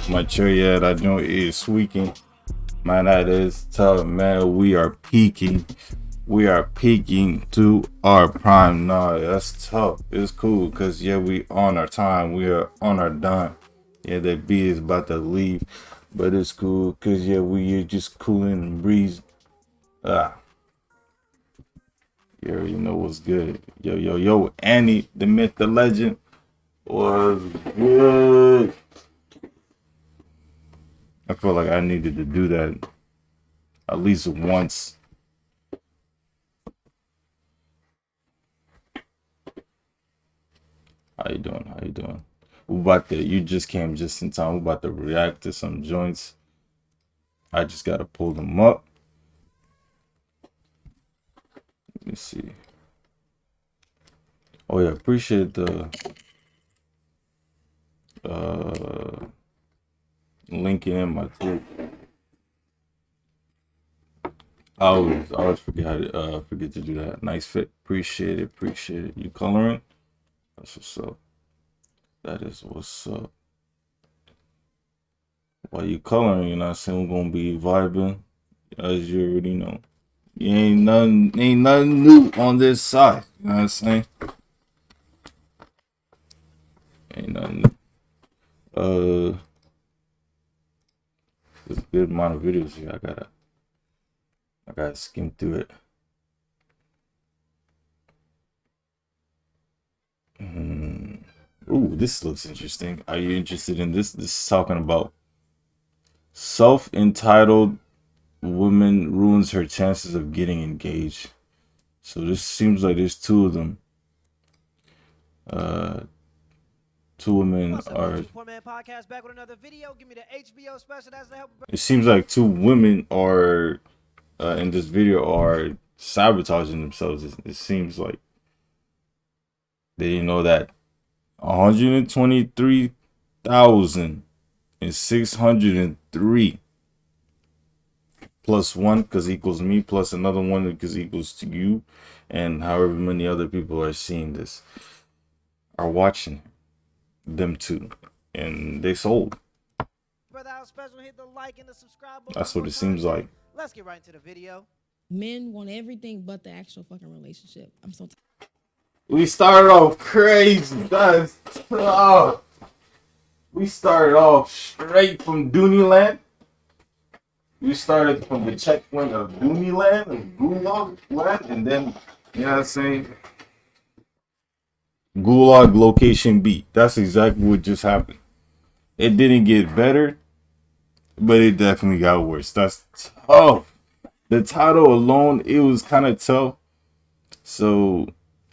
My cherry I know is squeaking. Man, that is tough, man. We are peaking. We are peaking to our prime. Nah, that's tough. It's cool because yeah, we on our time. We are on our dime. Yeah, that B is about to leave, but it's cool because yeah, we are just cooling and breeze. Ah, you already know what's good. Yo, Annie, the myth, the legend was good. I feel like I needed to do that at least once. How you doing? How you doing? We about to, you just came just in time. We about to react to some joints. I just gotta pull them up. Let me see. Oh yeah, appreciate the linking in my tweet. I always forget how to forget to do that. Nice fit. Appreciate it. You coloring? That's what's up. That is what's up. While you coloring, you know what I'm saying, we're gonna be vibing, as you already know. Ain't nothing new on this side. You know what I'm saying? Ain't nothing new. There's a good amount of videos here. I gotta skim through it. Ooh, this looks interesting. Are you interested in this? This is talking about self-entitled woman ruins her chances of getting engaged. So this seems like there's two of them. Two women are. It seems like two women are in this video are sabotaging themselves. It seems like they didn't know that 123,603 plus one because equals me plus another one because equals to you, and however many other people are seeing this are watching them too, and they sold. That's what it seems like. Let's get right into the video. Men want everything but the actual fucking relationship. I'm so tired. We started off crazy. That's tough. We started off straight from Dooney Land. We started from the checkpoint of Dooney Land and Gulag Land, and then, you know what I'm saying? Gulag location B. That's exactly what just happened. It didn't get better, but it definitely got worse. That's tough. The title alone, it was kind of tough. So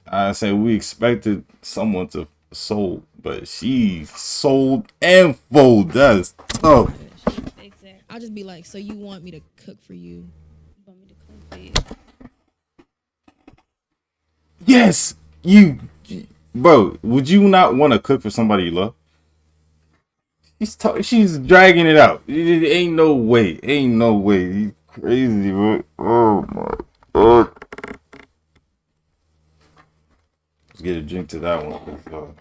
I say we expected someone to sold, but she sold and fold. That's tough. Exactly. I'll just be like, so you want me to cook for you? You want me to clean for you? Yes, bro. Would you not want to cook for somebody you love? She's dragging it out. It ain't no way. Ain't no way. He's crazy, bro. Oh my god. Let's get a drink to that one.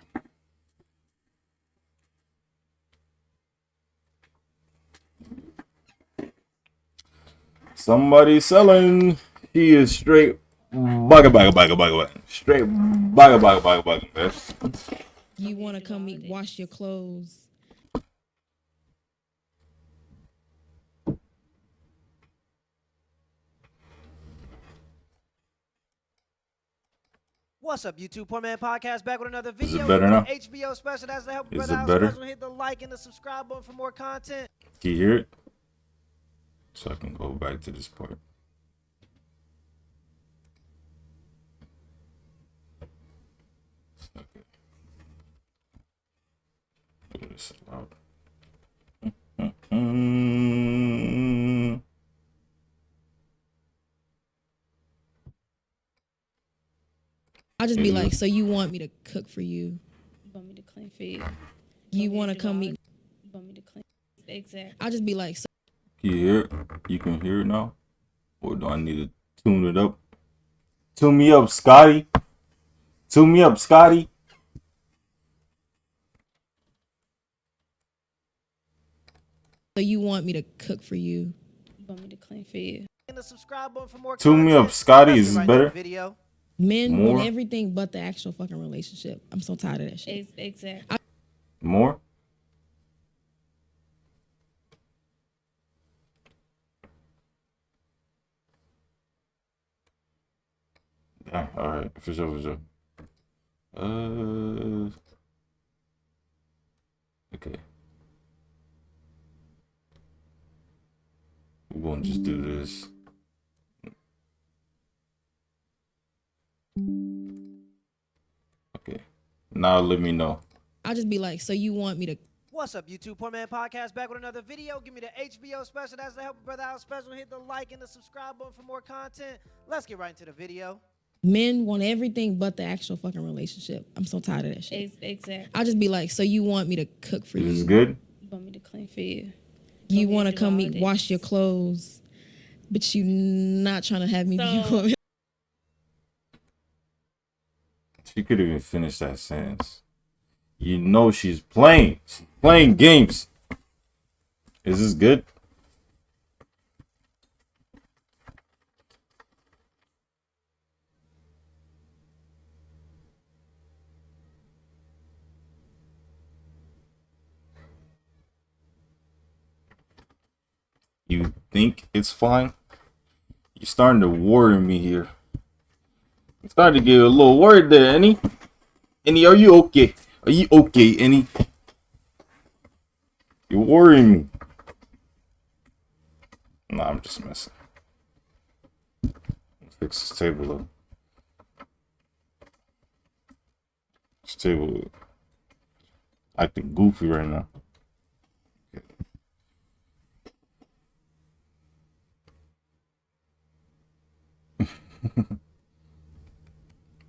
Somebody selling. He is straight bugga. Straight bugga. You want to come wash your clothes? What's up, YouTube? Poor Man Podcast back with another video. Is it better now? HBO special. That's the help. Is it better? Hit the like and the subscribe button for more content. Can you hear it? So I can go back to this part. Okay. This loud. I'll just be like, so you want me to cook for you? You want me to clean for you? You want to come meet? You want me to clean? Exactly. I'll just be like, so Can you hear it? You can hear it now? Or do I need to tune it up? Tune me up, Scotty. Tune me up, Scotty. you want me to cook for you? You want me to clean for you? In the subscribe button for more Tune me up, content. Scotty. Let's Is get this right into the better? video. Men More? want everything but the actual fucking relationship. I'm so tired of that shit. Exactly. More? Yeah, alright, for sure, for sure. Okay. We're gonna just do this. Okay. Now let me know. I'll just be like, so you want me to? What's up, YouTube? 괳ᴜ Podcast back with another video. Give me the HBO special. That's the help a brother out special. Hit the like and the subscribe button for more content. Let's get right into the video. Men want everything but the actual fucking relationship. I'm so tired of that shit. Exactly. I'll just be like, so you want me to cook for you? Is this good? You want me to clean for you? You want to come wash your clothes, but you not trying to have me be. She could even finish that sentence. You know she's playing. She's playing games. Is this good? You think it's fine? You're starting to worry me here. I'm starting to get a little worried there, Annie. Annie, are you okay? Are you okay, Annie? You're worrying me. Nah, I'm just messing. Fix this table up. This table acting goofy right now.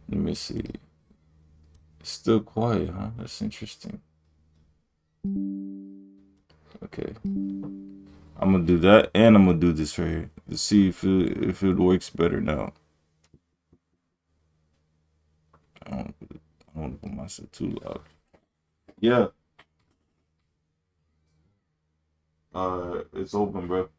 Let me see. It's still quiet, huh? That's interesting. Okay. I'm gonna do that, and I'm gonna do this right here to see if it works better now. I don't want to put myself too loud. Yeah. It's open, bro.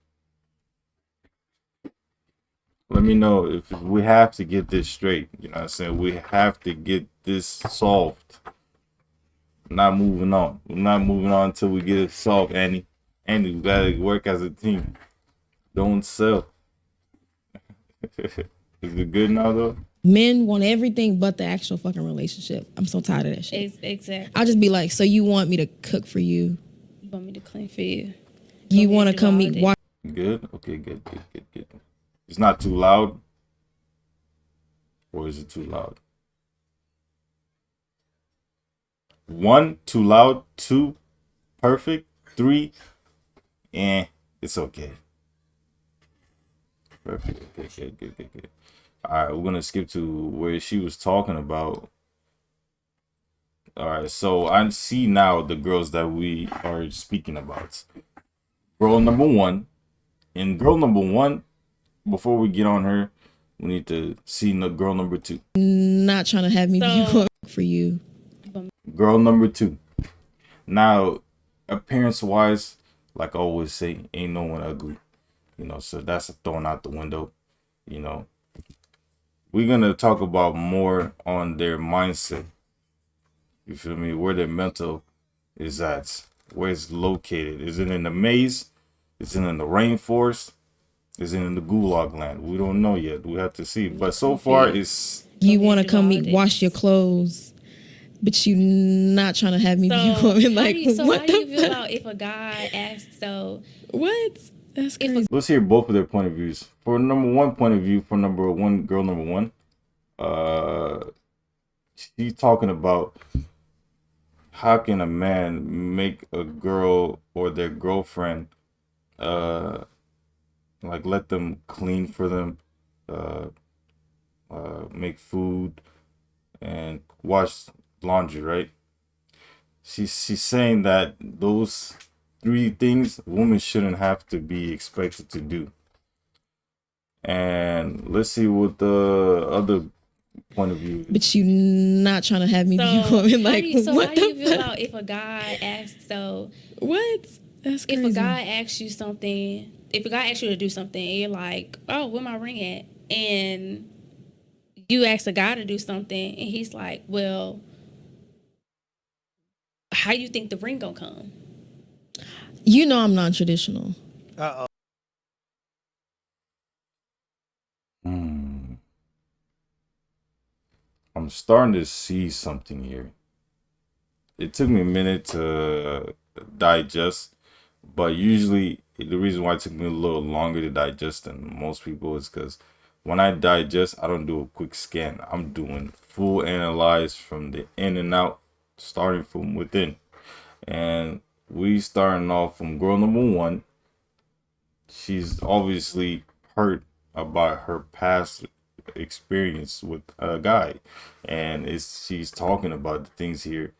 Let me know if we have to get this straight. You know what I'm saying? We have to get this solved. Not moving on. We're not moving on until we get it solved, Annie. Annie, we gotta work as a team. Don't sell. Is it good now, though? Men want everything but the actual fucking relationship. I'm so tired of that shit. Exactly. I'll just be like, so you want me to cook for you? You want me to clean for you? You want to come meet? Good? Okay, good. It's not too loud? Or is it too loud? 1, too loud. 2, perfect. 3, it's okay. Perfect. Okay, good. Alright, we're gonna skip to where she was talking about. Alright, so I see now the girls that we are speaking about. Girl number 1. And girl number 1, before we get on her, we need to see girl number 2. Not trying to have me be for you. Girl number 2. Now, appearance wise, like I always say, ain't no one ugly. You know, so that's thrown out the window. You know, we're gonna talk about more on their mindset. You feel me? Where their mental is at, where it's located. Is it in the maze? Is it in the rainforest? Is it in the gulag land? We don't know yet. We have to see. But so far, it's... You want to come wash your clothes, but you not trying to have me be like, what how do you feel about if a guy asks, so... What? That's crazy. Let's hear both of their point of views. For number 1 point of view, for girl number 1, she's talking about how can a man make a girl or their girlfriend like let them clean for them, make food and wash laundry, right? She's saying that three things women shouldn't have to be expected to do. And let's see what the other point of view is. But you not trying to have me be a woman. Like, what how do you feel about if a guy asks, what? That's crazy. If a guy asks you something, if a guy asks you to do something, and you're like, oh, where my ring at? And you ask a guy to do something, and he's like, well, how you think the ring gonna come? You know I'm non-traditional. Uh-oh. I'm starting to see something here. It took me a minute to digest, but usually the reason why it took me a little longer to digest than most people is because when I digest, I don't do a quick scan. I'm doing full analyze from the in and out, starting from within. And we starting off from girl number one. She's obviously hurt about her past experience with a guy, and she's talking about the things here,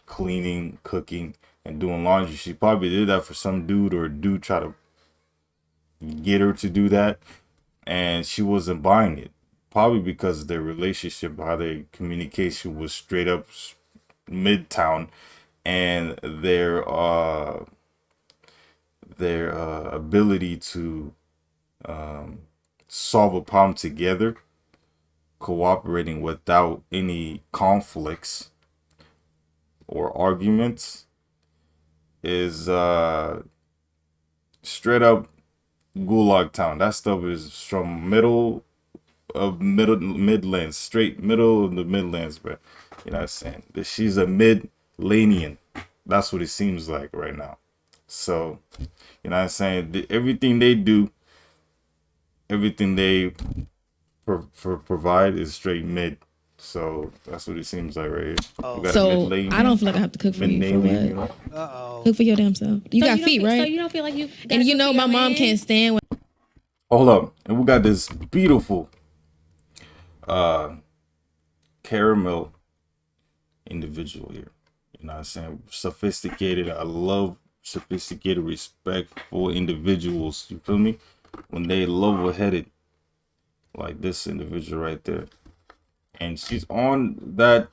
cleaning, cooking, and doing laundry. She probably did that for some dude, or a dude try to get her to do that, and she wasn't buying it, probably because their relationship, how their communication was straight up midtown, and their ability to solve a problem together, cooperating without any conflicts or arguments, is straight up gulag town. That stuff is from Midlands, straight middle of the Midlands, bro. You know what I'm saying? She's a Midlanian. That's what it seems like right now. So, you know what I'm saying? Everything they do, everything they provide is straight mid. So that's what it seems like right here. So I don't feel like I have to cook for you for what? You know? Cook for your damn self. You got feet, right? So you don't feel like you. And you know my mom can't stand when. Hold up, and we got this beautiful caramel individual here. You know what I'm saying? Sophisticated. I love sophisticated, respectful individuals. You feel me? When they level-headed, like this individual right there. And she's on that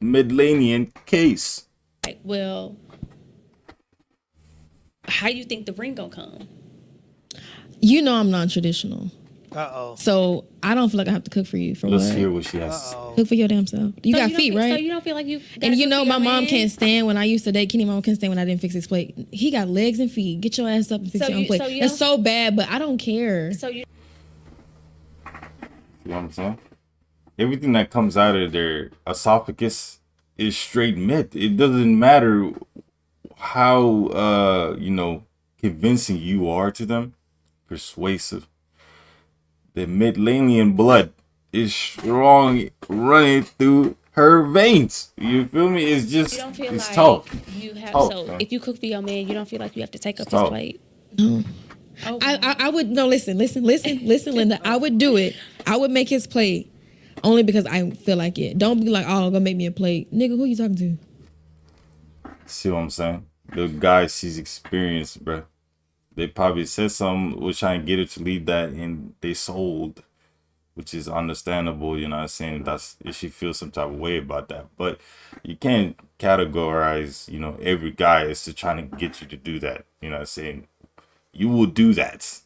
Midlanian case. Like, well, how you think the ring gonna come? You know I'm non-traditional. Uh-oh. So I don't feel like I have to cook for you for Let's what? hear what she has to say. Cook for your damn self. You got feet, right? So you don't feel like you. And you know my mom can't stand when I used to date Kenny. My mom can't stand when I didn't fix his plate. He got legs and feet. Get your ass up and fix your own plate. It's so bad, but I don't care. So you. You know what I'm saying? Everything that comes out of their esophagus is straight myth. It doesn't matter how convincing you are to them, persuasive. The Midlanian blood is strong running through her veins. You feel me? It's just, you don't feel it's like tough. You have tough, so man. If you cook for your man, you don't feel like you have to take up Tough. his plate. No. Oh, I would no listen, Linda. I would do it. I would make his plate only because I feel like it. Don't be like, oh, go make me a plate, nigga. Who you talking to? See what I'm saying? The guys she's experienced, bro. They probably said something, was trying to get her to leave that, and they sold, which is understandable. You know what I'm saying? That's if she feels some type of way about that. But you can't categorize, every guy as to trying to get you to do that. You know what I'm saying? You will do that.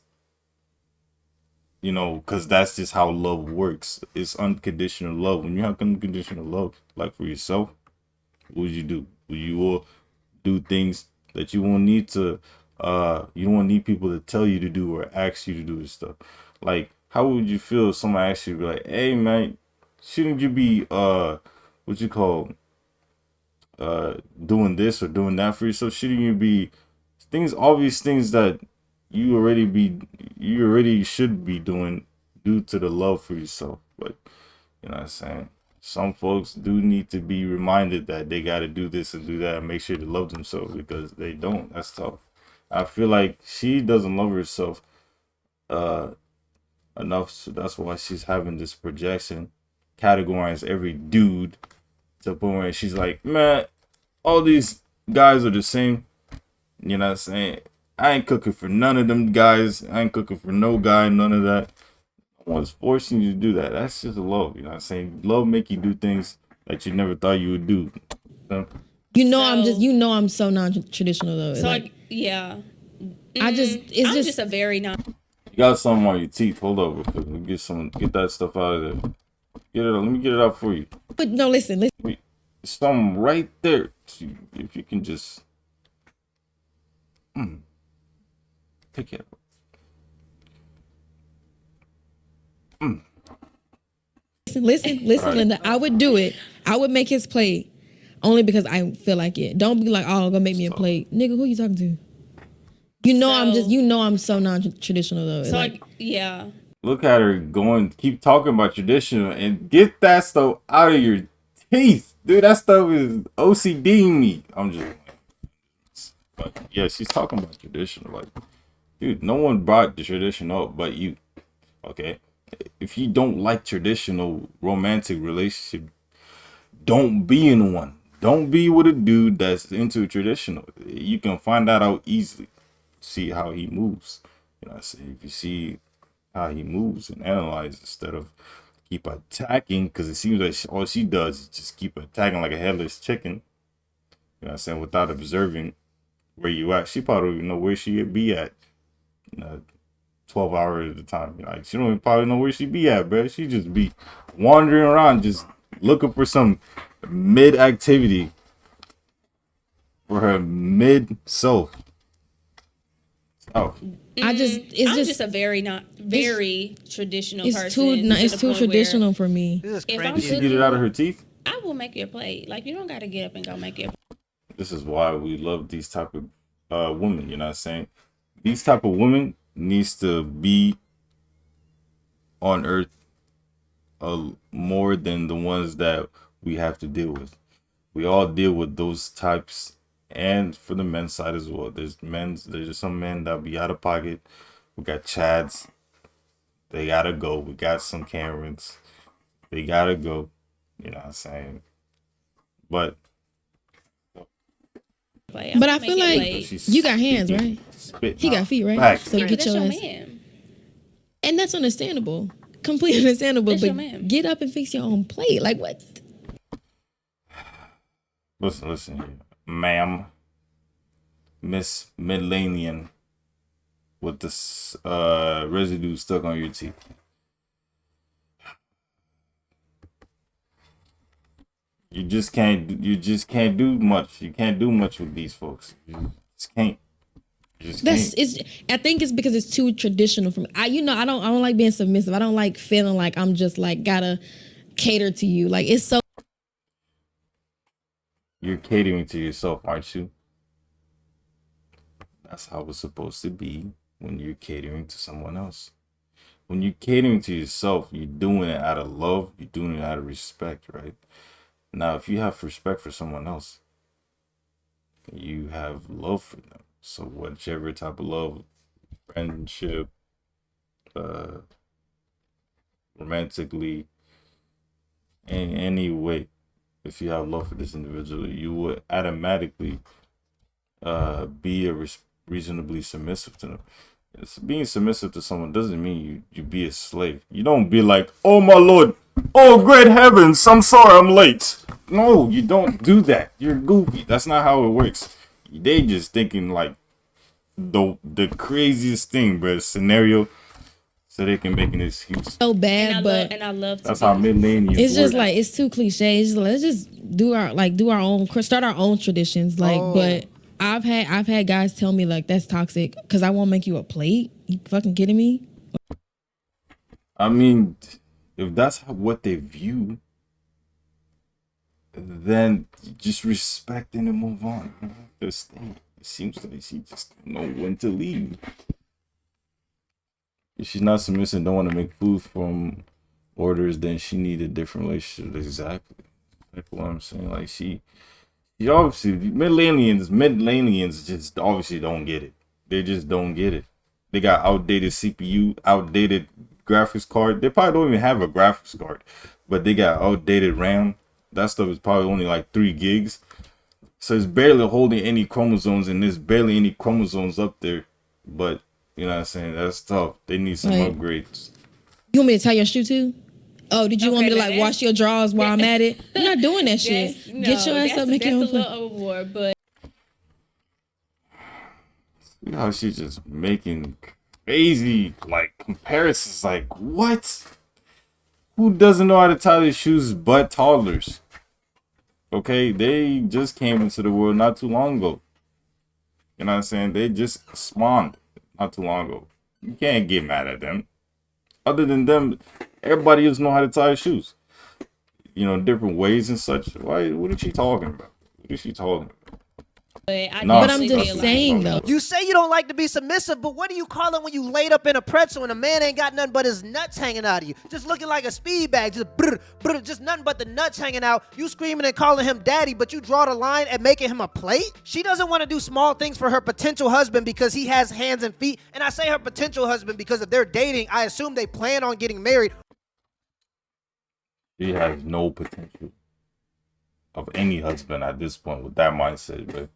Because that's just how love works. It's unconditional love. When you have unconditional love, like for yourself, what would you do? You will do things that you won't need to, you don't need people to tell you to do or ask you to do this stuff. Like, how would you feel if someone asked you, like, hey, man, shouldn't you be, doing this or doing that for yourself? Shouldn't you be obvious things that you already should be doing due to the love for yourself? But you know what I'm saying? Some folks do need to be reminded that they got to do this and do that and make sure to love themselves, because they don't. That's tough. I feel like she doesn't love herself enough, so that's why she's having this projection, categorize every dude to the point where she's like, man, all these guys are the same. You know what I'm saying? I ain't cooking for none of them guys. I ain't cooking for no guy, none of that. No one's forcing you to do that. That's just love. You know what I'm saying? Love make you do things that you never thought you would do. So, I'm so non-traditional though. So like, yeah. I'm just a very non. you got something on your teeth. Hold up real quick. Let me get that stuff out of there. Let me get it out for you. But no, listen. Wait, something right there. If you can just pick it up. Listen, right. Linda. I would do it. I would make his plate only because I feel like it. Don't be like, oh, go make me a plate, nigga. Who you talking to? I'm so non-traditional though. So like, yeah. Look at her going. Keep talking about traditional and get that stuff out of your teeth, dude. That stuff is OCD me. I'm just. But yeah, she's talking about traditional. Like, dude, no one brought the tradition up but you. Okay, if you don't like traditional romantic relationship, don't be in one. Don't be with a dude that's into traditional. You can find that out easily. See how he moves. You know what I'm saying? If you see how he moves and analyze instead of keep attacking, because it seems like all she does is just keep attacking like a headless chicken. You know what I'm saying? Without observing where you at. She probably don't even know where she be at. 12 hours at a time. Like, she don't even probably know where she be at, bro. She just be wandering around, just looking for some mid activity for her mid self. Oh, I'm just a very traditional person. It's too traditional for me. This is you cringy. should get it out of her teeth. I will make you a plate. Like, you don't got to get up and go make it. This is why we love these type of women. You know what I'm saying? These type of women needs to be on earth more than the ones that we have to deal with. We all deal with those types. And for the men's side as well, there's just some men that be out of pocket. We got Chads, they gotta go. We got some Karens, they gotta go. You know what I'm saying? But I feel like you got hands, right? He got feet, right? Back. So get your ass. And that's understandable, completely understandable. That's but get up and fix your own plate. Like what? Listen here. Ma'am, Miss Millennium, with this residue stuck on your teeth. You just can't do much. You can't do much with these folks. You just can't. I think it's because it's too traditional for me. I don't like being submissive. I don't like feeling like I'm just like gotta cater to you. Like it's so. You're catering to yourself, aren't you? That's how it's supposed to be when you're catering to someone else. When you're catering to yourself, you're doing it out of love. You're doing it out of respect, right? Now, if you have respect for someone else, you have love for them. So whichever type of love, friendship, romantically, in any way, if you have love for this individual, you would automatically be reasonably submissive to them. Being submissive to someone doesn't mean you be a slave. You don't be like, oh my lord, oh great heavens, I'm sorry I'm late. No, you don't do that. You're goofy. That's not how it works. They just thinking like the craziest thing, but scenario, so they can make an excuse. So bad, and I love. That's how millennials. It's just like it's too cliche. It's just, let's just do our own, start our own traditions. Like, but I've had guys tell me like that's toxic because I won't make you a plate. You fucking kidding me? I mean, if that's what they view, then just respect and move on. You know, just stay. It seems like she just don't know when to leave. If she's not submissive, don't want to make food from orders, then she need a different relationship. Exactly. Like what I'm saying. Like she obviously millennials just obviously don't get it. They just don't get it. They got outdated CPU, outdated graphics card. They probably don't even have a graphics card, but they got outdated RAM. That stuff is probably only like 3 gigs. So it's barely holding any chromosomes, and there's barely any chromosomes up there. But you know what I'm saying? That's tough. They need some upgrades. You want me to tie your shoe too? Oh, did you want me to like wash your drawers while I'm at it? I'm not doing that shit. No, get your ass up, make your own. That's a little overboard, but You know, she's just making crazy like comparisons. Like what? Who doesn't know how to tie their shoes but toddlers? Okay, they just came into the world not too long ago. You know what I'm saying? They just spawned not too long ago. You can't get mad at them. Other than them, everybody else know how to tie shoes. You know, different ways and such. Why? What is she talking about? What is she talking about? But I'm just saying though. You say you don't like to be submissive, but what do you call it when you laid up in a pretzel and a man ain't got nothing but his nuts hanging out of you? Just looking like a speed bag, just brr, brr, just nothing but the nuts hanging out. You screaming and calling him daddy, but you draw the line at making him a plate? She doesn't want to do small things for her potential husband because he has hands and feet. And I say her potential husband because if they're dating, I assume they plan on getting married. She has no potential of any husband at this point with that mindset, but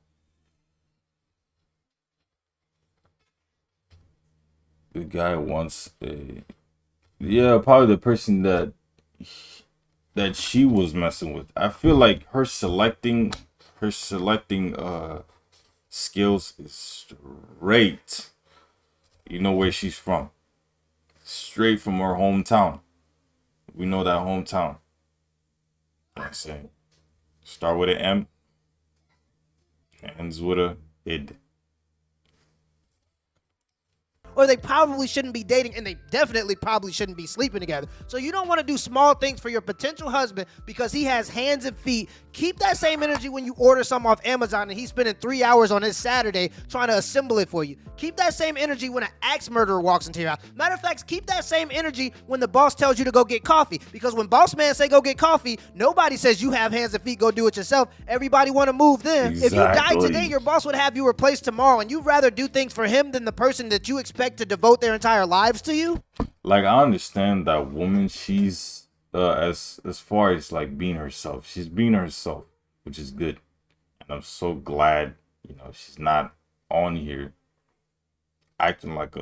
the guy wants probably the person that she was messing with. I feel like her selecting skills is straight. You know where she's from. Straight from her hometown. We know that hometown. I'm saying. Start with an M. Ends with a id. Or they probably shouldn't be dating, and they definitely probably shouldn't be sleeping together. So you don't want to do small things for your potential husband because he has hands and feet. Keep that same energy when you order something off Amazon and he's spending 3 hours on his Saturday trying to assemble it for you. Keep that same energy when an axe murderer walks into your house. Matter of fact, keep that same energy when the boss tells you to go get coffee. Because when boss man say go get coffee, nobody says you have hands and feet, go do it yourself. Everybody want to move them. Exactly. If you died today, your boss would have you replaced tomorrow, and you'd rather do things for him than the person that you expect to devote their entire lives to you. Like, I understand that woman, she's as far as like being herself, she's being herself, which is good, and I'm so glad, you know, she's not on here acting like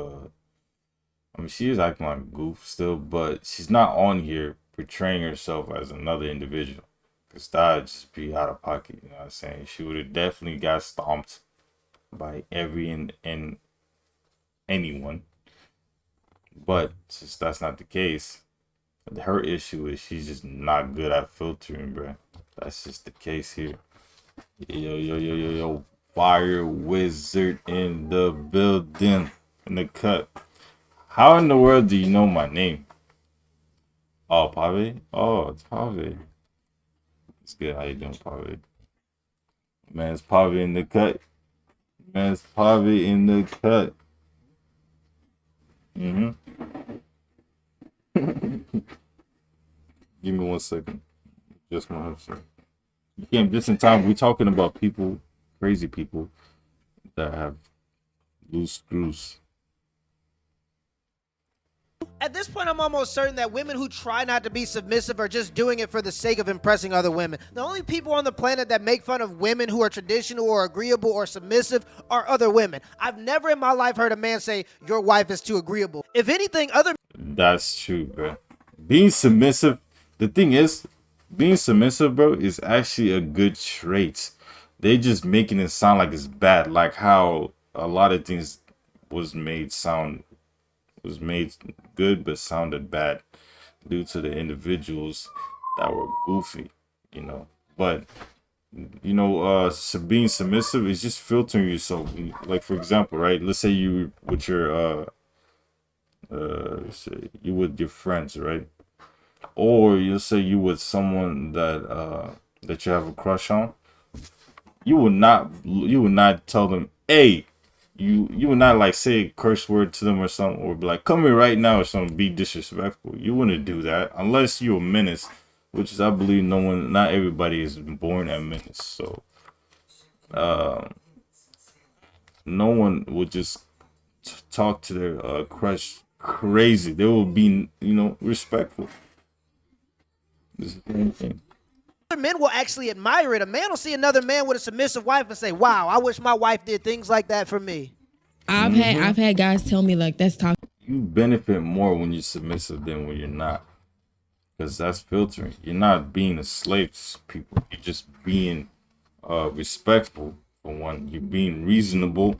she is acting like a goof still, but she's not on here portraying herself as another individual, because that'd just be out of pocket. You know what I'm saying? She would have definitely got stomped by every and anyone. But since that's not the case, her issue is she's just not good at filtering, bro. That's just the case here. Yo, fire wizard in the building, in the cut. How in the world do you know my name? Oh, Pave? Oh, it's Pave. It's good. How you doing, Pave? Man, it's Pave in the cut. Man, it's Pave in the cut. Give me 1 second. Just 1 second. You came just in time. We're talking about people, crazy people that have loose screws. At this point, I'm almost certain that women who try not to be submissive are just doing it for the sake of impressing other women. The only people on the planet that make fun of women who are traditional or agreeable or submissive are other women. I've never in my life heard a man say, your wife is too agreeable. If anything, other... That's true, bro. Being submissive, the thing is, being submissive, bro, is actually a good trait. They just making it sound like it's bad, like how a lot of things was made good but sounded bad due to the individuals that were goofy, you know. But you know, being submissive is just filtering yourself. Like, for example, right, let's say you with your you with your friends, right? Or you'll say you with someone that that you have a crush on. You would not tell them, hey, you would not like say a curse word to them or something, or be like, come here right now or something, be disrespectful. You wouldn't do that unless you're a menace, which is, I believe, not everybody is born a menace. So no one would just talk to their crush crazy. They will be, you know, respectful. This is the thing. men will actually admire it. A man will see another man with a submissive wife and say, "Wow, I wish my wife did things like that for me." I've had guys tell me like that's toxic. You benefit more when you're submissive than when you're not, because that's filtering. You're not being a slave to people. You're just being respectful for one. You're being reasonable.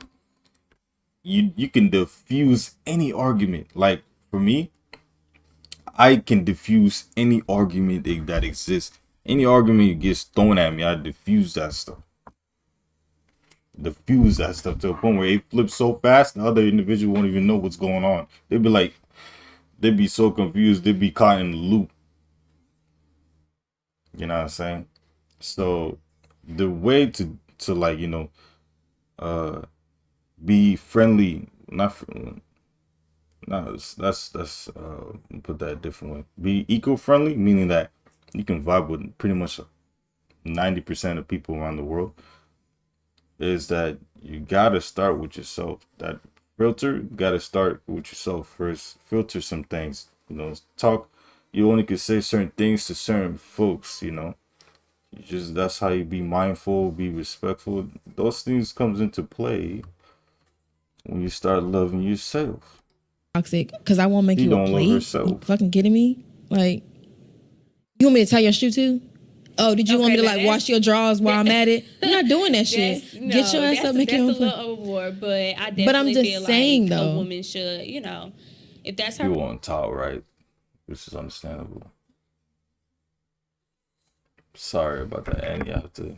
You can diffuse any argument. Like for me, I can diffuse any argument that exists. Any argument gets thrown at me, I diffuse that stuff. Diffuse that stuff to a point where it flips so fast, the other individual won't even know what's going on. They'd be so confused, they'd be caught in the loop. You know what I'm saying? So the way to like, be friendly, not no, that's put that a different way. Be eco-friendly, meaning that you can vibe with pretty much 90% of people around the world. Is that you gotta start with yourself. That filter, you gotta start with yourself first. Filter some things. Talk. You only can say certain things to certain folks. That's how you be mindful, be respectful. Those things comes into play when you start loving yourself. Toxic because I won't make you a don't plate. love yourself. You fucking kidding me? Like, you want me to tie your shoe too? Oh, did you want me to like wash your drawers while I'm at it? I'm not doing that shit. Get your ass up, make your own. That's a little overboard, but I definitely feel like a woman should, if that's her. You want talk, right? Which is understandable. Sorry about that, and you have to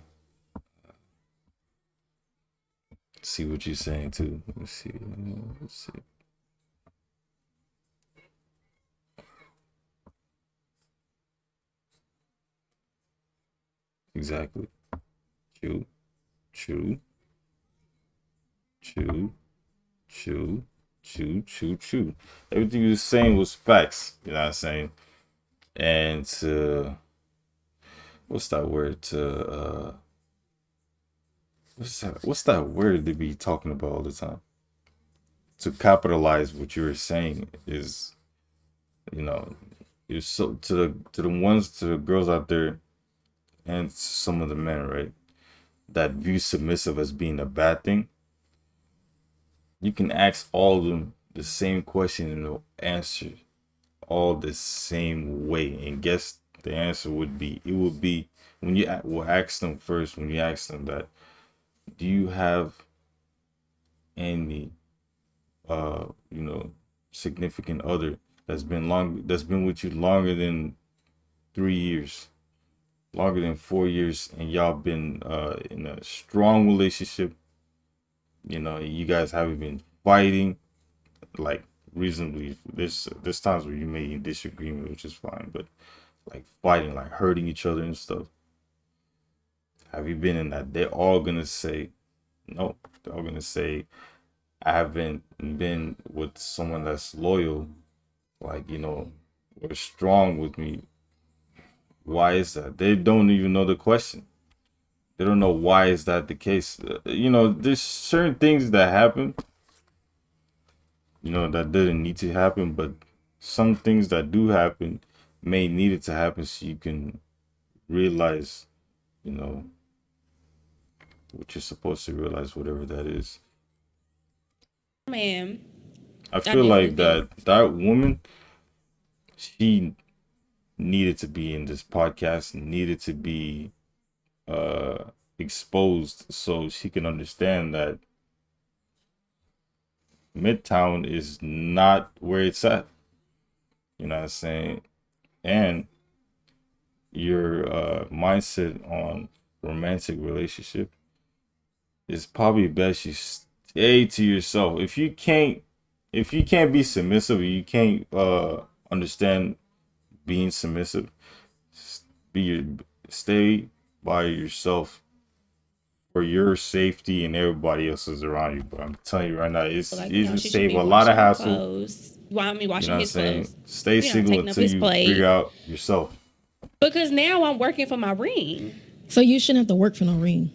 see what you're saying too. Let's see. Exactly. True. Everything you were saying was facts. You know what I'm saying? And what's that word? What's that word they be talking about all the time? To capitalize what you were saying is, you're so to the girls out there, and some of the men, right, that view submissive as being a bad thing. You can ask all of them the same question and they'll answer all the same way, and guess the answer would be, when you will ask them first, when you ask them that, do you have any significant other that's been with you longer than 3 years, longer than 4 years, and y'all been in a strong relationship? You guys haven't been fighting, like, reasonably. There's times where you may be in disagreement, which is fine, but like fighting, like hurting each other and stuff. Have you been in that? They're all gonna say no. They're all gonna say, I haven't been with someone that's loyal, like, or strong with me. Why is that? They don't even know the question. They don't know why is that the case. There's certain things that happen, that didn't need to happen, but some things that do happen may need it to happen so you can realize, what you're supposed to realize, whatever that is. Man, I feel like that woman, she needed to be in this podcast, needed to be exposed so she can understand that Midtown is not where it's at. You know what I'm saying? And your mindset on romantic relationship is probably best you stay to yourself. If you can't be submissive, or you can't understand being submissive, stay by yourself for your safety and everybody else's around you. But I'm telling you right now, it's save a lot of hassle. Why me washing his clothes? Stay single until you figure out yourself. Because now I'm working for my ring. So you shouldn't have to work for no ring.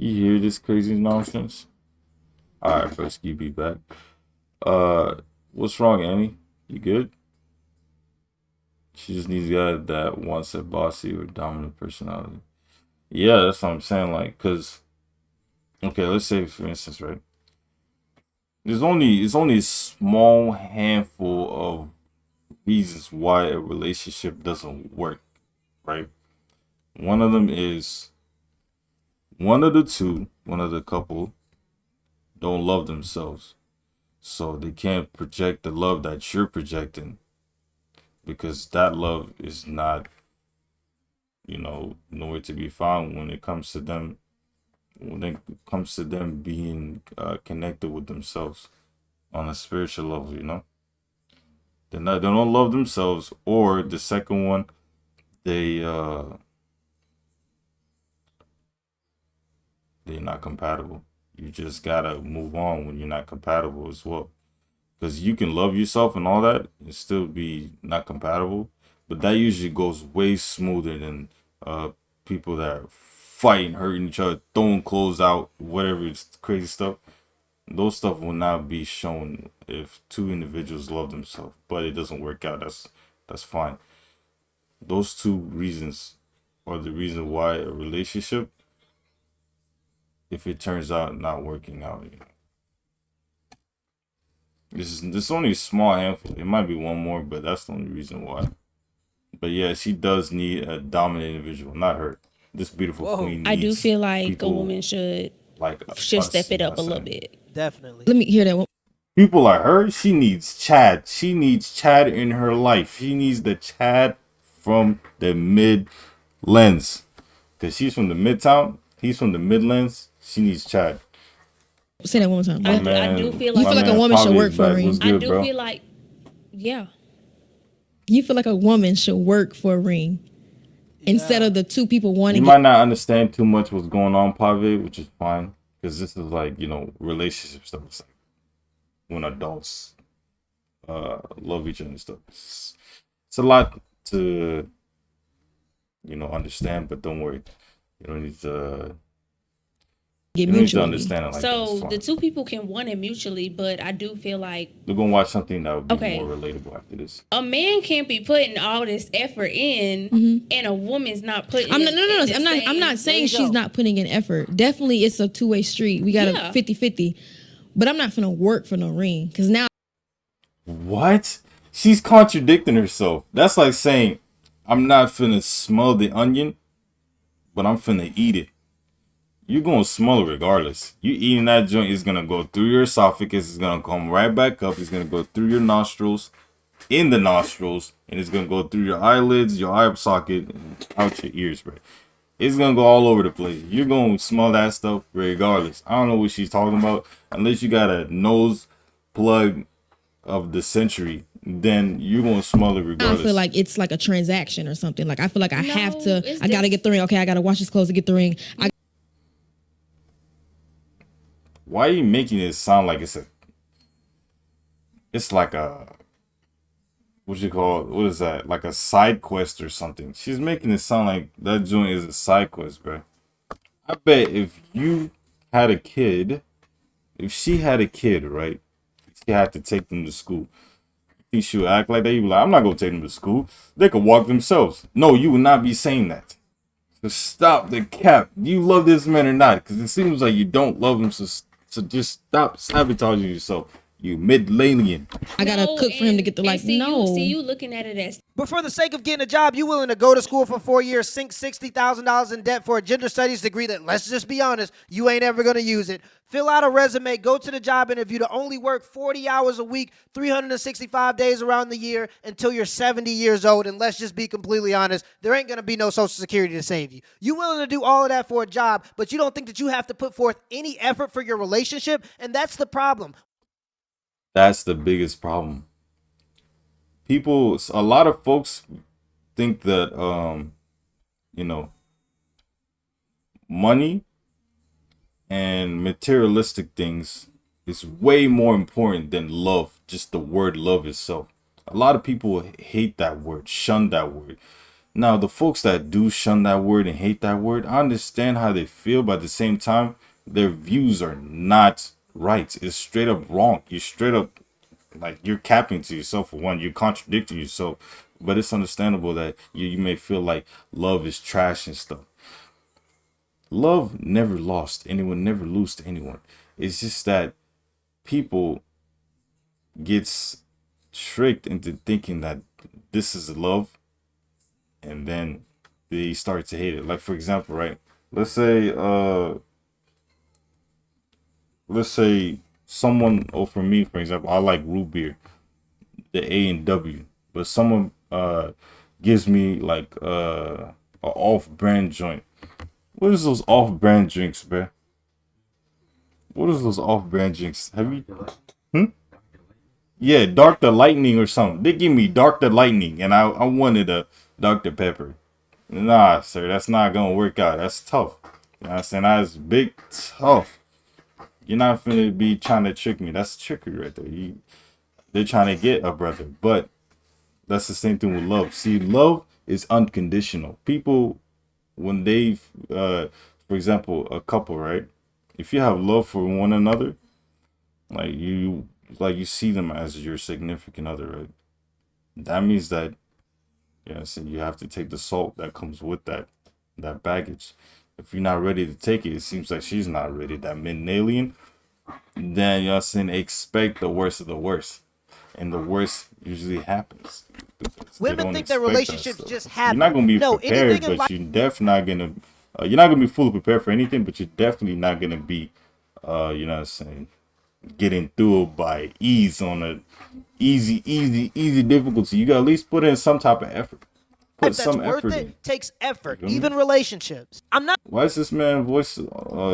You hear this crazy nonsense? All right, first you be back. What's wrong, Annie? You good? She just needs a guy that wants a bossy or dominant personality. Yeah, that's what I'm saying. Like, cause okay, let's say for instance, right? It's only a small handful of reasons why a relationship doesn't work, right? One of them is one of the couple don't love themselves. So they can't project the love that you're projecting because that love is not, nowhere to be found when it comes to them being connected with themselves on a spiritual level. They don't love themselves, or the second one, they're not compatible. You just gotta move on when you're not compatible as well, because you can love yourself and all that and still be not compatible, but that usually goes way smoother than people that are fighting, hurting each other, throwing clothes out, whatever, it's crazy stuff. Those stuff will not be shown if two individuals love themselves, but it doesn't work out. That's fine. Those two reasons are the reason why a relationship, if it turns out not working out, this is only a small handful. It might be one more, but that's the only reason why. But yeah, she does need a dominant individual, not her. This beautiful queen. I do feel like people a woman should us, step it up a little bit. Definitely. Let me hear that one. People like her, she needs Chad. She needs Chad in her life. She needs the Chad from the Midlands. Because she's from the Midtown. He's from the Midlands. She needs Chad. Say that one more time. I do feel You like feel like a woman should work for a ring. I do feel like, yeah. You feel like a woman should work for a ring instead of the two people wanting. You might not understand too much what's going on, Pave, which is fine. Because this is like, relationship stuff. It's like when adults love each other and stuff. It's a lot to, understand, but don't worry. You don't need to understand it like so the two people can want it mutually, but I do feel like we're gonna watch something that would be more relatable after this. A man can't be putting all this effort in, and a woman's not putting. I'm not saying she's not putting in effort. Definitely, it's a two-way street. We got a 50-50. But I'm not finna work for no ring because now. What? She's contradicting herself. That's like saying, I'm not finna smell the onion, but I'm finna eat it. You're gonna smell it regardless. You eating that joint is gonna go through your esophagus. It's gonna come right back up. It's gonna go through your nostrils, in the nostrils, and it's gonna go through your eyelids, your eye socket, and out your ears, bro. It's gonna go all over the place. You're gonna smell that stuff regardless. I don't know what she's talking about. Unless you got a nose plug of the century, then you're gonna smell it regardless. I feel like it's like a transaction or something. Like I feel like I have to. I gotta get the ring. Okay, I gotta wash his clothes to get the ring. Why are you making it sound like it's like a, what you call it? What is that? Like a side quest or something. She's making it sound like that joint is a side quest, bro. I bet if you had a kid, if she had a kid, right? She had to take them to school. You think she would act like that? You'd be like, I'm not going to take them to school. They could walk themselves. No, you would not be saying that. So stop the cap. Do you love this man or not? Because it seems like you don't love him. So just stop sabotaging yourself. You mid-lanian. I gotta cook for him to get the like. You looking at it as. But for the sake of getting a job, you willing to go to school for 4 years, sink $60,000 in debt for a gender studies degree that, let's just be honest, you ain't ever gonna use it. Fill out a resume, go to the job interview to only work 40 hours a week, 365 days around the year until you're 70 years old. And let's just be completely honest, there ain't gonna be no Social Security to save you. You willing to do all of that for a job, but you don't think that you have to put forth any effort for your relationship, and that's the problem. That's the biggest problem. A lot of folks think that, money and materialistic things is way more important than love, just the word love itself. A lot of people hate that word, shun that word. Now, the folks that do shun that word and hate that word, I understand how they feel, but at the same time, their views are not right. It's straight up wrong. You're straight up, like, you're capping to yourself for one. You're contradicting yourself. But it's understandable that you may feel like love is trash and stuff. Love never lost, and it will never lose to anyone. It's just that people gets tricked into thinking that this is love, and then they start to hate it. Like, for example, right? Let's say someone, or for me, for example, I like root beer, the A and W, but someone gives me like a off-brand joint. What is those off-brand drinks, bruh? What is those off-brand drinks? Have you? Yeah, Dark the Lightning or something. They give me Dark the Lightning, and I wanted a Dr. Pepper. Nah, sir, that's not gonna work out. That's tough. You know what I'm saying? That's big tough. You're not finna be trying to trick me. That's trickery right there. They're trying to get a brother, but that's the same thing with love. See, love is unconditional. People, when they, for example, a couple, right? If you have love for one another, like you see them as your significant other, right? That means that, yeah, so you have to take the salt that comes with that baggage. If you're not ready to take it, it seems like she's not ready. That mid alien, then you know what I'm saying, expect the worst of the worst, and the worst usually happens. Women think that relationships just happen. You're not gonna be No, prepared, but you're definitely not gonna. You're not gonna be fully prepared for anything, but you're definitely not gonna be, you know what I'm saying, getting through it by ease on a easy difficulty. You gotta at least put in some type of effort. Put some effort in. Takes effort, even relationships. I'm not. Why is this man's voice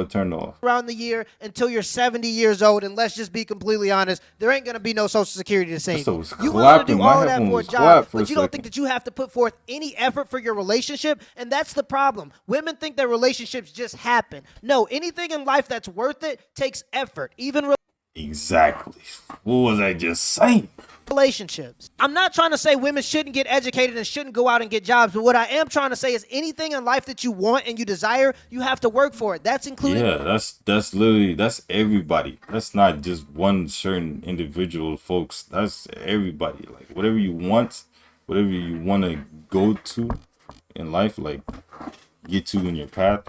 turned off? Around the year until you're 70 years old, and let's just be completely honest, there ain't gonna be no Social Security to save you. You want to do all of that for a job, but you don't think that you have to put forth any effort for your relationship, and that's the problem. Women think that relationships just happen. No, anything in life that's worth it takes effort, even. Exactly. What was I just saying? Relationships. I'm not trying to say women shouldn't get educated and shouldn't go out and get jobs, but what I am trying to say is anything in life that you want and you desire, you have to work for it. That's including. Yeah, that's literally, that's everybody. That's not just one certain individual, folks. That's everybody. Like whatever you want to go to in life, like get to in your path,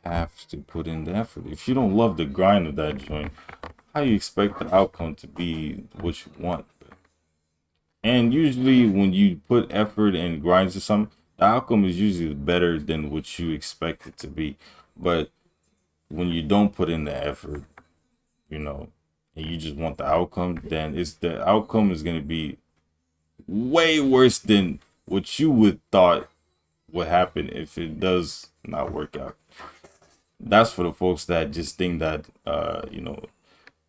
have to put in the effort. If you don't love the grind of that joint, how you expect the outcome to be what you want? And usually when you put effort and grind to something, the outcome is usually better than what you expect it to be. But when you don't put in the effort, you know, and you just want the outcome, then the outcome is going to be way worse than what you would thought would happen if it does not work out. That's for the folks that just think that, you know,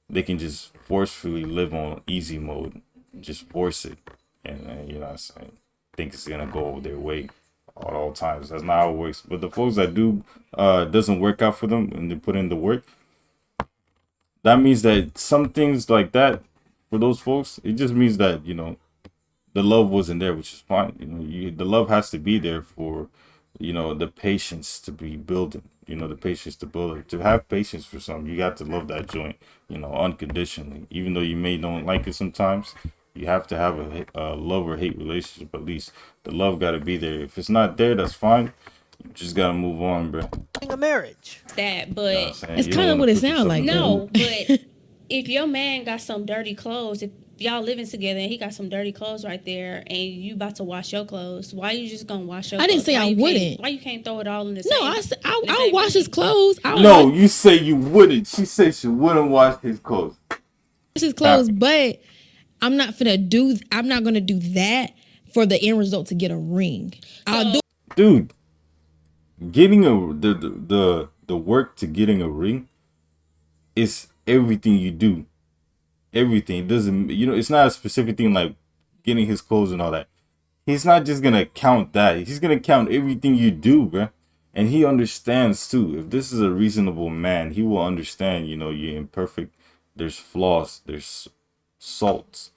they can just forcefully live on easy mode, just force it, and you know what I'm saying, think it's gonna go their way at all times. That's not how it works. But the folks that do, doesn't work out for them and they put in the work, that means that some things like that for those folks, it just means that, you know, the love wasn't there, which is fine. You know, the love has to be there for, you know, the patience to be building. You know, the patience to build it. To have patience for something, you got to love that joint, you know, unconditionally. Even though you may don't like it sometimes, you have to have a love or hate relationship. At least the love got to be there. If it's not there, that's fine. You just got to move on, bro. A marriage. That, but You know it's kind of what it sounds like. No, but if your man got some dirty clothes, if y'all living together and he got some dirty clothes right there and you about to wash your clothes, why you just gonna wash your clothes? I didn't say I wouldn't. Why you can't throw it all in the No, same? I'll wash his clothes. No, you say you wouldn't. She said she wouldn't wash his clothes. Wash his clothes, but I'm not gonna do that for the end result to get a ring. I'll do. Dude, getting the work to getting a ring is everything you do. Everything. It doesn't, you know, it's not a specific thing like getting his clothes and all that. He's not just gonna count that. He's gonna count everything you do, bro. And he understands too. If this is a reasonable man, he will understand, you know, you're imperfect. There's flaws. There's salts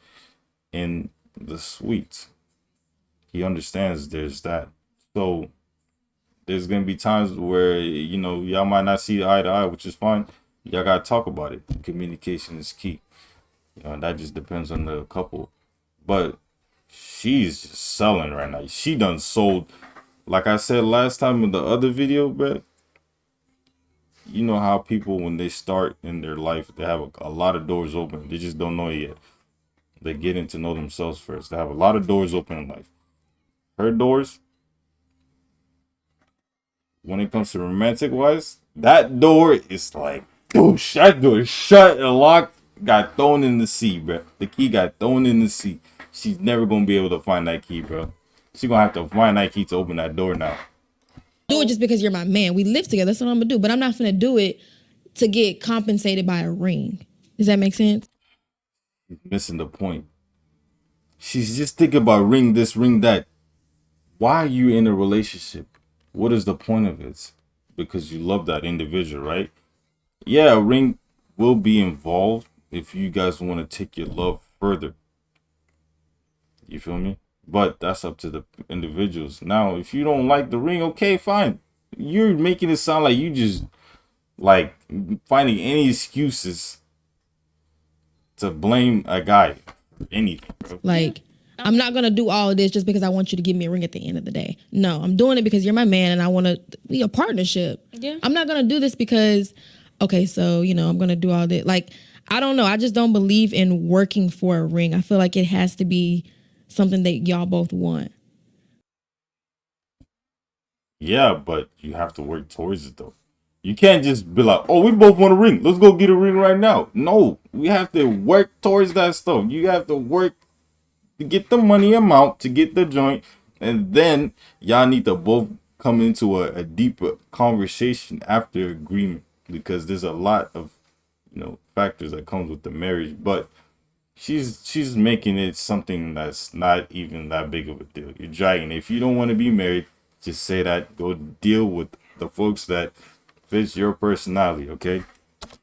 in the sweets. He understands there's that. So there's gonna be times where y'all might not see eye to eye, which is fine. Y'all gotta talk about it. Communication is key. That just depends on the couple. But she's just selling right now. She done sold, like I said last time in the other video, but you know how people, when they start in their life, they have a lot of doors open. They just don't know it yet. They're getting to know themselves first. They have a lot of doors open in life. Her doors, when it comes to romantic wise, that door is like, whoosh, that door is shut and locked, got thrown in the sea, bro. The key got thrown in the sea. She's never gonna be able to find that key, bro. She's gonna have to find that key to open that door now. Do it just because you're my man. We live together. That's what I'm gonna do. But I'm not gonna do it to get compensated by a ring. Does that make sense? She's missing the point. She's just thinking about ring this, ring that. Why are you in a relationship? What is the point of it? Because you love that individual, right? Yeah, a ring will be involved if you guys want to take your love further. You feel me? But that's up to the individuals. Now, if you don't like the ring, okay, fine. You're making it sound like you just like finding any excuses to blame a guy for anything, bro. Like, I'm not gonna do all of this just because I want you to give me a ring at the end of the day. No, I'm doing it because you're my man and I want to be a partnership. Yeah. I'm not gonna do this because, okay, so I'm gonna do all this. Like, I don't know. I just don't believe in working for a ring. I feel like it has to be something that y'all both want. Yeah, but you have to work towards it though. You can't just be like, oh, we both want a ring. Let's go get a ring right now. No, we have to work towards that stuff. You have to work to get the money amount, to get the joint, and then y'all need to both come into a deeper conversation after agreement, because there's a lot of factors that comes with the marriage. But she's making it something that's not even that big of a deal. You're dragging it. If you don't want to be married, just say that. Go deal with the folks that fits your personality, okay?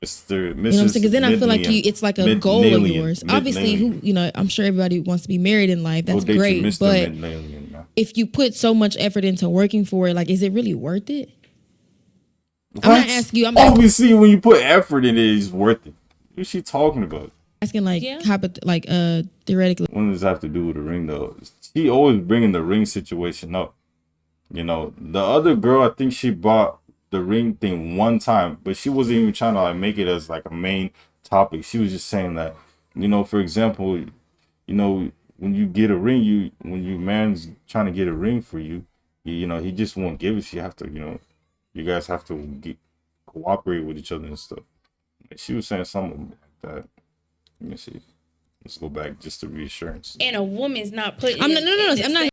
Mr. Mrs. You know what I'm saying? Because then I feel like it's like a goal of yours. Obviously, I'm sure everybody wants to be married in life. That's great. But if you put so much effort into working for it, like, is it really worth it? What? I'm not asking you. Obviously, when you put effort in it, it's worth it. What's she talking about? Asking theoretically. What does that have to do with the ring though? She always bringing the ring situation up. The other girl, I think she brought the ring thing one time, but she wasn't even trying to make it as like a main topic. She was just saying that, for example, when you get a ring, when your man's trying to get a ring for you, he just won't give it. You have to, you guys have to cooperate with each other and stuff. She was saying something like that. Let me see. Let's go back just to reassurance. And a woman's not putting. I'm not.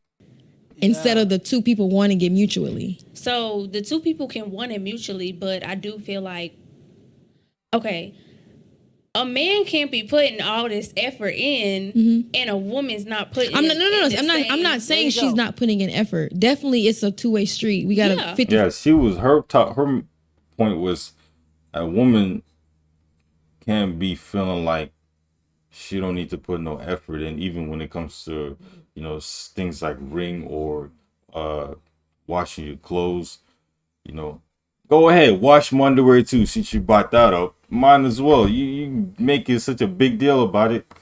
Instead of the two people wanting it mutually. So the two people can want it mutually, but I do feel like, okay, a man can't be putting all this effort in, and a woman's not putting. I'm not saying she's not putting in effort. Definitely, it's a two-way street. We got to 50. Yeah, she was her point was, a woman can't be feeling like she don't need to put no effort in, even when it comes to things like ring or washing your clothes. Go ahead, wash my underwear too, since you brought that up. Mine as well. You making such a big deal about it.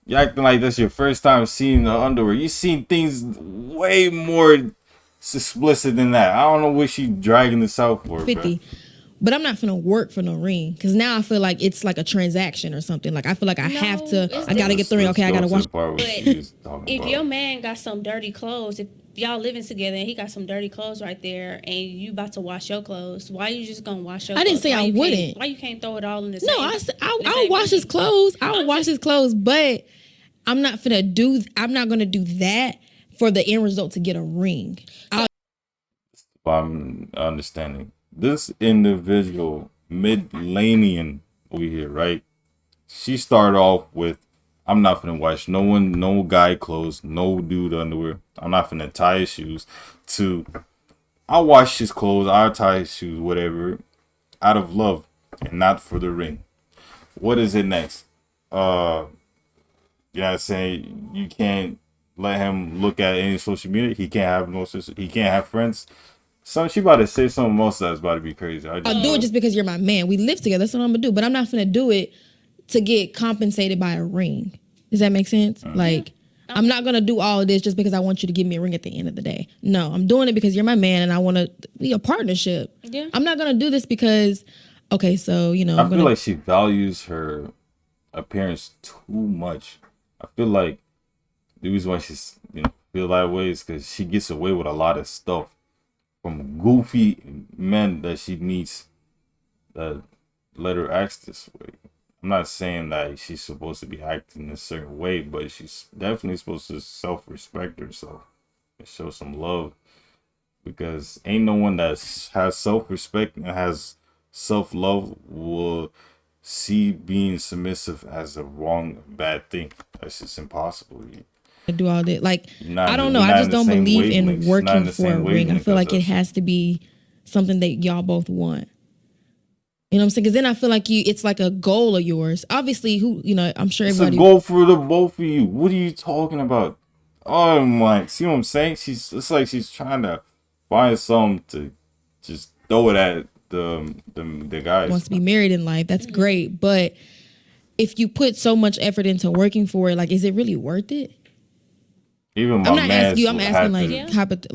You acting like that's your first time seeing the underwear. You seen things way more explicit than that. I don't know what she dragging this out for. 50. Bro. But I'm not finna work for no ring, because now I feel like it's like a transaction or something. Like, I feel like I have to. I gotta get the ring. Okay, I gotta wash. But if your man got some dirty clothes, if y'all living together and he got some dirty clothes right there, and you about to wash your clothes, why you just gonna wash your clothes? I didn't say I wouldn't. Why you can't throw it all in the same? No, I would wash his clothes. I would wash his clothes, but I'm not gonna do that for the end result to get a ring. I'm understanding. This individual, millennial over here, right? She started off with, I'm not finna wash no guy clothes, no dude underwear. I'm not finna tie his shoes. To, I'll wash his clothes, I'll tie his shoes, whatever, out of love and not for the ring. What is it next? You know what I'm saying? You can't let him look at any social media. He can't have no social. He can't have friends. She about to say something else that's about to be crazy. I'll do it just because you're my man. We live together. That's what I'm gonna do. But I'm not gonna do it to get compensated by a ring. Does that make sense? Like, I'm not gonna do all of this just because I want you to give me a ring at the end of the day. No, I'm doing it because you're my man and I want to be a partnership. Yeah. I'm not gonna do this because, okay, so I feel like she values her appearance too much. I feel like the reason why she's feel that way is because she gets away with a lot of stuff from goofy men that she meets that let her act this way. I'm not saying that she's supposed to be acting a certain way, but she's definitely supposed to self-respect herself and show some love, because ain't no one that has self-respect and has self-love will see being submissive as a wrong, bad thing. That's just impossible. To do all that, like, I don't know. I just don't believe in working for a ring. I feel like it has to be something that y'all both want. You know what I'm saying? Because then I feel like it's like a goal of yours. Obviously, I'm sure everybody. It's a goal for the both of you. What are you talking about? Oh my! See what I'm saying? It's like she's trying to find something to just throw it at the guys. Wants to be married in life. That's great, but if you put so much effort into working for it, like, is it really worth it? Even my man, I'm asking like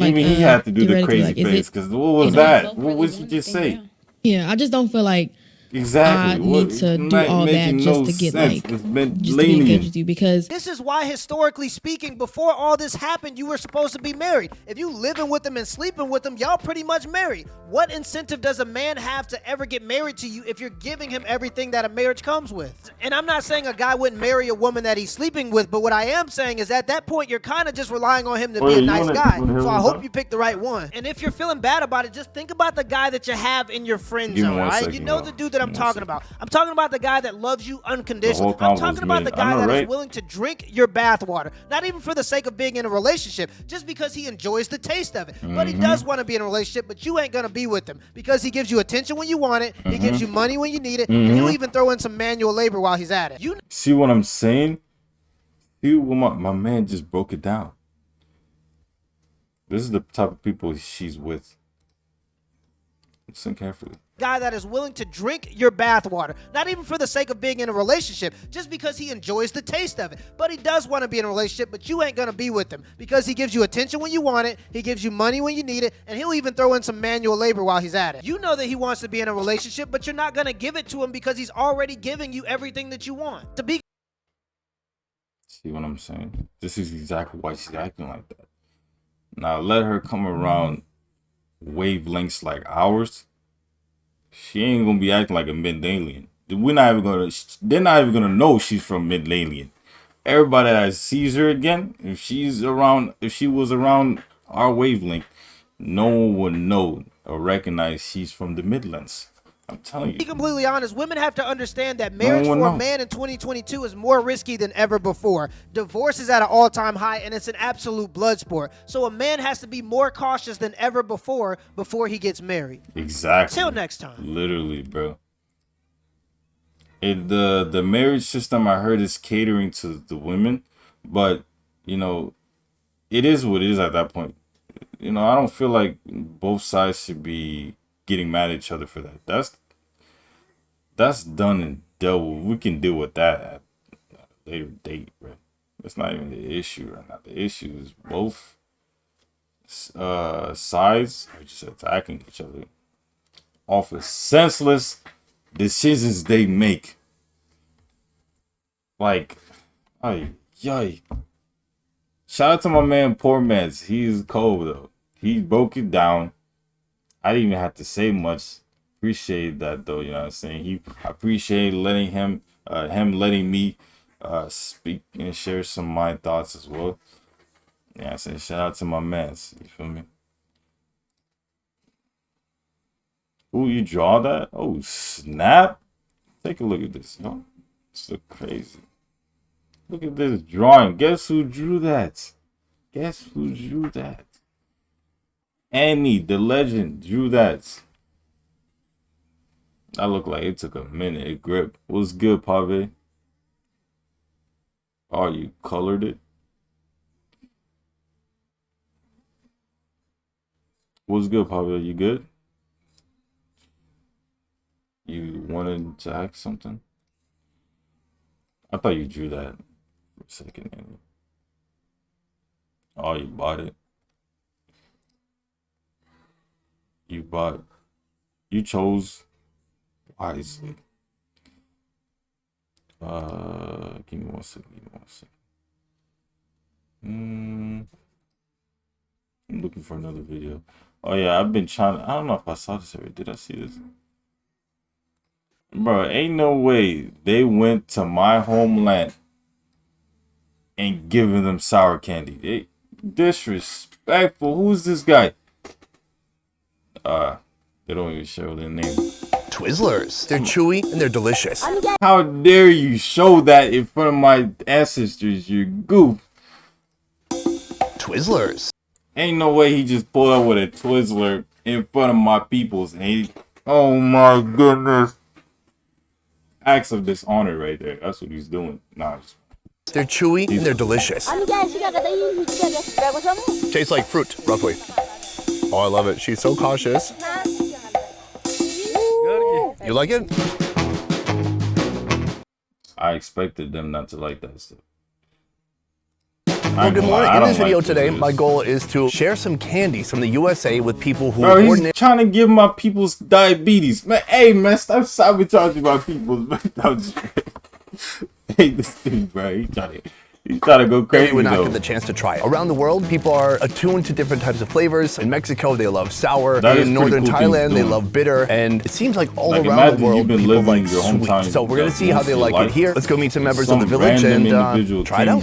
even he had to do the crazy face, because what was that? What would you just say? Yeah, I just don't feel like I need to do all that just to get just to be engaged with you, because this is why, historically speaking, before all this happened, you were supposed to be married. If you living with them and sleeping with them, y'all pretty much married. What incentive does a man have to ever get married to you if you're giving him everything that a marriage comes with? And I'm not saying a guy wouldn't marry a woman that he's sleeping with, but what I am saying is at that point, you're kind of just relying on him to be a nice guy. So I hope you pick the right one. And if you're feeling bad about it, just think about the guy that you have in your friend zone, right? You know the dude that I'm talking about. I'm talking about the guy that loves you unconditionally. I'm talking about the guy that is willing to drink your bathwater, not even for the sake of being in a relationship, just because he enjoys the taste of it. But he does want to be in a relationship, but you ain't gonna be with him because he gives you attention when you want it, he gives you money when you need it, and he'll even throw in some manual labor while he's at it. See what I'm saying? See what my man just broke it down. This is the type of people she's with. Listen carefully. Guy that is willing to drink your bathwater, not even for the sake of being in a relationship, just because he enjoys the taste of it. But he does want to be in a relationship, but you ain't gonna be with him because he gives you attention when you want it, he gives you money when you need it, and he'll even throw in some manual labor while he's at it. You know that he wants to be in a relationship, but you're not gonna give it to him because he's already giving you everything that you want. See what I'm saying? This is exactly why she's acting like that. Now let her come around wavelengths like ours. She ain't gonna be acting like a mid-alien. They're not even gonna know she's from mid-alien. Everybody that sees her again, if she was around our wavelength, no one would know or recognize she's from the Midlands. I'm telling you. To be completely honest, women have to understand that marriage for a man in 2022 is more risky than ever before. Divorce is at an all-time high, and it's an absolute blood sport. So a man has to be more cautious than ever before he gets married. Exactly. Till next time. Literally, bro. The marriage system, I heard, is catering to the women, but it is what it is at that point. I don't feel like both sides should be getting mad at each other for that. That's done and dealt with. We can deal with that at a later date, bro. That's not even the issue right now. The issue is both sides are just attacking each other off of senseless decisions they make. Like, yay. Shout out to my man Poor Mans. He's cold though. He broke it down. I didn't even have to say much. Appreciate that though, you know what I'm saying? I appreciate letting him letting me speak and share some of my thoughts as well. Yeah, I say shout out to my mans. You feel me? Ooh, you draw that? Oh snap! Take a look at this, yo. It's so crazy. Look at this drawing. Guess who drew that? Guess who drew that? Annie, the legend, drew that. I look like it took a minute. It gripped. What's good, Pave? Oh, you colored it? What's good, Pablo? You good? You wanted to ask something? I thought you drew that for a second. Oh, you bought it. You chose wisely. Give me one second. I'm looking for another video. Oh yeah, I've been trying. I don't know if I saw this already. Did I see this? Bro, ain't no way they went to my homeland and giving them sour candy. They disrespectful. Who's this guy? They don't even show their name. Twizzlers. They're chewy and they're delicious. How dare you show that in front of my ancestors, you goof. Twizzlers. Ain't no way he just pulled up with a Twizzler in front of my peoples and he, oh my goodness. Acts of dishonor right there. That's what he's doing. Nah, they're chewy and they're delicious. Tastes like fruit, roughly. Oh, I love it. She's so cautious. You like it? I expected them not to like that stuff. Well, good morning. In this video today, my goal is to share some candies from the USA with people who are he's trying to give my people's diabetes. Man, hey, man, stop sabotaging my people's. Hey, this dude, bro, he's trying to go crazy. We would not get the chance to try it. Around the world, people are attuned to different types of flavors. In Mexico, they love sour. In northern Thailand, they love bitter. And it seems like all around the world, people like sweet. So we're going to see how they like it here. Let's go meet some members of the village and try it out.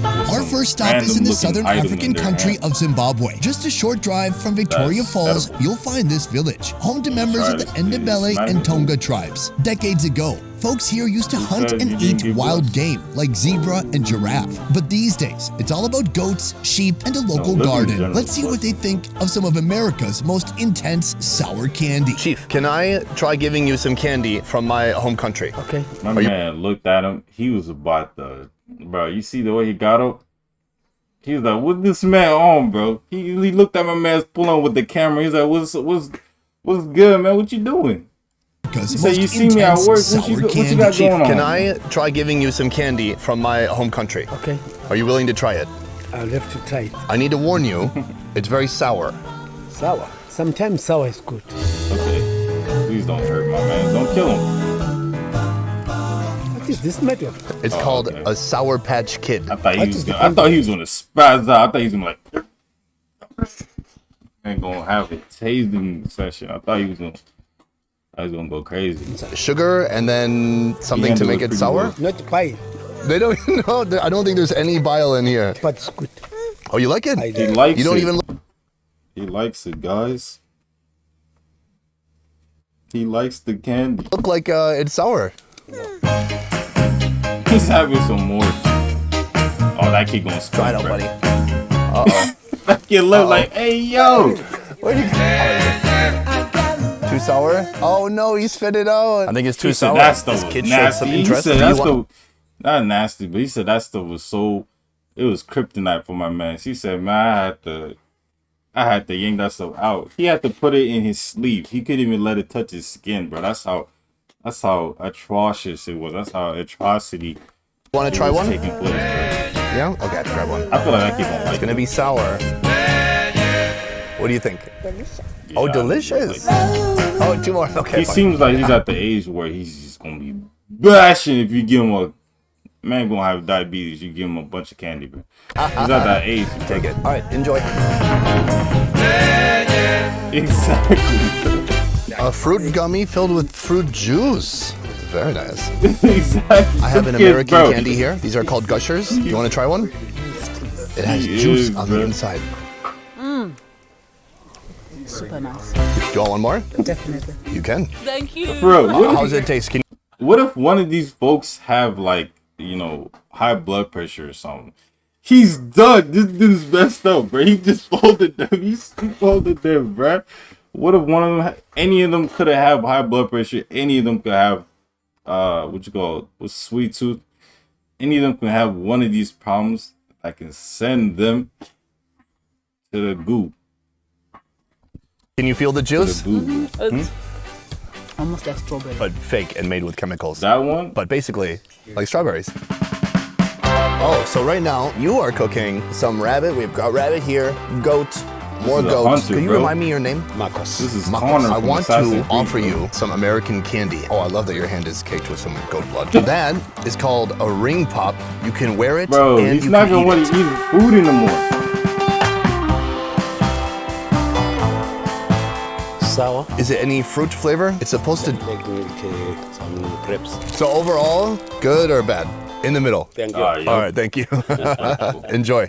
Our first stop is in the southern African country of Zimbabwe. Just a short drive from Victoria Falls, you'll find this village, home to members of the Ndebele and Tonga tribes. Decades ago, folks here used to hunt and eat wild game like zebra and giraffe. But these days, it's all about goats, sheep, and a local garden. Let's see what they think of some of America's most intense sour candy. Chief, can I try giving you some candy from my home country? Okay. My man looked at him. He was about the... Bro, you see the way he got up? He was like, "What's this man on, bro?" He looked at my man's pulling with the camera. He's like, "What's good, man? What you doing?" He said, "You see me at work? What you got Chief, going on?" Can I try giving you some candy from my home country? Okay. Are you willing to try it? I'll have to try it. I need to warn you, it's very sour. Sour? Sometimes sour is good. Okay. Please don't hurt my man. Don't kill him. What is this made of? It's called a Sour Patch Kid. I thought he was gonna spaz out. I thought he was gonna like ain't gonna have a tasting session. I thought he was gonna go crazy. Sugar and then something to make it sour? Good. Not bile. They don't even know. I don't think there's any bile in here. But it's good. Oh, you like it? He likes you don't it. even. He likes it, guys. He likes the candy. Look like it's sour. He's having some more. Oh, that kid gonna try it out, buddy. That kid look like, hey yo. Where'd you go? Too sour? Oh no, he spit it out. I think it's too sour. That stuff was nasty. He said that stuff, not nasty, but he said that stuff was so. It was kryptonite for my man. He said, man, I had to yank that stuff out. He had to put it in his sleeve. He couldn't even let it touch his skin, bro. That's how atrocious it was. That's how atrocity. Want to try one? Taking place, yeah? Okay, grab one. I feel like I keep on. It's gonna be sour. What do you think? Delicious. Yeah, oh, delicious. Oh, two more. Okay. He seems like he's at the age where he's just gonna be bashing if you give him a man gonna have diabetes. You give him a bunch of candy, bro. He's at that age. Take it. All right, enjoy. Exactly. A fruit gummy filled with fruit juice. Very nice. Exactly. I have an American candy here. These are called Gushers. Do you want to try one? It has juice on the inside. Super nice. Do you want one more? Definitely. You can. Thank you. Bro, how does it taste? What if one of these folks have like, you know, high blood pressure or something? He's done. This dude's messed up, bro. He just folded them. He folded them, bro. What if one of them, any of them could have high blood pressure? Any of them could have, what's sweet tooth? Any of them can have one of these problems. I can send them to the goo. Can you feel the juice? It's almost like strawberry. But fake and made with chemicals. That one? But basically, like strawberries. Oh, so right now, you are cooking some rabbit. We've got rabbit here, goat, more goats. Can you remind me your name? Marcos. This is Marcos. I want to offer you some American candy. Oh, I love that your hand is caked with some goat blood. That is called a ring pop. You can wear it, bro, and he's you not can gonna want to eat food anymore. Sour. Is it any fruit flavor? It's supposed to... 괰ᴇ, some crepes. So overall, good or bad? In the middle. Thank you. All right, thank you. Enjoy.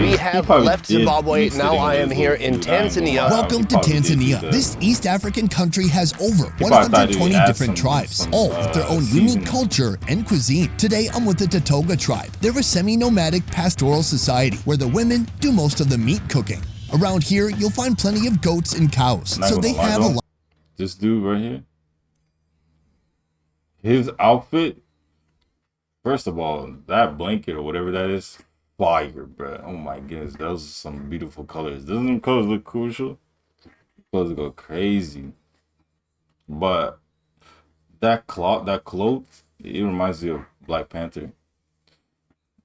We have left Zimbabwe. Now I am here in Tanzania. Welcome to Tanzania. This East African country has over 120 different tribes, all with their own unique culture and cuisine. Today, I'm with the 괱ᴜʀᴇ tribe. They're a semi-nomadic pastoral society where the women do most of the meat cooking. Around here, you'll find plenty of goats and cows, so they have a lot. This dude right here, his outfit, first of all, that blanket or whatever that is, fire, bro. Oh my goodness, those are some beautiful colors. Doesn't them colors look crucial? Colors go crazy. But that cloak, it reminds me of Black Panther.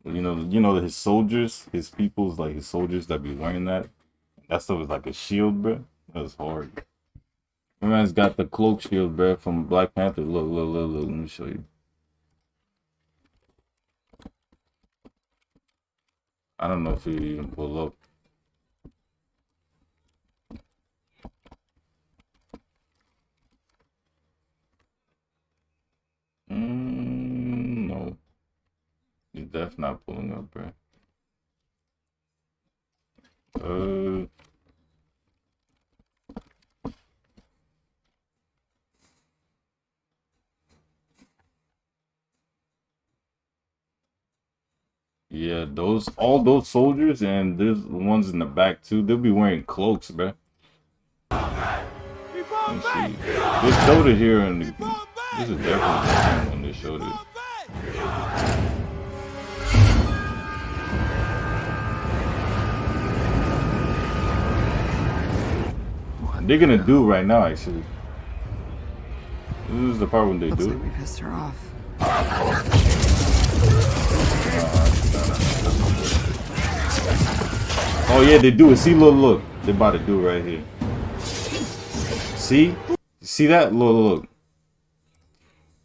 You know his soldiers, his peoples, like his soldiers that be wearing that. That stuff is like a shield, bro. That's hard. My man's got the cloak shield, bro, from Black Panther. Look. Let me show you. I don't know if you even pull up. No. He's definitely not pulling up, bro. Yeah, all those soldiers, and there's ones in the back too. They'll be wearing cloaks, bro. Let's see. They showed it here, and this is definitely the same when they showed it. They're gonna do right now, actually. This is the part when they do. Looks like we pissed her off. Oh yeah, they do it. See, look. They're about to do it right here. See that? Look.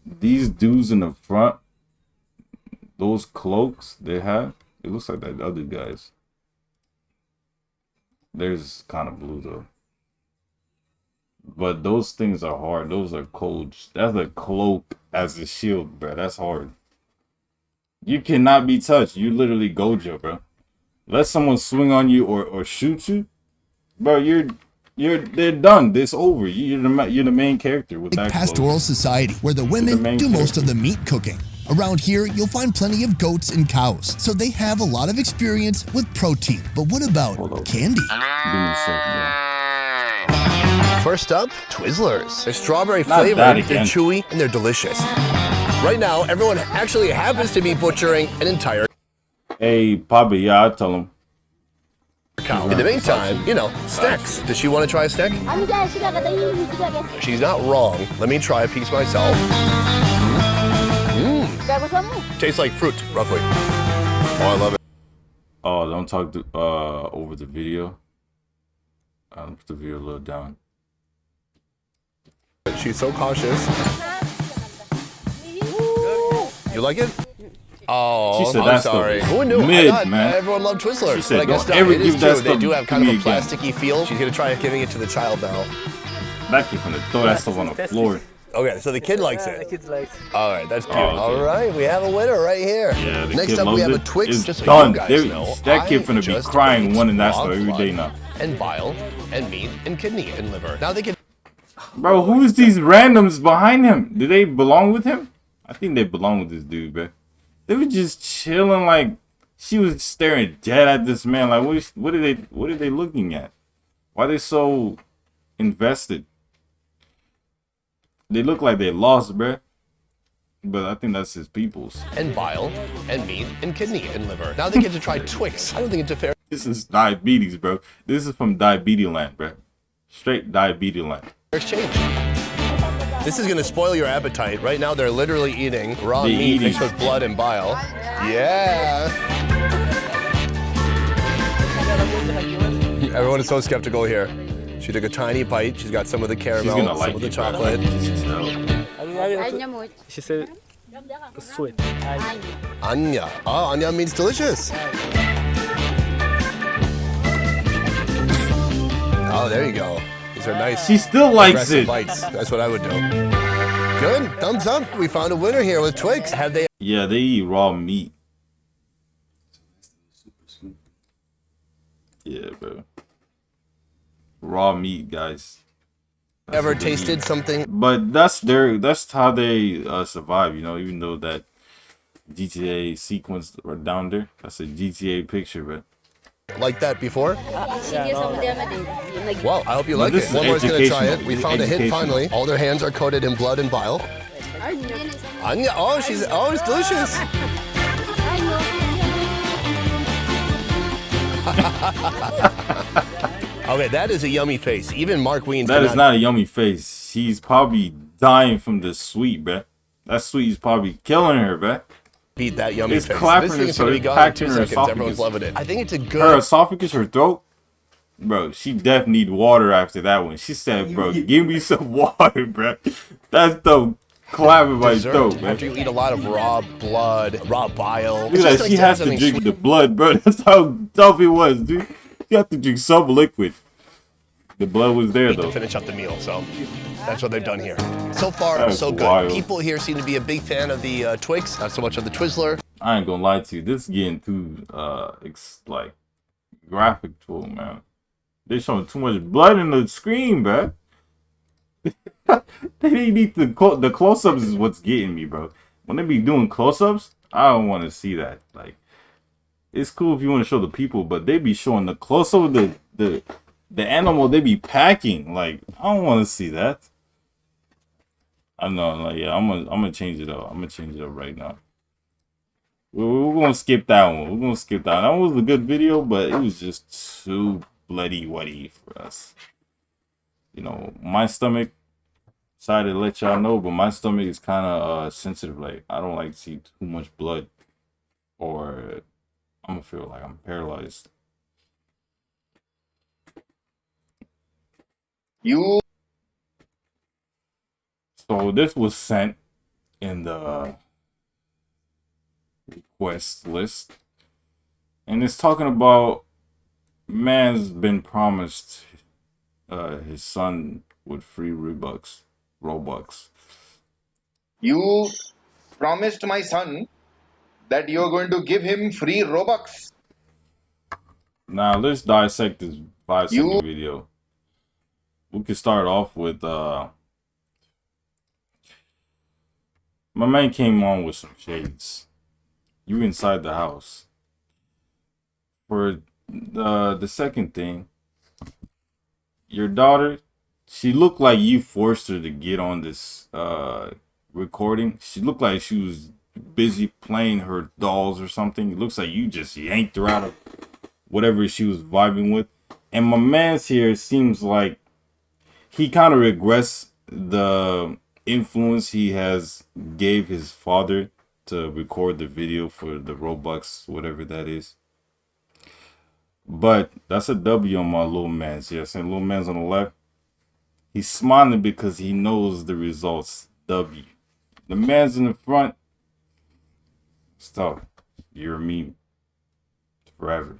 These dudes in the front, those cloaks they have, it looks like that other guys. Theirs kind of blue though. But those things are hard. Those are cold. That's a cloak as a shield, bro. That's hard. You cannot be touched. You literally Gojo, bro. Let someone swing on you or shoot you, bro. They're done. It's over. You're the main character with that pastoral clothes. Society where the women do most of the meat cooking. Around here, you'll find plenty of goats and cows, so they have a lot of experience with protein. But what about candy? First up, Twizzlers. They're strawberry flavored, they're chewy, and they're delicious. Right now, everyone actually happens to be butchering an entire Hey, Papa, yeah, I'll tell him. Cow. In the meantime, snacks. Does she want to try a snack? She's not wrong. Let me try a piece myself. Tastes like fruit, roughly. Oh, I love it. Oh, don't talk to, over the video. I'll put the video a little down. She's so cautious. You like it? Oh, she said, I'm sorry. Who knew? Mid, I thought man. Everyone loved Twizzlers. She said, but I guess not. It is true. They do have kind of a plasticky feel. She's going to try giving it to the child now. Back you finna throw that stuff on the floor. Okay, so the kid likes it. The kid likes it. All right, that's cute. Oh, okay. All right, we have a winner right here. Yeah, the Next kid up, we have a it. Twix. It's just so done. you guys know, that kid finna be crying wanting that stuff every day now. And bile, and meat, and kidney, and liver. Now they can. Bro, who is these randoms behind him? Do they belong with him? I think they belong with this dude, bro. They were just chilling, like she was staring dead at this man. Like, what are they looking at? Why are they so invested? They look like they lost, bruh. But I think that's his people's. And bile, and meat, and kidney, and liver. Now they get to try Twix. I don't think it's a fair. This is diabetes, bro. This is from diabetes land, bro. Straight diabetes land. Exchange. This is gonna spoil your appetite. Right now, they're literally eating raw meat mixed with blood and bile. Yeah. Everyone is so skeptical here. She took a tiny bite. She's got some of the caramel, some of the chocolate. She said sweet. Anya. Oh, Anya means delicious. Oh, there you go. These are nice. She still likes it. Bites. That's what I would do. Good. Thumbs up. We found a winner here with Twix. Have they? Yeah, they eat raw meat. Yeah, bro. Raw meat, guys. That's ever tasted something? But that's how they survive, you know, even though that GTA sequence are down there. That's a GTA picture, but like that before? Yeah, no. Well, I hope you like it. One more is gonna try it. We found a hit finally. All their hands are coated in blood and bile. Anya, oh, it's delicious. Okay, that is a yummy face. Even Mark Wiens. That is not a yummy face. She's probably dying from the sweet, bruh. That sweet is probably killing her, bruh. Beat that yummy face. Clapping this thing's gonna be gone in 2 seconds. Everyone's loving it. I think it's a good. Her esophagus, her throat, bro. She definitely need water after that one. She said, "Bro, give me some water, bro." That's the clapping my throat, man. After you eat a lot of raw blood, raw bile. Look at that. She has to drink the blood, bro. That's how tough it was, dude. You have to drink some liquid. The blood was there, though. To finish up the meal, so that's what they've done here. So far, so good. Wild. People here seem to be a big fan of the Twix, not so much of the Twizzler. I ain't gonna lie to you. This is getting too, like, graphic to it, man. They showing too much blood in the screen, bro. They need the close-ups is what's getting me, bro. When they be doing close-ups, I don't want to see that. Like, it's cool if you want to show the people, but they be showing the close-up of the animal they be packing. Like, I don't want to see that. I know, like, yeah, I'm gonna change it up. I'm gonna change it up right now. We're gonna skip that one. We're gonna skip that. That was a good video, but it was just too bloody for us. You know, my stomach. Sorry to let y'all know, but my stomach is kind of sensitive. Like, I don't like to see too much blood, or I'm gonna feel like I'm paralyzed. So this was sent in the request list, and it's talking about man's been promised his son with free Robux. You promised my son that you're going to give him free Robux. Now let's dissect this 5-second video. We can start off with my man came on with some shades. You inside the house. For the second thing, your daughter, she looked like you forced her to get on this recording. She looked like she was busy playing her dolls or something. It looks like you just yanked her out of whatever she was vibing with. And my man's here seems like he kind of regrets the influence he has gave his father to record the video for the Robux, whatever that is. But that's a W on my little man's. Yes, and little man's on the left. He's smiling because he knows the results. W. The man's in the front. Stop. You're a meme. Forever.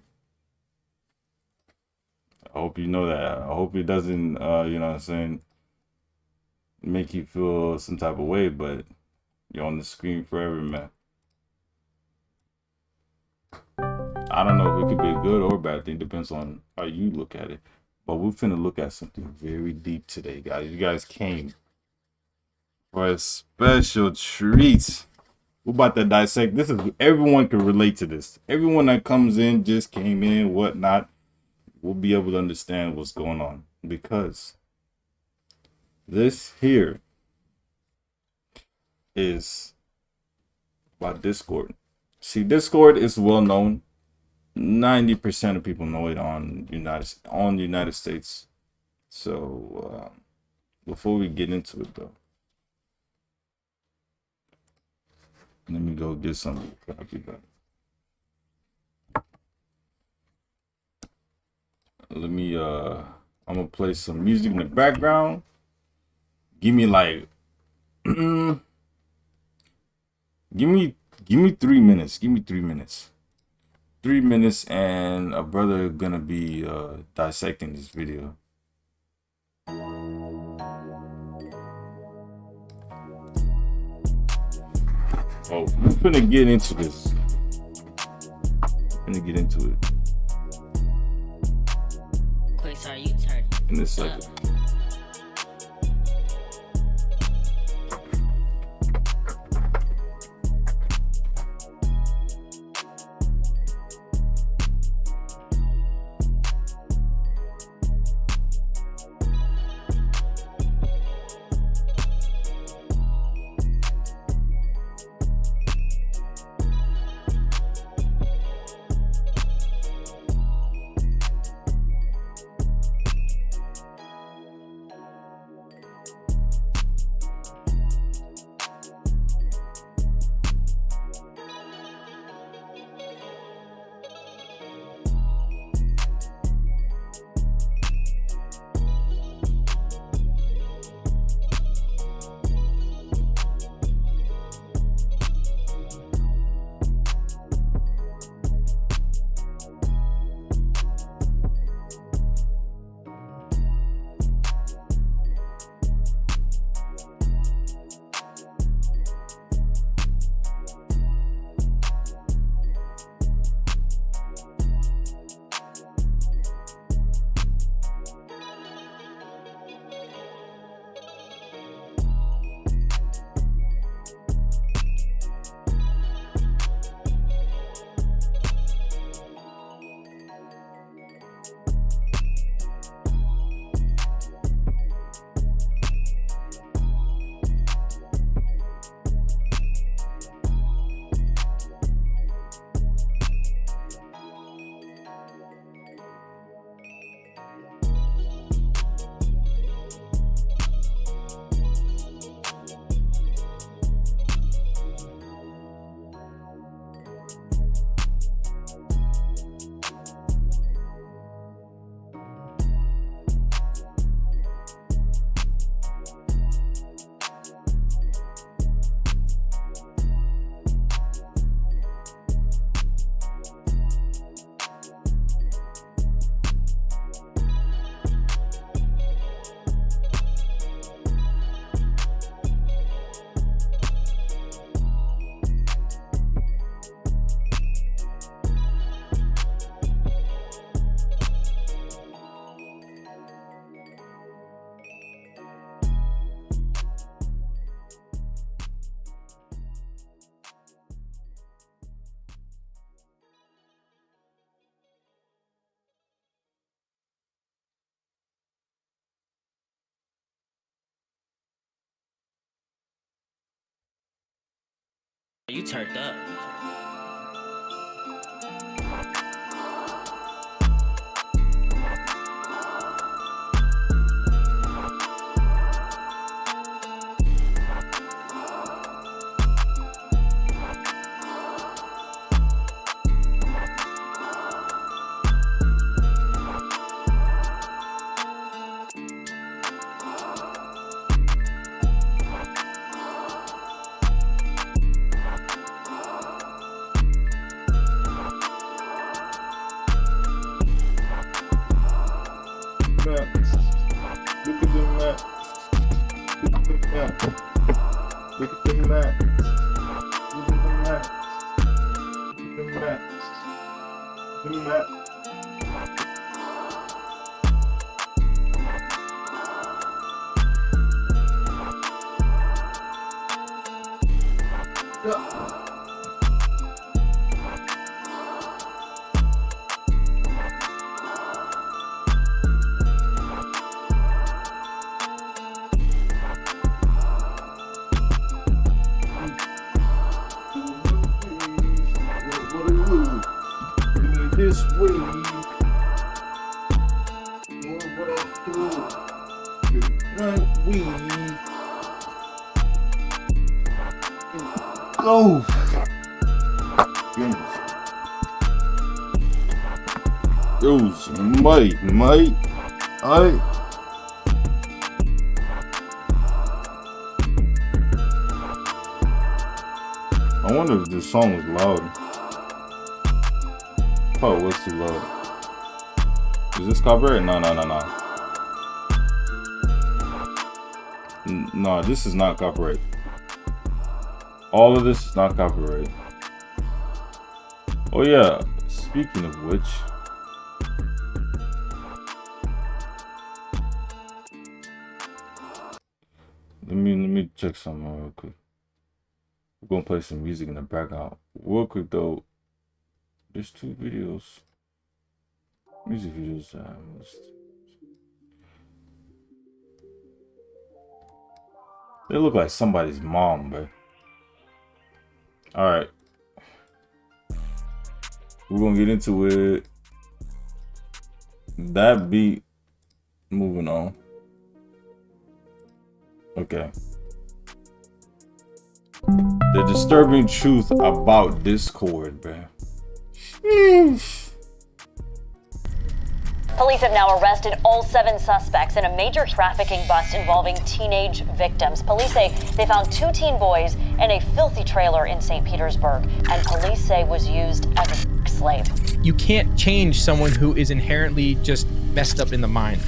I hope you know that. I hope it doesn't, you know what I'm saying, make you feel some type of way, but you're on the screen forever, man. I don't know if it could be a good or bad thing. Depends on how you look at it. But we're finna look at something very deep today, guys. You guys came for a special treat. We're about to dissect. This is, everyone can relate to this. Everyone that comes in, just came in, whatnot, will be able to understand what's going on. Because this here is about Discord. See, Discord is well known 90% of people know it on the United States. So before we get into it though, let me go get some. I'll be back. Let me I'm gonna play some music in the background. Give me like give me 3 minutes. Give me 3 minutes. 3 minutes, and a brother gonna be dissecting this video. Oh, we're gonna get into this. Gonna get into it. Quick, sorry, you turn in a second. You turned up. Oh, goodness. Mate. I wonder if this song was loud. Oh, it was too loud. Is this copyright? No. No, this is not copyright. All of this is not copyright. Oh yeah, speaking of which, let me check something real quick. We're gonna play some music in the background. Real quick though, there's two videos. Music videos. They look like somebody's mom, bro. Alright. We're gonna get into it. That beat. Moving on. Okay. The disturbing truth about Discord, bro. Police have now arrested all 7 suspects in a major trafficking bust involving teenage victims. Police say they found 2 teen boys in a filthy trailer in St. Petersburg, and police say was used as a slave. You can't change someone who is inherently just messed up in the mind.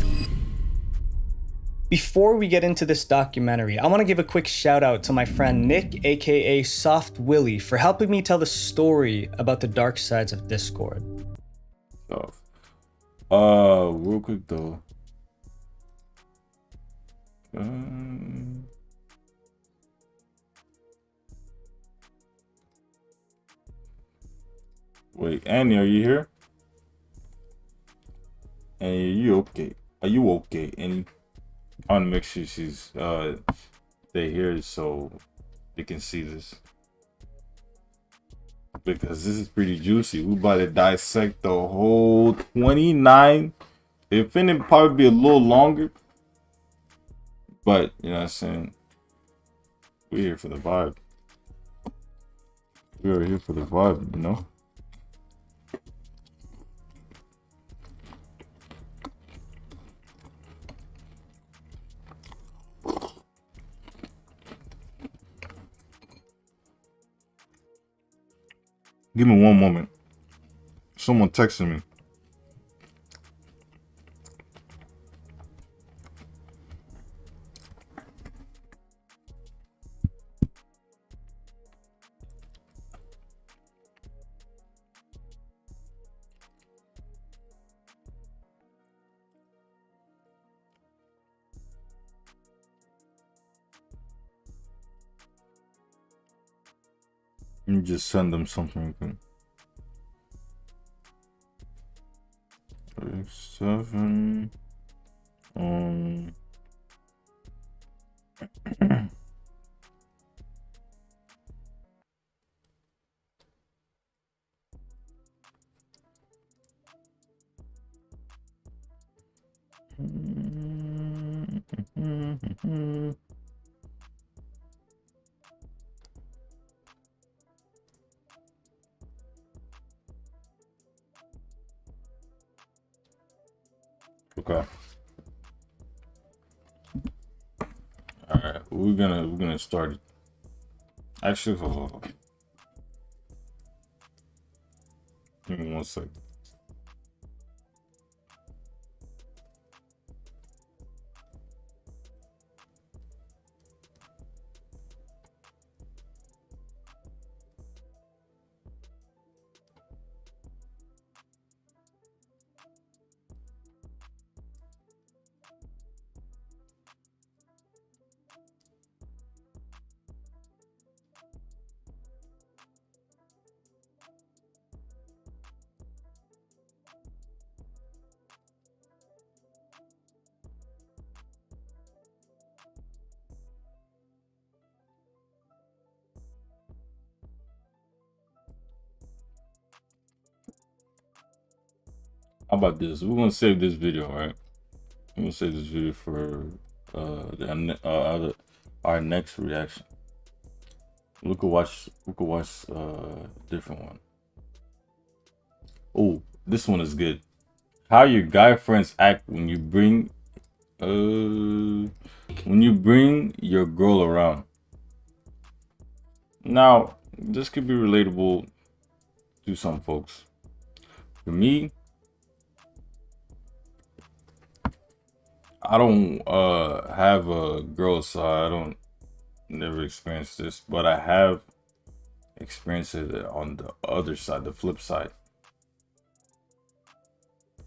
Before we get into this documentary, I want to give a quick shout out to my friend Nick, aka Soft Willie, for helping me tell the story about the dark sides of Discord. Real quick though. Wait, Annie, are you here? Annie, are you okay? Are you okay, Annie? I want to make sure she's they hear so they can see this, because this is pretty juicy. We about to dissect the whole 29. If it probably be a little longer, but you know what I'm saying, we're here for the vibe. We are here for the vibe, you know. Give me one moment. Someone texted me. Let me just send them something. 7 Okay. All right, we're gonna start it. Actually, hold on. Give me 1 second. How about this? We're gonna save this video, right? I'm gonna save this video for our next reaction. We could watch different one. Oh, this one is good. How your guy friends act when you bring your girl around. Now, this could be relatable to some folks. For me, I don't have a girl, so I don't never experienced this, but I have experienced it on the other side, the flip side,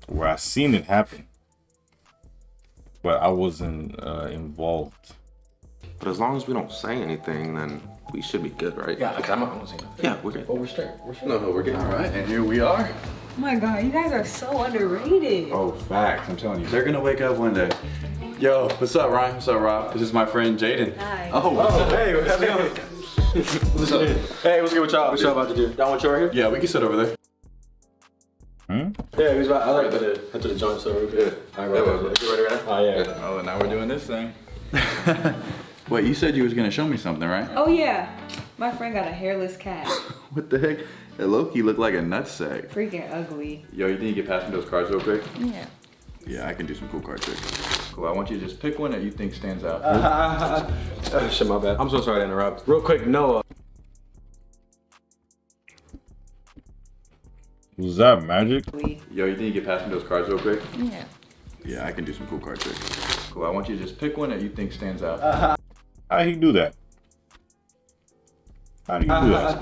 where I seen it happen, but I wasn't involved. But as long as we don't say anything, then we should be good, right? Yeah, I'm not gonna say nothing. Yeah, we're good. Oh, we're straight. No, we're good. All right, and here we are. Oh my God, you guys are so underrated. Oh, facts. I'm telling you, they're gonna wake up one day. Yo, what's up, Ryan? What's up, Rob? This is my friend Jaden. Hi. Oh, hey, how's it going? What's up? Hey, what's good with y'all? What y'all about to do? Y'all want your here? Yeah, we can sit over there. Yeah, he was about. I like head to the joint, so we're good. All right, right. You ready right now? Oh yeah. Oh, and now we're doing this thing. Wait, you said you was gonna show me something, right? Oh yeah, my friend got a hairless cat. What the heck? That low-key looked like a nutsack. Freaking ugly. Yo, you think you can pass me those cards real quick? Yeah. Yeah, I can do some cool card tricks. Cool, I want you to just pick one that you think stands out. Shit, my bad. I'm so sorry to interrupt. Real quick, Noah. Was that magic? Yo, you think you can pass me those cards real quick? Yeah. Yeah, I can do some cool card tricks. Cool, I want you to just pick one that you think stands out. How he do that? How do you do that?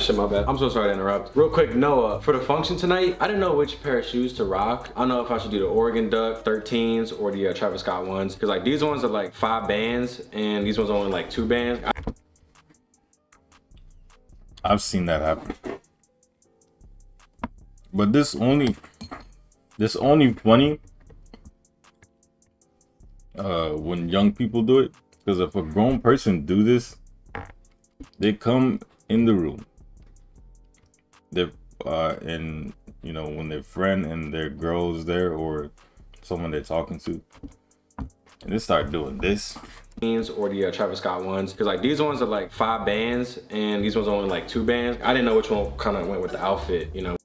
Shit, my bad. I'm so sorry to interrupt. Real quick, Noah, for the function tonight, I didn't know which pair of shoes to rock. I don't know if I should do the Oregon Duck 13s or the Travis Scott ones. Cause like these ones are like 5 bands and these ones are only like 2 bands. I've seen that happen. But this only funny when young people do it. Because if a grown person do this, they come in the room. They and you know, when their friend and their girl is there or someone they're talking to, and they start doing this. Or the Travis Scott ones, because like these ones are like 5 bands and these ones are only like 2 bands. I didn't know which one kind of went with the outfit, you know.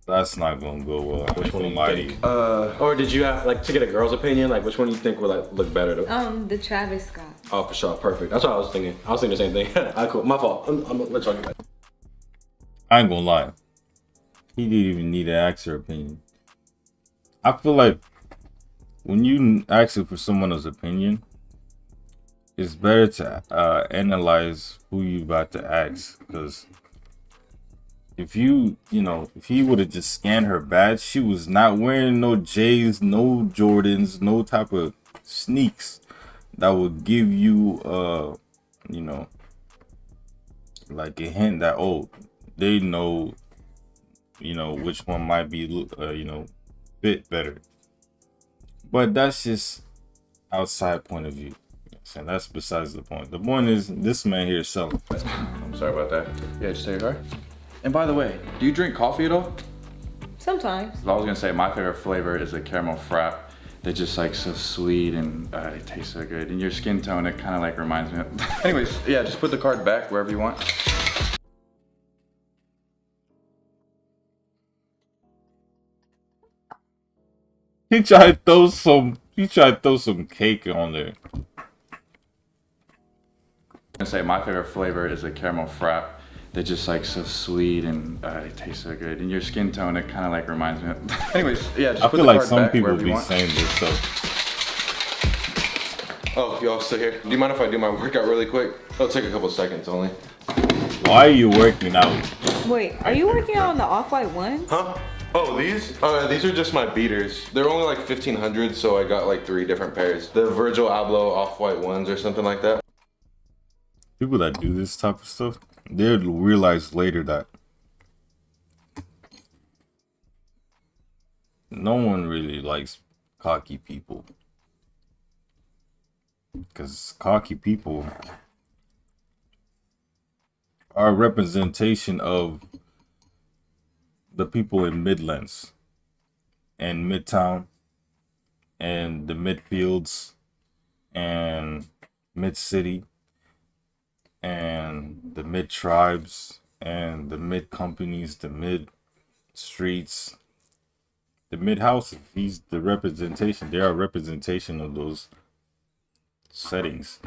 That's not gonna go well. Which one do you think? Or did you have like to get a girl's opinion? Like which one do you think would like look better? The Travis Scott. Oh, for sure, perfect. That's what I was thinking. I was thinking the same thing. Alright, cool. My fault. I'm gonna let y'all get back. I ain't gonna lie. He didn't even need to ask her opinion. I feel like when you ask for someone else's opinion, it's better to analyze who you about to ask, because if he would have just scanned her badge, she was not wearing no J's, no Jordans, no type of sneaks that would give you, like a hint that, oh, they know, which one might be, fit better. But that's just outside point of view. And that's besides the point. The point is, this man here is selling. I'm sorry about that. Yeah, just take your card. And by the way, do you drink coffee at all? Sometimes. I was gonna say my favorite flavor is a caramel frap. They're just like so sweet and they taste so good. And your skin tone, it kind of like reminds me of. Anyways, yeah, just put the card back wherever you want. He tried to throw some cake on there. I'm gonna say my favorite flavor is a caramel frap. They're just like so sweet and they taste so good. And your skin tone, it kind of like reminds me of. Anyways, yeah, just put the card back wherever you want. I feel like some people be saying this stuff. Oh, y'all still here? Do you mind if I do my workout really quick? It'll take a couple seconds only. Why are you working out? Wait, are you working out on the off-white ones? Huh? Oh, these? These are just my beaters. They're only like 1,500, so I got like 3 different pairs. The Virgil Abloh off-white ones or something like that. People that do this type of stuff, they'll realize later that no one really likes cocky people. Because cocky people are a representation of the people in Midlands and Midtown and the midfields and mid-city and the mid-tribes and the mid-companies, the mid-streets, the mid-houses. He's the representation. They are a representation of those settings.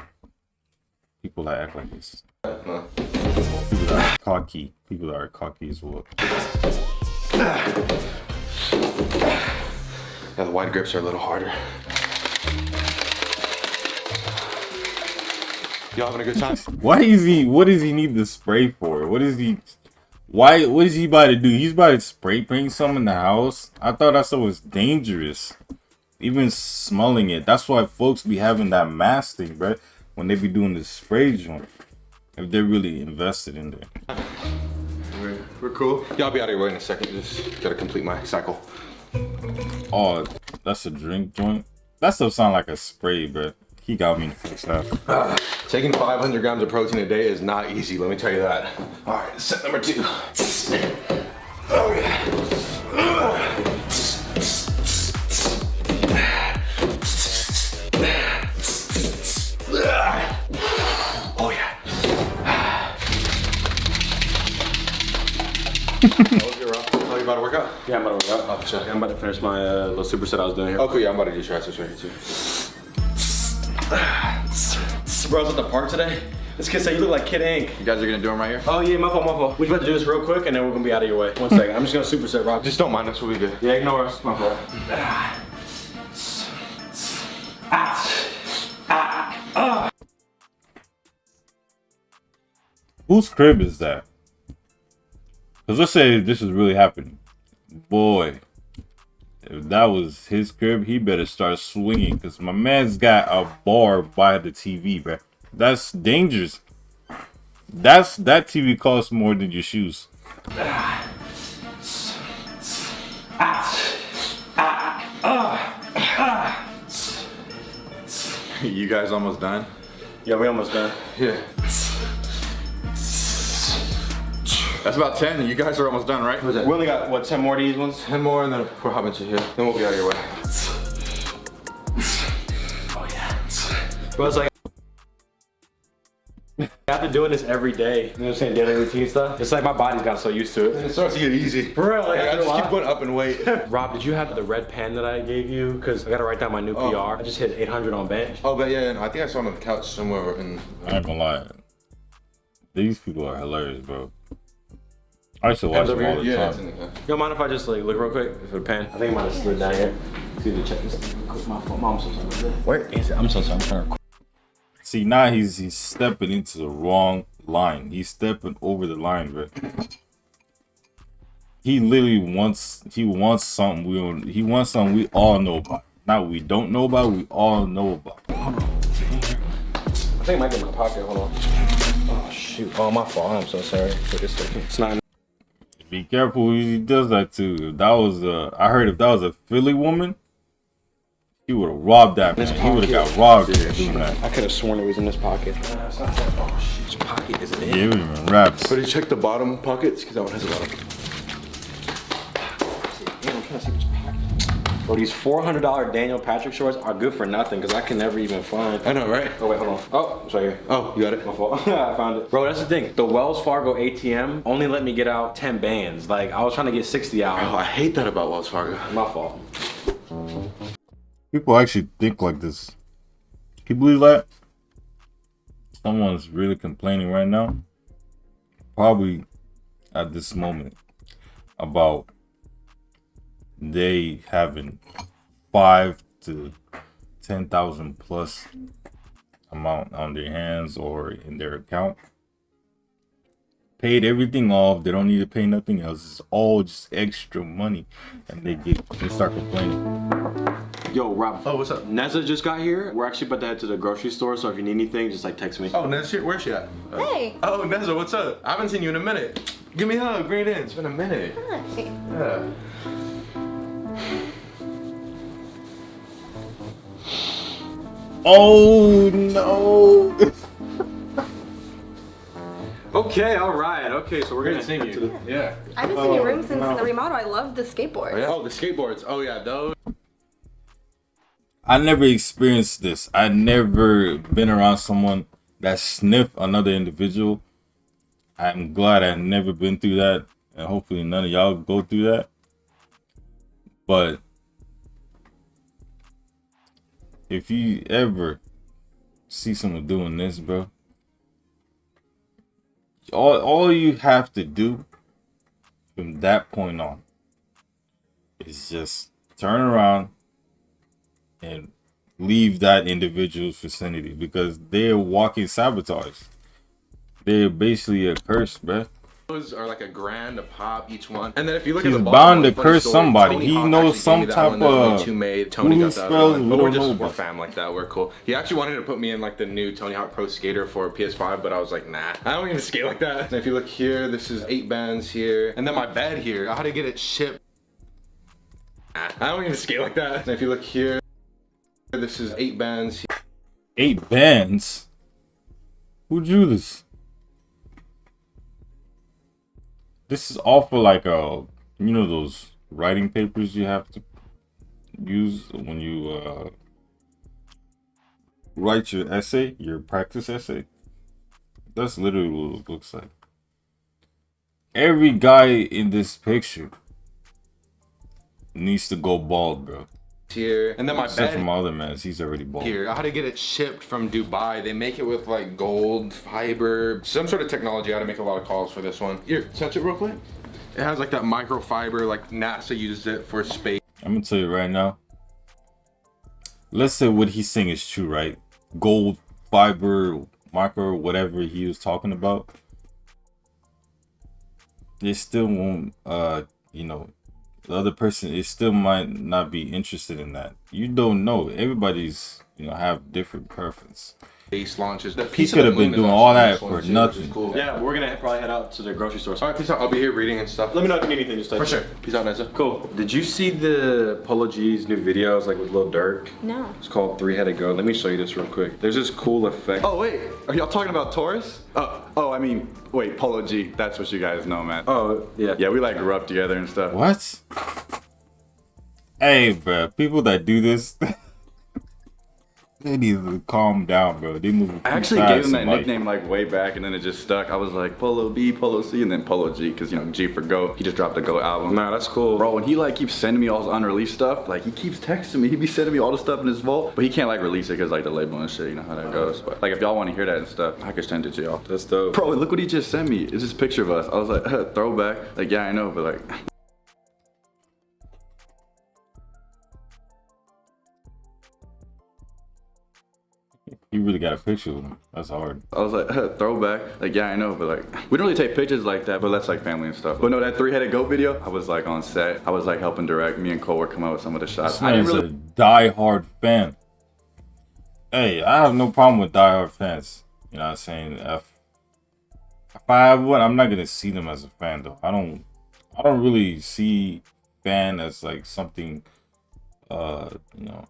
People that act like this. People that are cocky. People that are cocky as well. Yeah, the wide grips are a little harder. Y'all having a good time? What does he need the spray for? What is he about to do? He's about to spray paint something in the house? I thought that stuff was dangerous. Even smelling it. That's why folks be having that mask thing, bro. When they be doing the spray joint. If they're really invested in there. We're cool. Y'all be out of your way in a second. Just gotta complete my cycle. Oh, that's a drink joint? That stuff sound like a spray, bro. He got me in the first half. Taking 500 grams of protein a day is not easy, let me tell you that. All right, set number 2. Oh yeah. Oh yeah. How was your rock? Oh, you about to work out? Yeah, I'm about to work out. Oh, sure. I'm about to finish my little superset I was doing here. Oh, cool. Yeah, I'm about to do triceps right here too. Bro, I was at the park today. This kid said you look like Kid Ink. You guys are gonna do them right here? Oh yeah, my fault. We about to do this real quick and then we're gonna be out of your way. 1 second, I'm just gonna superset rock. Just don't mind us, we'll be good. Yeah, ignore us, my fault. Whose crib is that? Because let's say this is really happening. Boy, if that was his crib, he better start swinging. Because my man's got a bar by the TV, bro. That's dangerous. That TV costs more than your shoes. You guys almost done? Yeah, we almost done. Yeah. That's about 10. You guys are almost done, right? We only got, what, 10 more of these ones? 10 more, and then we're hopping to here. Then we'll be out of your way. Oh, yeah. Bro, it's like, after doing this every day, you know what I'm saying, daily routine stuff, it's like my body's gotten so used to it. And it starts to get easy. For real, like I just keep going up in weight. Rob, did you have the red pen that I gave you? Because I gotta write down my new PR. I just hit 800 on bench. Oh, but yeah, I think I saw him on the couch somewhere in... I ain't gonna lie. These people are hilarious, bro. I used to watch them all the time. You don't mind if I just like look real quick for the pen? I think I might have slid down here. See to check this. My phone. I'm so sorry. Where is it? I'm so sorry. I'm trying to... See, now he's stepping into the wrong line. He's stepping over the line, bro. He literally wants something we all know about. Now we don't know about, we all know about. Hold on. I think it might be in my pocket. Hold on. Oh shoot. Oh, my fault. I'm so sorry. It's not. Be careful who he does that to. If that was I heard if that was a Philly woman, he would have robbed that man. He would have got robbed for doing that. I could have sworn it was in this pocket. Oh shit, which pocket is it in? Yeah, it was in wraps. But he checked the bottom pockets, because that one has a bottom. Damn, I'm trying to see which pocket. Bro, these $400 Daniel Patrick shorts are good for nothing, because I can never even find. I know, right? Oh wait, hold on. Oh, it's right here. Oh, you got it? My fault. I found it. Bro, that's the thing. The Wells Fargo ATM only let me get out 10 bands. Like, I was trying to get 60 out. Oh, I hate that about Wells Fargo. My fault. People actually think like this. Can you believe that? Someone's really complaining right now. Probably at this moment about they having 5 to 10,000 plus amount on their hands or in their account. Paid everything off. They don't need to pay nothing else. It's all just extra money, and they start complaining. Yo, Rob. Oh, what's up? Neza just got here. We're actually about to head to the grocery store, so if you need anything, just like text me. Oh, Neza, where's she at? Hey. Oh, Neza, what's up? I haven't seen you in a minute. Give me a hug, bring it in. It's been a minute. Hi. Yeah. Oh no. Okay, all right. Okay, so we're gonna sing you. Yeah. I haven't seen your room since the remodel. I love the skateboards. Oh, yeah? Oh, the skateboards. Oh, yeah, those. I never experienced this. I never been around someone that sniffed another individual. I'm glad I never been through that, and hopefully none of y'all go through that. But if you ever see someone doing this, bro, all you have to do from that point on is just turn around and leave that individual's vicinity, because they're walking sabotage. They're basically a curse, bro. Those are like $1,000 a pop each one, and then if you look He's at the bound to bottom, curse somebody. He knows some type of Tony got that one. But we're just fam like that. We're cool. He actually wanted to put me in like the new Tony Hawk Pro Skater for PS5, but I was like, nah, I don't even skate like that. And if you look here, this is 8 bands here, and then my bed here. I had to get it shipped. Nah, I don't even skate like that. And if you look here, this is 8 bands. 8 bands? Who drew this? This is all for like you know, those writing papers you have to use when you write your essay, your practice essay. That's literally what it looks like. Every guy in this picture needs to go bald, bro. Here, and then my except bed from other man, he's already bald. Here, I had to get it shipped from Dubai. They make it with like gold fiber, some sort of technology. I had to make a lot of calls for this one. Here, touch it real quick. It has like that microfiber, like NASA used it for space. I'm gonna tell you right now. Let's say what he's saying is true, right? Gold fiber, micro, whatever he was talking about. They still won't, you know, the other person, it still might not be interested in that. You don't know. Everybody's, you know, have different preference. Base launches. He could have been doing all that for nothing. Cool. Yeah, we're gonna probably head out to the grocery store. All right, peace out. I'll be here reading and stuff. Let me know if you need anything. Just for sure. Peace out, Nessa. Cool. Did you see the Polo G's new videos, like with Lil Durk? No. It's called Three-Headed Goat. Let me show you this real quick. There's this cool effect. Oh wait, are y'all talking about Taurus? Oh, I mean, wait, Polo G. That's what you guys know, man. Oh yeah. Yeah, we like grew up together and stuff. What? Hey, bro, people that do this, they need to calm down, bro. They move. I actually gave him that nickname like way back, and then it just stuck. I was like Polo B, Polo C, and then Polo G, because you know G for Goat. He just dropped a Goat album. Nah, that's cool, bro. And he like keeps sending me all his unreleased stuff. Like he keeps texting me. He be sending me all the stuff in his vault, but he can't like release it because like the label and shit. You know how that goes. But like if y'all want to hear that and stuff, I could send it to y'all. That's dope. Bro, look what he just sent me. It's this picture of us. I was like, throwback. Like yeah, I know, but like. You really got a picture of him. That's hard. I was like, throwback. Like, yeah, I know, but like, we don't really take pictures like that, but that's like family and stuff. But no, that Three-Headed Goat video, I was like on set. I was like helping direct. Me and Cole were coming out with some of the shots. This man's a die-hard fan. Hey, I have no problem with die-hard fans. You know what I'm saying? If I have one, I'm not gonna see them as a fan though. I don't really see fan as like something, you know,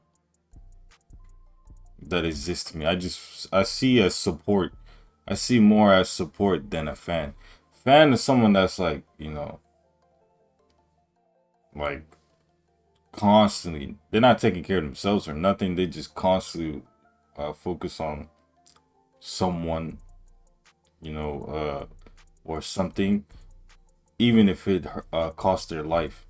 that exists to me. I see as support. I see more as support than a fan. Fan is someone that's like, you know, like constantly, they're not taking care of themselves or nothing. They just constantly focus on someone, you know, or something, even if it costs their life,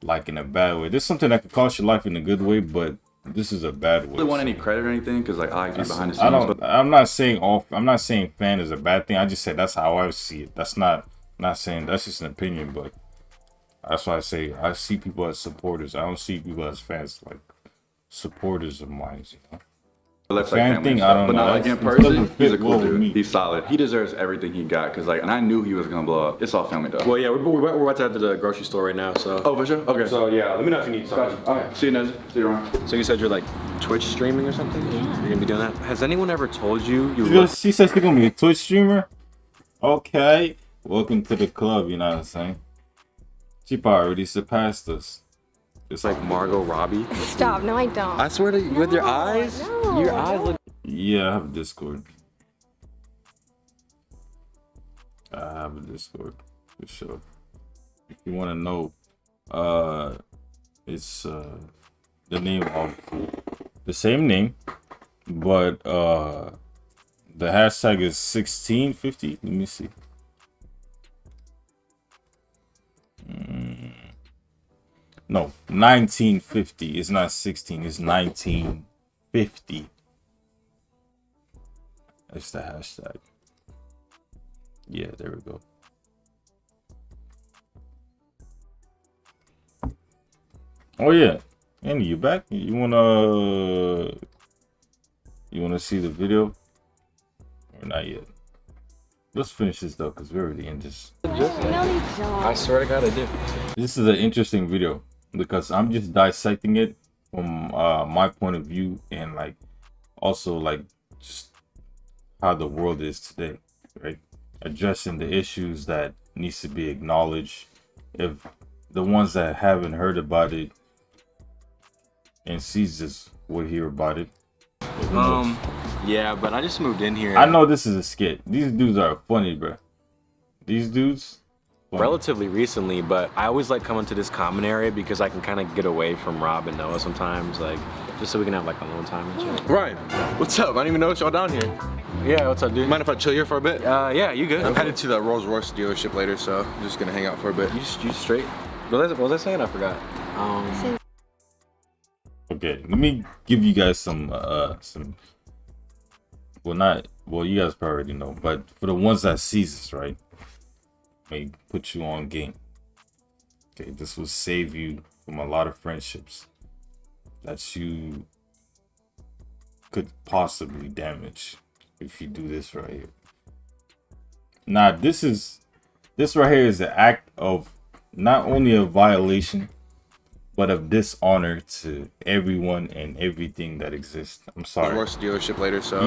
like in a bad way. There's something that could cost your life in a good way, but this is a bad way. I don't want any credit or anything, because like I be behind the scenes. I'm not saying fan is a bad thing. I just said that's how I see it. That's not saying, that's just an opinion, but that's why I say I see people as supporters. I don't see people as fans, like supporters of mine, you know. That's like fan thing, I don't know. But not like in person, he's a cool dude. He's solid. He deserves everything he got, because like, and I knew he was gonna blow up. It's all family though. Well, yeah, we're about to head to the grocery store right now, so. Oh, for sure? Okay. So yeah, let me know if you need something. All right, see you, Nez. See you around. So you said you're like Twitch streaming or something? Yeah. You're gonna be doing that? Has anyone ever told you She says she's gonna be a Twitch streamer? Okay. Welcome to the club, you know what I'm saying? She probably already surpassed us. It's like Margot Robbie. Stop, no I don't. I swear to you, with your eyes? No, your eyes look... Yeah, I have a Discord. I have a Discord, for sure. If you want to know, it's the name of the same name, but the hashtag is 1650. Let me see. No, 1950. It's not 16. It's 1950. That's the hashtag. Yeah, there we go. Oh yeah, Andy, you back? You wanna see the video or not yet? Let's finish this though, because we're already in this. I swear to God, I did. This is an interesting video because I'm just dissecting it from my point of view, and like also like just how the world is today, right? Addressing the issues that needs to be acknowledged. If the ones that haven't heard about it and sees this will hear about it. Yeah, but I just moved in here. I know this is a skit. These dudes are funny, bro. These dudes funny. Relatively recently, but I always like coming to this common area because I can kind of get away from Rob and Noah sometimes, like just so we can have like alone time and shit. Ryan, what's up? I didn't even know y'all down here. Yeah, what's up, dude? Mind if I chill here for a bit? Yeah, you good? I'm headed to the Rolls Royce dealership later, so I'm just gonna hang out for a bit. You straight? What was I saying? I forgot. Okay, let me give you guys some well, you guys probably already know, but for the ones that sees this, right, may put you on game. Okay, this will save you from a lot of friendships that you could possibly damage if you do this right here. Now, this right here is the act of not only a violation, but of dishonor to everyone and everything that exists. I'm sorry. Horse dealership later, so.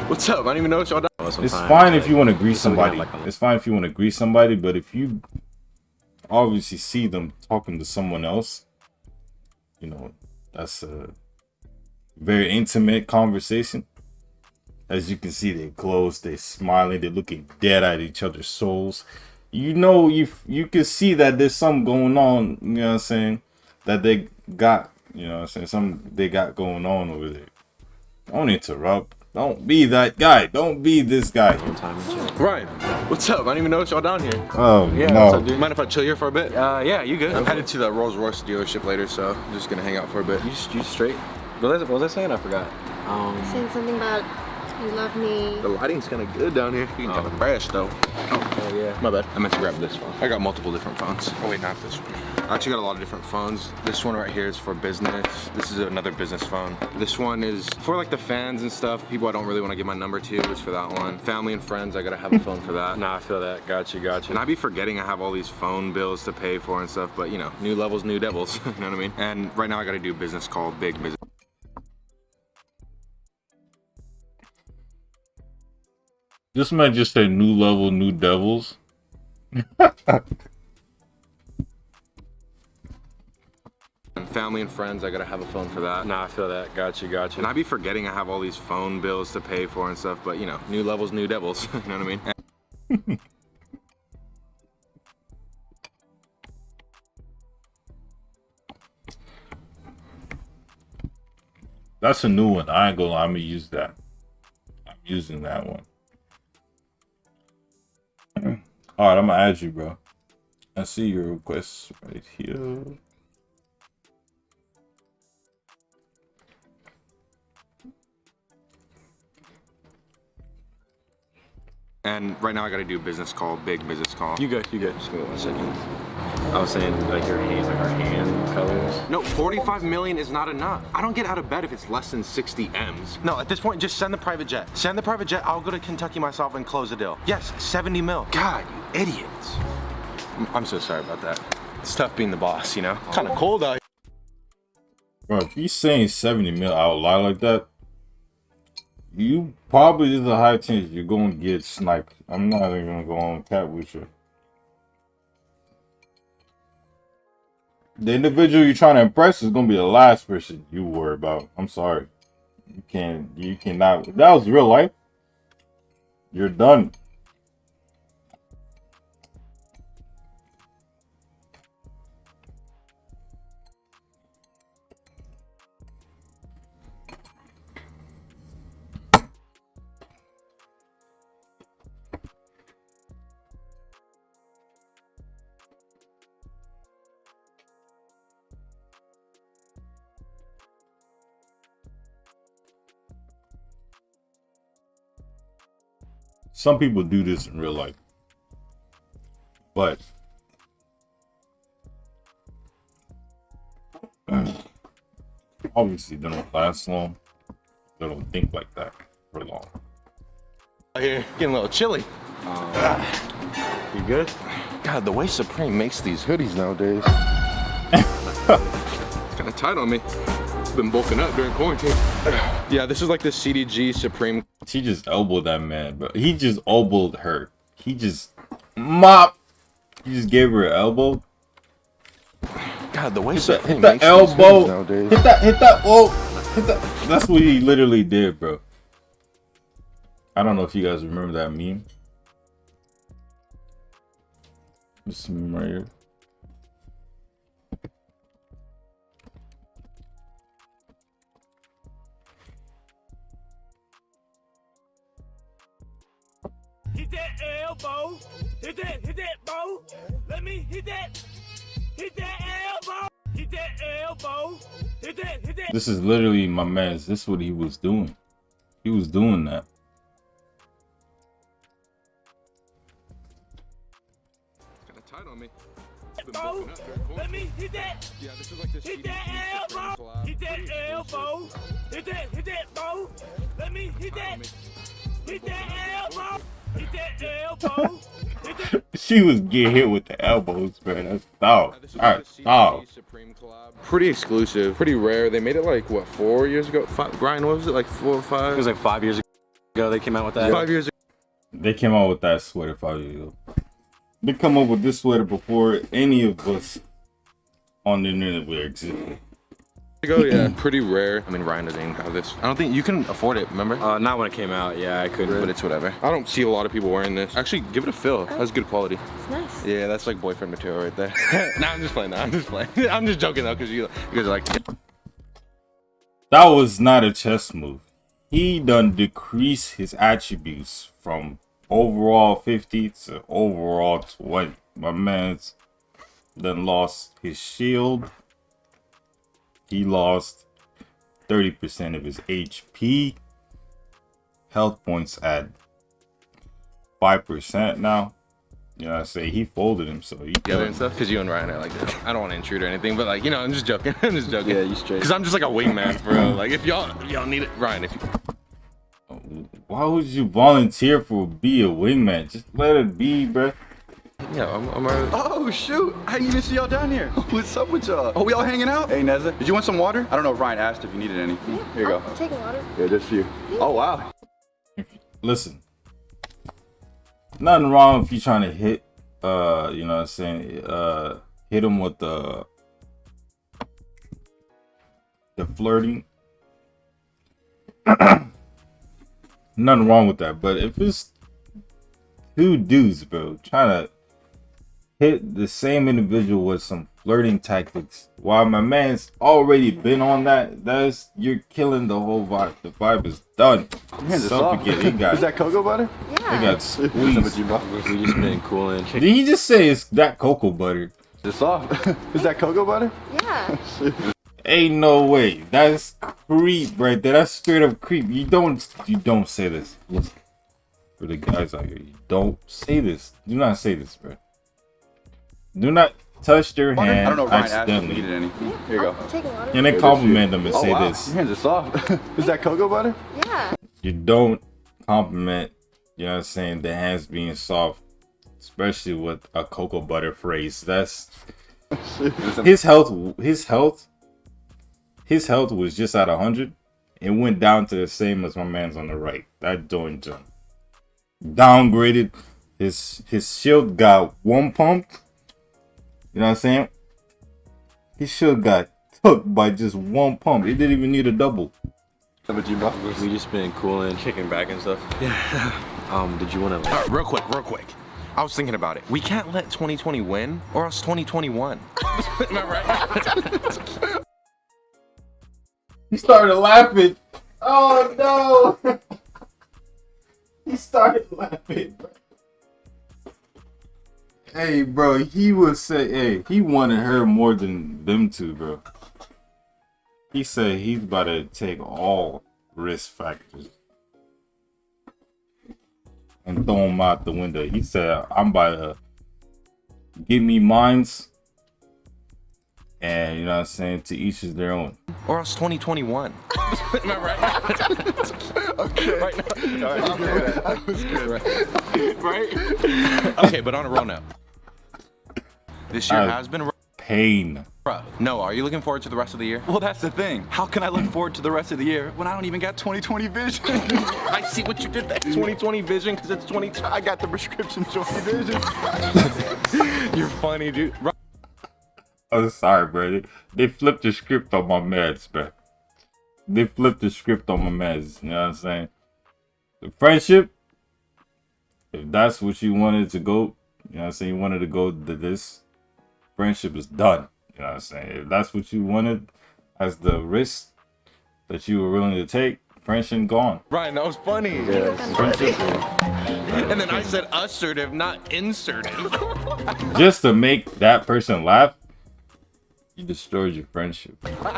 What's up? I didn't even know y'all done. It's fine if you want to greet somebody. It's fine if you want to greet somebody, but if you obviously see them talking to someone else, you know, that's a very intimate conversation. As you can see, they're close, they're smiling, they're looking dead at each other's souls. You know, you can see that there's something going on, you know what I'm saying? That they got, you know what I'm saying, something they got going on over there. Don't interrupt. Don't be that guy. Don't be this guy. Ryan, what's up? I didn't even know y'all down here. Oh, yeah, no. What's up, dude? Mind if I chill here for a bit? Yeah, you good? I'm headed to the Rolls Royce dealership later, so I'm just gonna hang out for a bit. You straight? What was I saying? I forgot. Saying something about you love me. The lighting's kind of good down here. You can kind of crash though. Oh yeah. My bad. I meant to grab this phone. I got multiple different phones. Oh wait, not this one. I actually got a lot of different phones. This one right here is for business. This is another business phone. This one is for like the fans and stuff. People I don't really want to give my number to is for that one. Family and friends, I gotta have a phone for that. Nah, I feel that. Got you. And I be forgetting I have all these phone bills to pay for and stuff, but you know, new levels, new devils. You know what I mean? And right now I gotta do a business called Big Business. This might just say new level, new devils. Family and friends, I gotta have a phone for that. Nah, I feel that. Got you. And I be forgetting I have all these phone bills to pay for and stuff, but you know, new levels, new devils. You know what I mean? That's a new one. I ain't gonna lie, I'm gonna use that. I'm using that one. Alright, I'm gonna add you, bro. I see your request right here. And right now I gotta do a business call, big business call. You good. Just give me 1 second. I was saying like your hand, like our hand colors. No, 45 million is not enough. I don't get out of bed if it's less than 60 M's. No, at this point, just send the private jet. Send the private jet, I'll go to Kentucky myself and close the deal. Yes, 70 mil. God, you idiots. I'm so sorry about that. It's tough being the boss, you know? Kind of cold out here. Bro, if he's saying 70 mil out loud like that, you probably, there's a high chance you're going to get sniped. I'm not even going to go on cat with you. The individual you're trying to impress is going to be the last person you worry about. I'm sorry. You cannot. If that was real life, you're done. Some people do this in real life, but obviously they don't last long. They don't think like that for long. Here, getting a little chilly. You good? God, the way Supreme makes these hoodies nowadays. It's kind of tight on me. Been bulking up during quarantine. Yeah, this is like the CDG Supreme. She just elbowed that man, bro. He just elbowed her. He just mop. He just gave her an elbow. God, the way hit the elbow. Hit that. Whoa. Hit that. That's what he literally did, bro. I don't know if you guys remember that meme. This meme right here. Hit that elbow. Hit that, bro. Let me hit that. Hit that elbow. Hit that elbow. Hit that. This is literally my man's. This is what he was doing. He was doing that. Tight on me. Let me hit that. Yeah, this is like the hit that elbow. Hit that elbow. Hit that, bro. Let me hit that. Hit that elbow. Hit that elbow. She was getting hit with the elbows, man. That's dog. Alright, dog. Pretty exclusive, pretty rare. They made it like what, 4 years ago? Brian, what was it, like 4 or 5? It was like 5 years ago they came out with that. 5 years ago. They came out with that sweater 5 years ago. They come up with this sweater before any of us on the internet were existing. Yeah, pretty rare. I mean, Ryan doesn't even have this. I don't think you can afford it, remember? Not when it came out. Yeah, I couldn't. But it's whatever. I don't see a lot of people wearing this. Actually, give it a feel. That's good quality. It's nice. Yeah, that's like boyfriend material right there. Nah, I'm just playing. I'm just joking though, because you guys are like. That was not a chess move. He done decreased his attributes from overall 50 to overall 20. My man's done lost his shield. He lost 30% of his HP. Health points at 5% now. You know what I say? He folded him, so he together and stuff. Because you and Ryan are like this. I don't want to intrude or anything, but like, you know, I'm just joking. I'm just joking. Yeah, you straight. Because I'm just like a wingman for real. Like, if y'all need it, Ryan, if you. Why would you volunteer for be a wingman? Just let it be, bruh. Yeah, I'm alright. Oh shoot! I didn't even see y'all down here. What's up with y'all? Oh, we all hanging out? Hey Neza, did you want some water? I don't know if Ryan asked if you needed any. Yeah, Here you go. I'm taking water. Yeah, just for you. Yeah. Oh wow. Listen, nothing wrong if you trying to hit. You know what I'm saying? Hit him with the flirting. Nothing wrong with that, but if it's two dudes, bro, trying to hit the same individual with some flirting tactics, while my man's already been on that, you're killing the whole vibe. The vibe is done. Suffocate. He got. Is that cocoa butter? Yeah. He got squeezed. We just been cooling. Did he just say it's that cocoa butter? It's soft. Is that cocoa butter? Yeah. Ain't no way. That's creep right there. That's straight up creep. You don't say this. Listen, for the guys out here, you don't say this. Do not say this, bro. Do not touch their hand. I don't know if Ryan asked if you needed any. Here you go. I'm taking water. And then compliment them and say wow. this. Your hands are soft. Is that cocoa butter? Yeah. You don't compliment, you know what I'm saying, the hands being soft, especially with a cocoa butter phrase. That's his health was just at 100. It went down to the same as my man's on the right. That joint jump downgraded. His shield got one pumped. You know what I'm saying? His shield got took by just one pump. It didn't even need a double. We just been cooling, kicking back and stuff. Yeah. Did you want to? Real quick. I was thinking about it. We can't let 2020 win, or else 2021. Am I right? He started laughing. Oh no! He started laughing. Hey, bro, he would say, hey, he wanted her more than them two, bro. He said he's about to take all risk factors. and throw them out the window. He said, I'm about to give me mines. And you know what I'm saying? To each is their own. Or else 2021. Am I right? Okay. Right now. I was good, right? Right? Okay, but on a roll note. This year has been pain. No, are you looking forward to the rest of the year? Well, that's the thing. How can I look forward to the rest of the year when I don't even got 20/20 vision? I see what you did there. 20/20 vision, because it's 20. I got the prescription 20 vision. You're funny, dude. I'm sorry, bro. They flipped the script on my meds, bro. They flipped the script on my meds. You know what I'm saying? The friendship, if that's what you wanted to go, you know what I'm saying? You wanted to go to this, friendship is done. You know what I'm saying? If that's what you wanted as the risk that you were willing to take, friendship gone. Ryan, that was funny. Yes. Friendship. And then I said assertive, not insertive. Just to make that person laugh, you destroyed your friendship.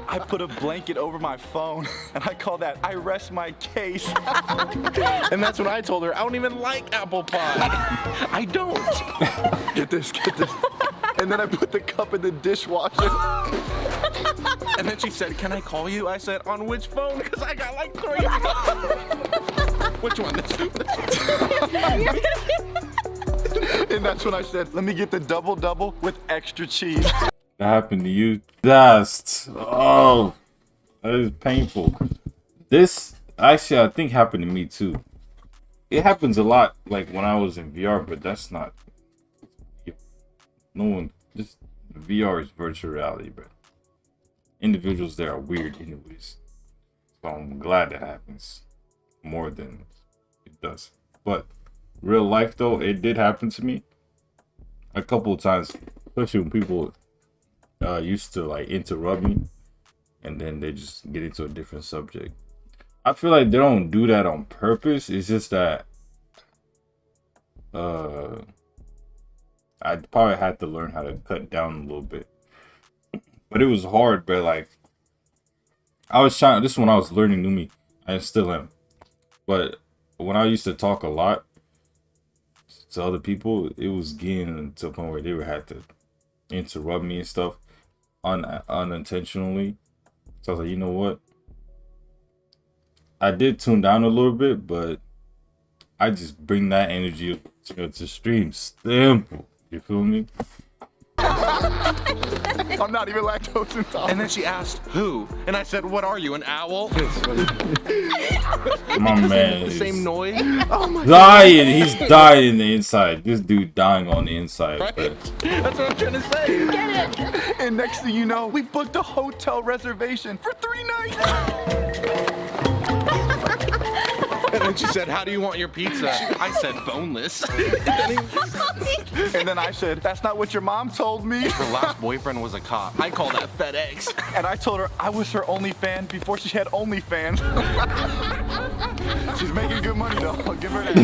I put a blanket over my phone, and I call that, I rest my case. And that's when I told her, I don't even like apple pie. I don't. Get this. And then I put the cup in the dishwasher. And then she said, can I call you? I said, on which phone? Because I got like 3. Which one? And that's when I said, let me get the double with extra cheese. That happened to you? That is painful. This actually, I think, happened to me too. It happens a lot, like when I was in VR, but that's not. No one. Just VR is virtual reality, but individuals there are weird, anyways. So I'm glad that happens more than it does. But real life, though, it did happen to me a couple of times, especially when people used to like interrupt me and then they just get into a different subject. I feel like they don't do that on purpose. It's just that I probably had to learn how to cut down a little bit, but it was hard. But like I was trying, this is when I was learning new me. I still am, but when I used to talk a lot to other people, it was getting to a point where they would have to interrupt me and stuff unintentionally. So I was like, you know what? I did tune down a little bit, but I just bring that energy to stream. Simple. You feel me? I'm not even lactose intolerant. And then she asked, who? And I said, what are you, an owl? My man the is same noise. Oh my dying. He's dying in the inside. This dude dying on the inside. Right? That's what I'm trying to say. Get it. And next thing you know, we booked a hotel reservation for 3 nights. And then she said, how do you want your pizza? I said, boneless. And then I said, that's not what your mom told me. Her last boyfriend was a cop. I call that FedEx. And I told her I was her only fan before she had OnlyFans. She's making good money though. I'll give her that.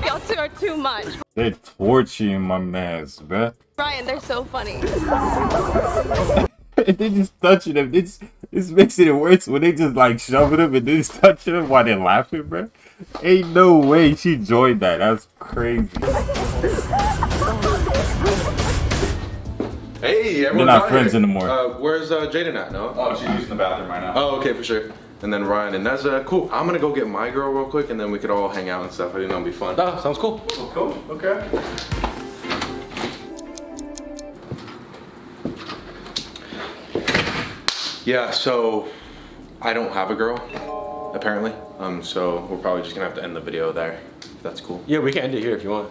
Y'all two are too much. They're torching my mans, bruh. Ryan, they're so funny. They just touching him. This makes it worse when they just like shoving him and then just touching him while they're laughing, bro. Ain't no way she joined that. That's crazy. Hey, everyone's They're not friends anymore. Where's Jaden at? No? Oh, she's using the bathroom right now. Oh, okay, for sure. And then Ryan and Neza. Cool. I'm gonna go get my girl real quick and then we could all hang out and stuff. I think that'll be fun. Oh, sounds cool. Oh, cool. Okay. Yeah, so I don't have a girl, apparently. So we're probably just gonna have to end the video there, if that's cool. Yeah, we can end it here if you want.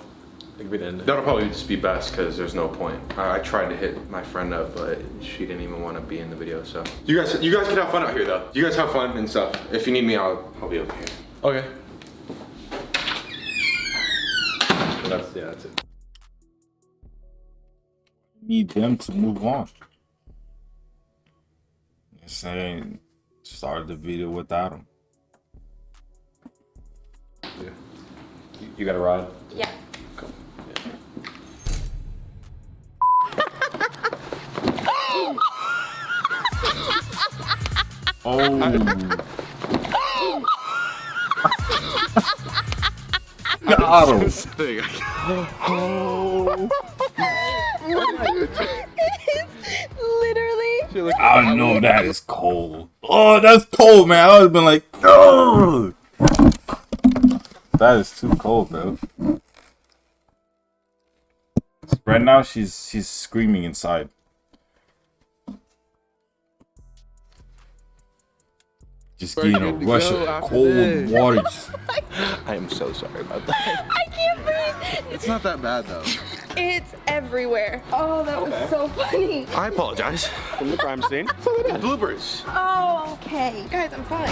It could be the end. That'll probably just be best because there's no point. I tried to hit my friend up, but she didn't even want to be in the video. So you guys can have fun out here though. You guys have fun and stuff. If you need me, I'll be over here. Okay. That's it. Need them to move on. You're saying start the video without them. Yeah. You got a ride? Yeah. Cool. Oh. Got him. Literally. I know that is cold. Oh, that's cold, man. I would have been like, oh. That is too cold, bro. Right now, she's screaming inside. Just getting a rush of cold water. I am so sorry about that. I can't breathe. It's not that bad though. It's everywhere. Oh, that was so funny. I apologize. From the crime scene. Bloopers. Oh, okay. Guys, I'm fine.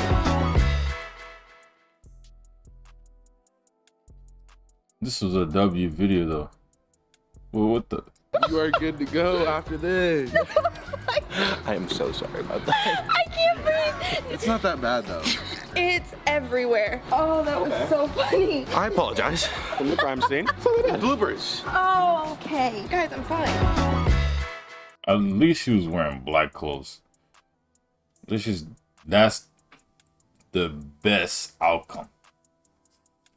This was a W video though. Well, what the? You are good to go after this. I am so sorry about that. I can't breathe. It's not that bad though. It's everywhere. Oh, that was so funny. I apologize. From the crime scene. Bloopers. Oh, okay. Guys, I'm fine. At least she was wearing black clothes. That's the best outcome.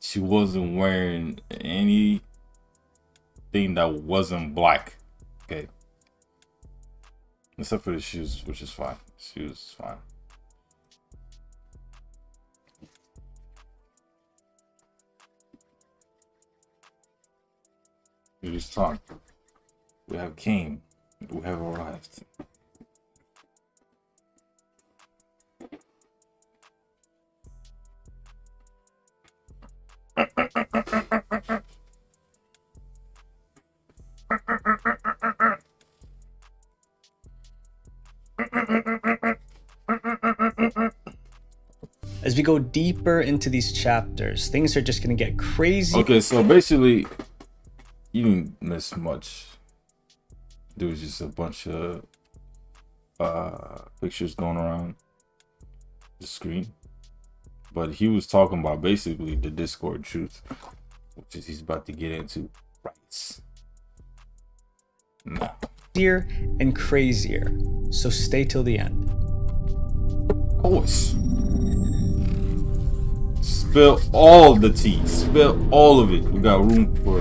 She wasn't wearing anything that wasn't black. Okay. Except for the shoes, which is fine. Shoes is fine. It is time. We have came. We have arrived. As we go deeper into these chapters, things are just going to get crazy. Okay, so basically, you didn't miss much. There was just a bunch of pictures going around the screen. But he was talking about basically the Discord truth, which is he's about to get into right now. Crazier and crazier. So stay till the end. Of course. Spill all the tea. Spill all of it. We got room for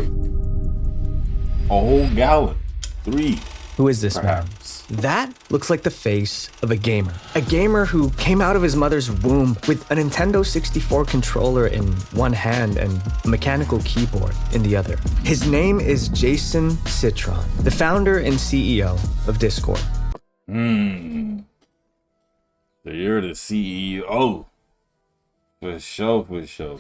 a whole gallon. 3. Who is this perhaps man? That looks like the face of a gamer. A gamer who came out of his mother's womb with a Nintendo 64 controller in one hand and a mechanical keyboard in the other. His name is Jason Citron, the founder and CEO of Discord. So you're the CEO. For sure, for sure.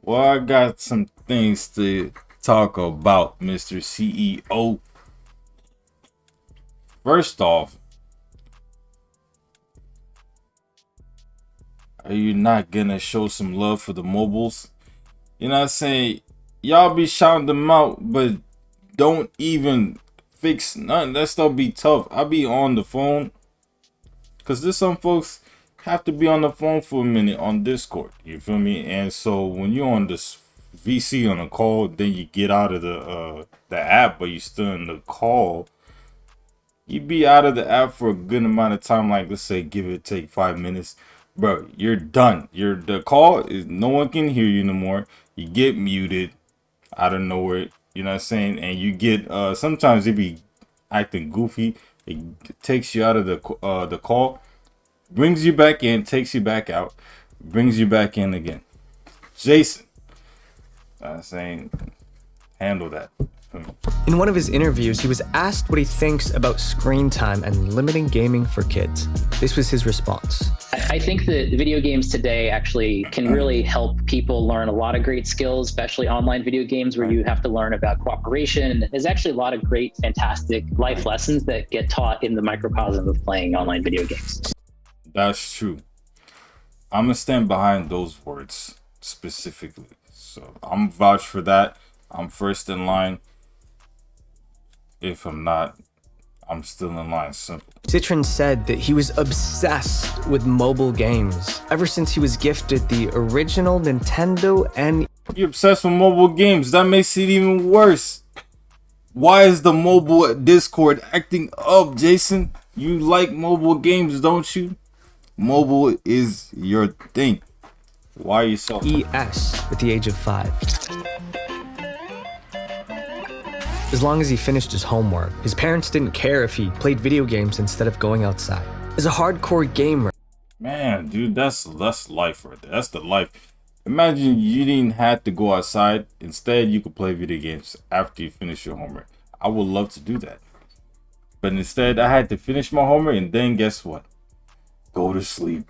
Well, I got some things to talk about, Mr. CEO. First off, are you not gonna show some love for the mobiles? You know what I'm saying? Y'all be shouting them out, but don't even fix nothing. That stuff be tough. I be on the phone, because there's some folks have to be on the phone for a minute on Discord. You feel me? And so when you're on this VC on a call, then you get out of the app, but you're still in the call. You be out of the app for a good amount of time, like let's say give it take 5 minutes. Bro, you're done. The call is no one can hear you no more. You get muted out of nowhere, you know what I'm saying? And you get sometimes they be acting goofy. It takes you out of the call, brings you back in, takes you back out, brings you back in again. Jason, I'm saying, handle that. In one of his interviews, he was asked what he thinks about screen time and limiting gaming for kids. This was his response. I think that video games today actually can really help people learn a lot of great skills, especially online video games where you have to learn about cooperation. There's actually a lot of great, fantastic life lessons that get taught in the microcosm of playing online video games. That's true. I'm gonna stand behind those words specifically. So I'm vouch for that. I'm first in line. If I'm not, I'm still in line. Simple. Citron said that he was obsessed with mobile games ever since he was gifted the original Nintendo and... You're obsessed with mobile games. That makes it even worse. Why is the mobile Discord acting up, Jason? You like mobile games, don't you? Mobile is your thing. Why are you so ES at the age of 5. As long as he finished his homework, his parents didn't care if he played video games instead of going outside. As a hardcore gamer, man, dude, that's life right there. That's the life. Imagine you didn't have to go outside. Instead, you could play video games after you finish your homework. I would love to do that. But instead, I had to finish my homework and then guess what? Go to sleep.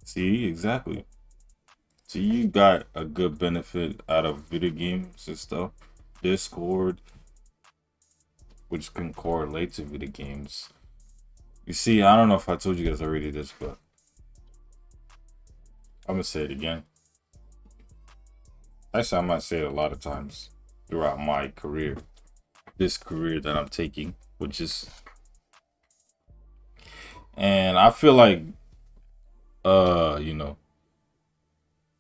See, exactly. So you got a good benefit out of video games and stuff. Discord, which can correlate to video games. You see, I don't know if I told you guys already this, but I'm gonna say it again. Actually, I might say it a lot of times throughout my career. This career that I'm taking, which is, and I feel like, you know,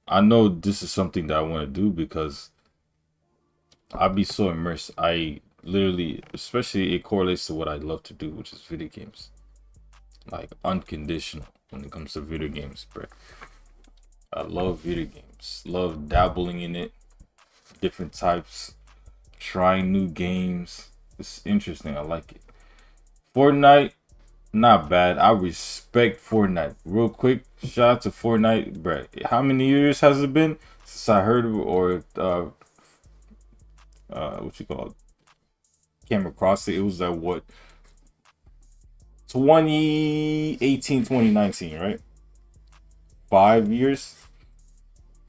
I know this is something that I want to do because I'd be so immersed. I literally, especially it correlates to what I love to do, which is video games. Like unconditional when it comes to video games, bro. I love video games. Love dabbling in it. Different types. Trying new games. It's interesting. I like it. Fortnite, not bad. I respect Fortnite. Real quick, shout out to Fortnite, bro. How many years has it been since I heard of it, or what you call it? Came across it. It was like what, 2018, 2019, right? 5 years.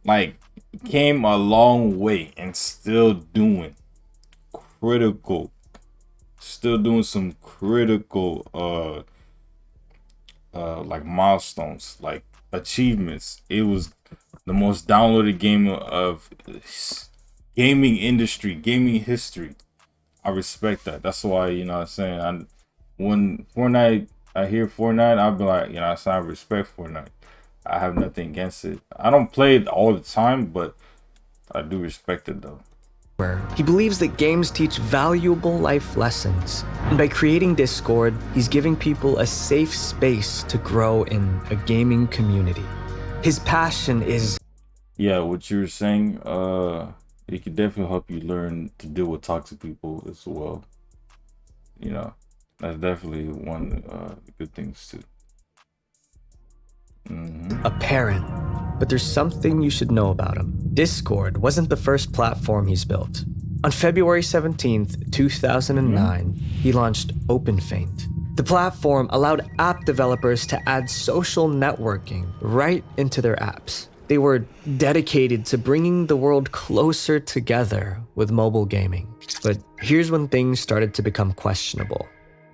Like, came a long way and still doing critical. Still doing some critical like milestones, like achievements. It was the most downloaded game of gaming industry, gaming history. I respect that. That's why, you know what I'm saying, when Fortnite, I hear Fortnite, I'll be like, you know what I'm saying, I respect Fortnite. I have nothing against it. I don't play it all the time, but I do respect it though. He believes that games teach valuable life lessons, and by creating Discord, he's giving people a safe space to grow in a gaming community. His passion is, yeah, what you were saying, it could definitely help you learn to deal with toxic people as well. You know, that's definitely one of the good things too. a parent. But there's something you should know about him. Discord wasn't the first platform he's built. On February 17th, 2009, he launched 괚ᴜᴘ. The platform allowed app developers to add social networking right into their apps. They were dedicated to bringing the world closer together with mobile gaming. But here's when things started to become questionable.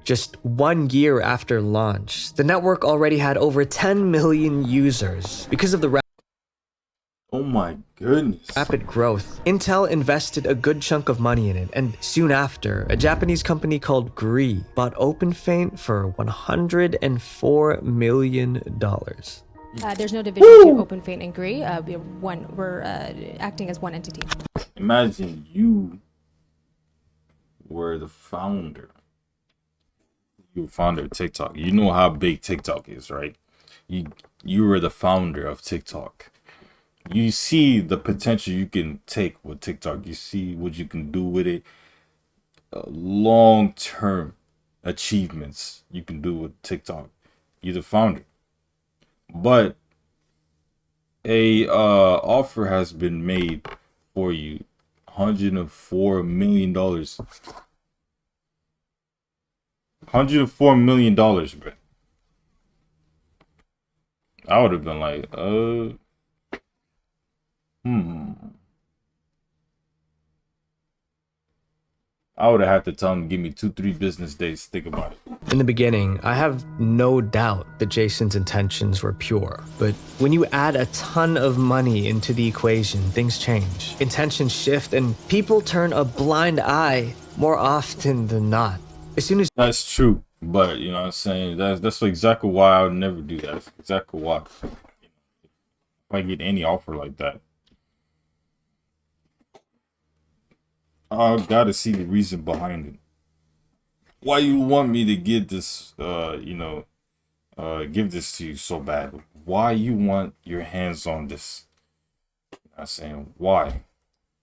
Just 1 year after launch, the network already had over 10 million users. Because of the oh my goodness. rapid growth, Intel invested a good chunk of money in it, and soon after, a Japanese company called GREE bought 괚ᴜᴘ for $104 million. There's no division between 괚ᴜᴘ and GREE. We're acting as one entity. Imagine you were the founder. You were founder of TikTok. You know how big TikTok is, right? You were the founder of TikTok. You see the potential you can take with TikTok. You see what you can do with it. Long-term achievements you can do with TikTok. You're the founder. But a offer has been made for you. $104 million. $104 million, bro. I would have been like, I would have had to tell him, give me 2-3 business days to think about it. In the beginning, I have no doubt that Jason's intentions were pure. But when you add a ton of money into the equation, things change. Intentions shift and people turn a blind eye more often than not. As soon as that's true, but you know what I'm saying, that's exactly why I would never do that. That's exactly why. If I get any offer like that, I gotta see the reason behind it. Why you want me to get this, give this to you so bad? Why you want your hands on this? I'm saying, why?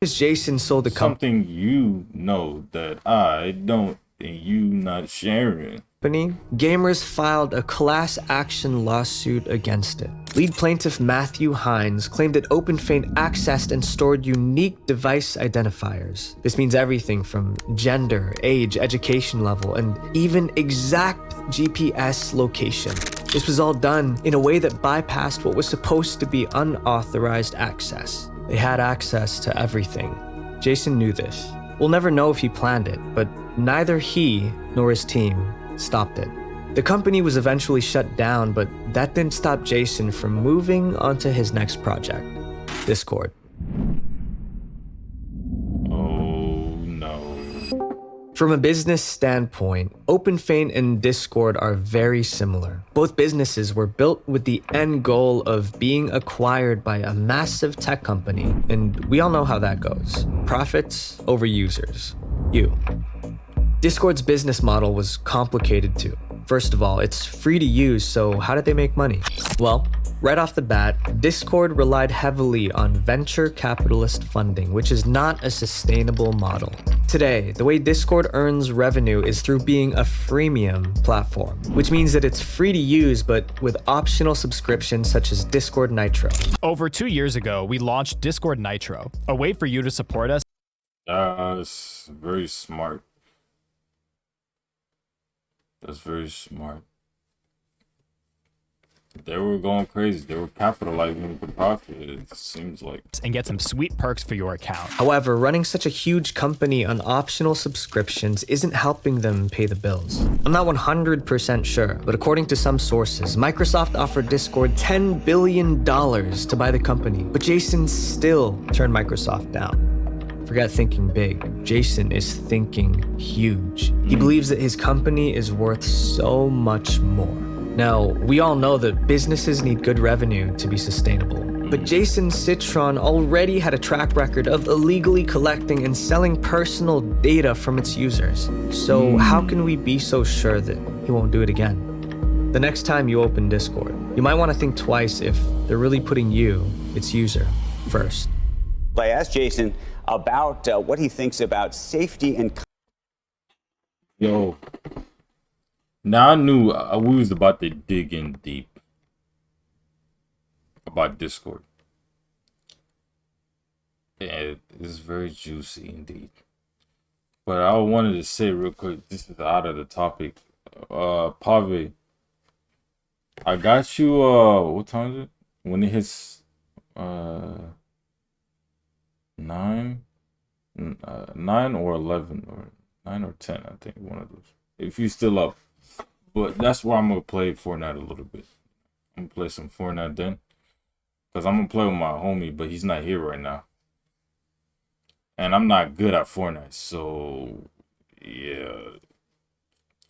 Jason sold the something you know that I don't, and you not sharing. Gamers filed a class action lawsuit against it. Lead plaintiff Matthew Hines claimed that OpenFaint accessed and stored unique device identifiers. This means everything from gender, age, education level, and even exact GPS location. This was all done in a way that bypassed what was supposed to be unauthorized access. They had access to everything. Jason knew this. We'll never know if he planned it, but neither he nor his team stopped it. The company was eventually shut down, but that didn't stop Jason from moving on to his next project, Discord. Oh no. From a business standpoint, OpenFaint and Discord are very similar. Both businesses were built with the end goal of being acquired by a massive tech company, and we all know how that goes. Profits over users. You. Discord's business model was complicated too. First of all, it's free to use, so how did they make money? Well, right off the bat, Discord relied heavily on venture capitalist funding, which is not a sustainable model. Today, the way Discord earns revenue is through being a freemium platform, which means that it's free to use, but with optional subscriptions such as Discord Nitro. Over 2 years ago, we launched Discord Nitro, a way for you to support us. That's very smart. That's very smart. They were going crazy. They were capitalizing the profit, it seems like. And get some sweet perks for your account. However, running such a huge company on optional subscriptions isn't helping them pay the bills. I'm not 100% sure, but according to some sources, Microsoft offered Discord $10 billion to buy the company, but Jason still turned Microsoft down. Forget thinking big. Jason is thinking huge. He believes that his company is worth so much more. Now, we all know that businesses need good revenue to be sustainable. But Jason Citron already had a track record of illegally collecting and selling personal data from its users. So how can we be so sure that he won't do it again? The next time you open Discord, you might want to think twice if they're really putting you, its user, first. I asked Jason about what he thinks about safety and... Yo. Now I knew we was about to dig in deep about Discord. Yeah, it's very juicy indeed. But I wanted to say real quick, this is out of the topic. Pave, I got you, what time is it? When it hits 9 or 11 or 9 or 10, I think, one of those. If you're still up. But that's where I'm going to play Fortnite a little bit. I'm going to play some Fortnite then. Because I'm going to play with my homie, but he's not here right now. And I'm not good at Fortnite. So, yeah.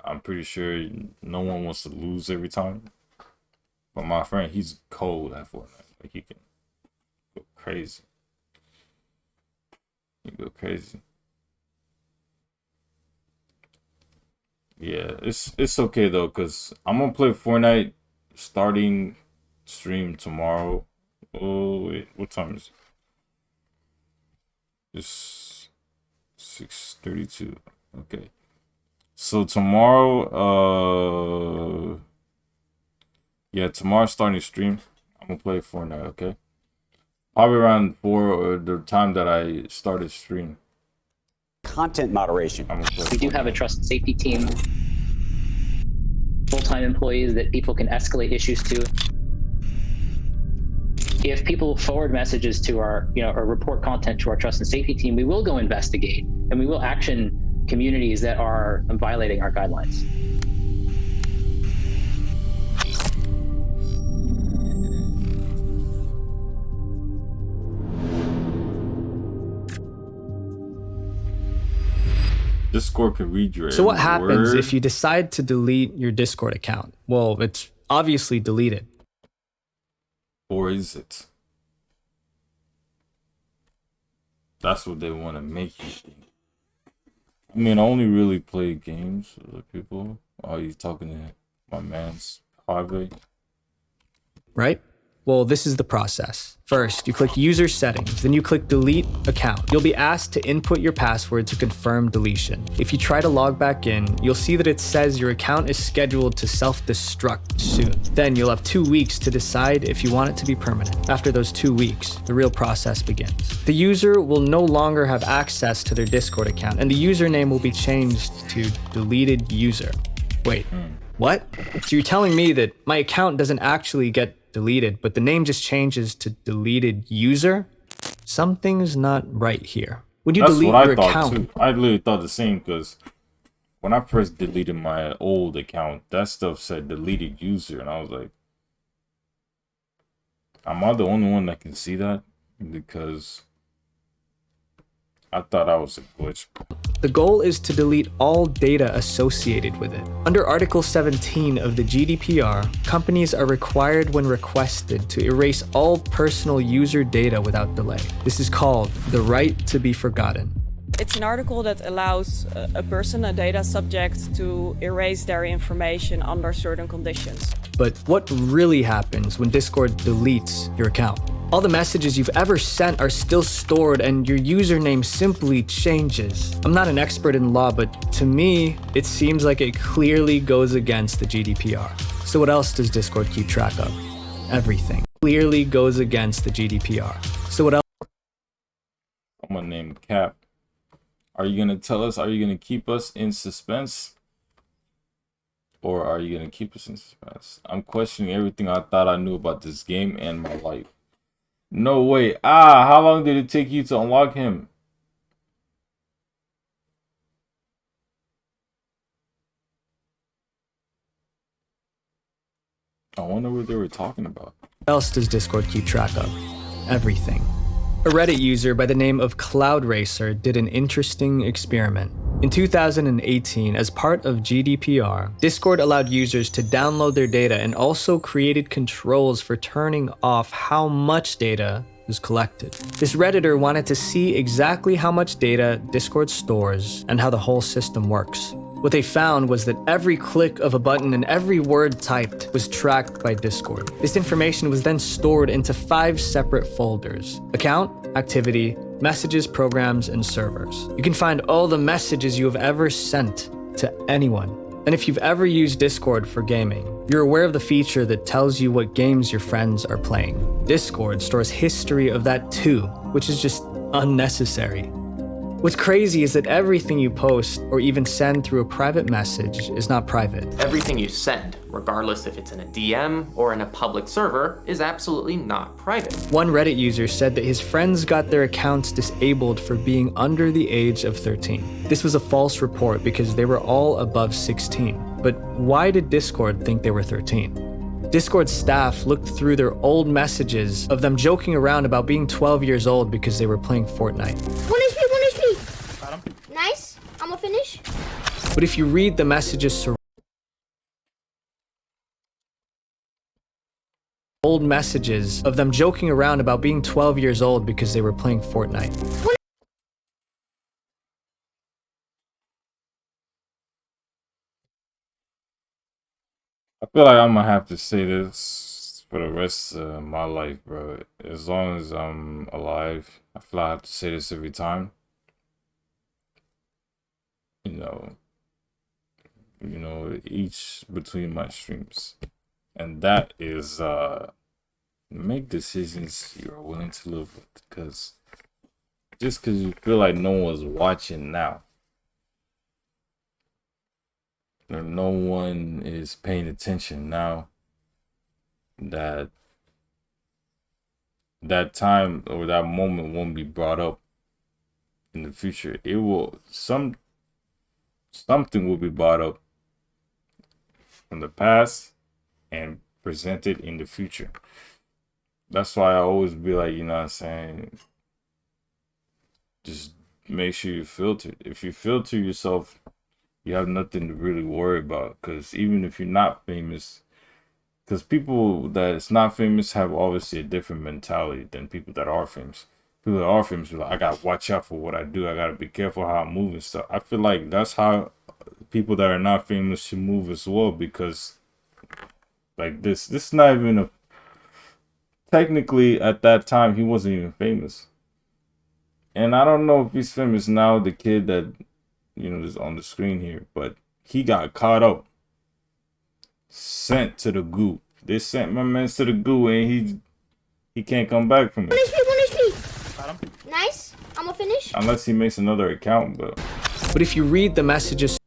I'm pretty sure no one wants to lose every time. But my friend, he's cold at Fortnite. Like, he can go crazy. He go crazy. Yeah, it's okay though, because I'm gonna play Fortnite starting stream tomorrow. Oh wait, what time is it? It's 6:32. Okay. So tomorrow, tomorrow starting stream. I'm gonna play Fortnite, okay? Probably around 4 or the time that I started stream. Content moderation. We do have a trust and safety team, full-time employees that people can escalate issues to. If people forward messages to our, or report content to our trust and safety team, we will go investigate and we will action communities that are violating our guidelines. Discord can read your So what happens word. if you decide to delete your Discord account? Well, it's obviously deleted. Or is it? That's what they want to make you think. I mean, I only really play games with other people. Oh, you talking to my man's Harvey? Right? Well, this is the process. First, you click user settings, then you click delete account. You'll be asked to input your password to confirm deletion. If you try to log back in, you'll see that it says your account is scheduled to self-destruct soon. Then you'll have 2 weeks to decide if you want it to be permanent. After those 2 weeks, the real process begins. The user will no longer have access to their Discord account, and the username will be changed to deleted user. Wait, what? So you're telling me that my account doesn't actually get deleted, but the name just changes to deleted user? Something's not right here. When you delete your account, too. I literally thought the same, because when I first deleted my old account, that stuff said deleted user, and I was like, am I the only one that can see that? Because I thought that was a glitch. the goal is to delete all data associated with it. Under Article 17 of the GDPR, companies are required when requested to erase all personal user data without delay. This is called the right to be forgotten. It's an article that allows a person, a data subject, to erase their information under certain conditions. But what really happens when Discord deletes your account? All the messages you've ever sent are still stored and your username simply changes. I'm not an expert in law, but to me, it seems like it clearly goes against the GDPR. So what else does Discord keep track of? Everything. Clearly goes against the GDPR. So what else? I'm gonna name Cap. Are you gonna tell us, are you gonna keep us in suspense? Or are you gonna keep us in suspense? I'm questioning everything I thought I knew about this game and my life. No way. How long did it take you to unlock him? I wonder what they were talking about. What else does Discord keep track of? Everything. A Reddit user by the name of Cloud Racer did an interesting experiment. In 2018, as part of GDPR, Discord allowed users to download their data and also created controls for turning off how much data was collected. This Redditor wanted to see exactly how much data Discord stores and how the whole system works. What they found was that every click of a button and every word typed was tracked by Discord. This information was then stored into 5 separate folders: account, activity, messages, programs, and servers. You can find all the messages you have ever sent to anyone. And if you've ever used Discord for gaming, you're aware of the feature that tells you what games your friends are playing. Discord stores history of that too, which is just unnecessary. What's crazy is that everything you post or even send through a private message is not private. Everything you send, regardless if it's in a DM or in a public server, is absolutely not private. One Reddit user said that his friends got their accounts disabled for being under the age of 13. This was a false report because they were all above 16. But why did Discord think they were 13? Discord staff looked through their old messages of them joking around about being 12 years old because they were playing Fortnite. Nice. I'm gonna finish. But if you read the messages old messages of them joking around about being 12 years old because they were playing Fortnite. I feel like I'm gonna have to say this for the rest of my life, bro. As long as I'm alive, I feel like I have to say this every time. You know, each between my streams. And that is make decisions you're willing to live with. Because just because you feel like no one's watching now, or no one is paying attention now, that time or that moment won't be brought up in the future. It will, something will be brought up from the past and presented in the future. That's why I always be like, you know what I'm saying, just make sure you filter. If you filter yourself, you have nothing to really worry about. Because even if you're not famous, because people that is not famous have obviously a different mentality than people that are famous. people that are famous, like, I gotta watch out for what I do. I gotta be careful how I move and stuff. I feel like that's how people that are not famous should move as well, because like this is not even a, technically at that time he wasn't even famous. And I don't know if he's famous now, the kid that, you know, is on the screen here, but he got caught up, sent to the goo. They sent my man to the goo, and he can't come back from it. Nice. I'm gonna finish. Unless he makes another account, But if you read the messages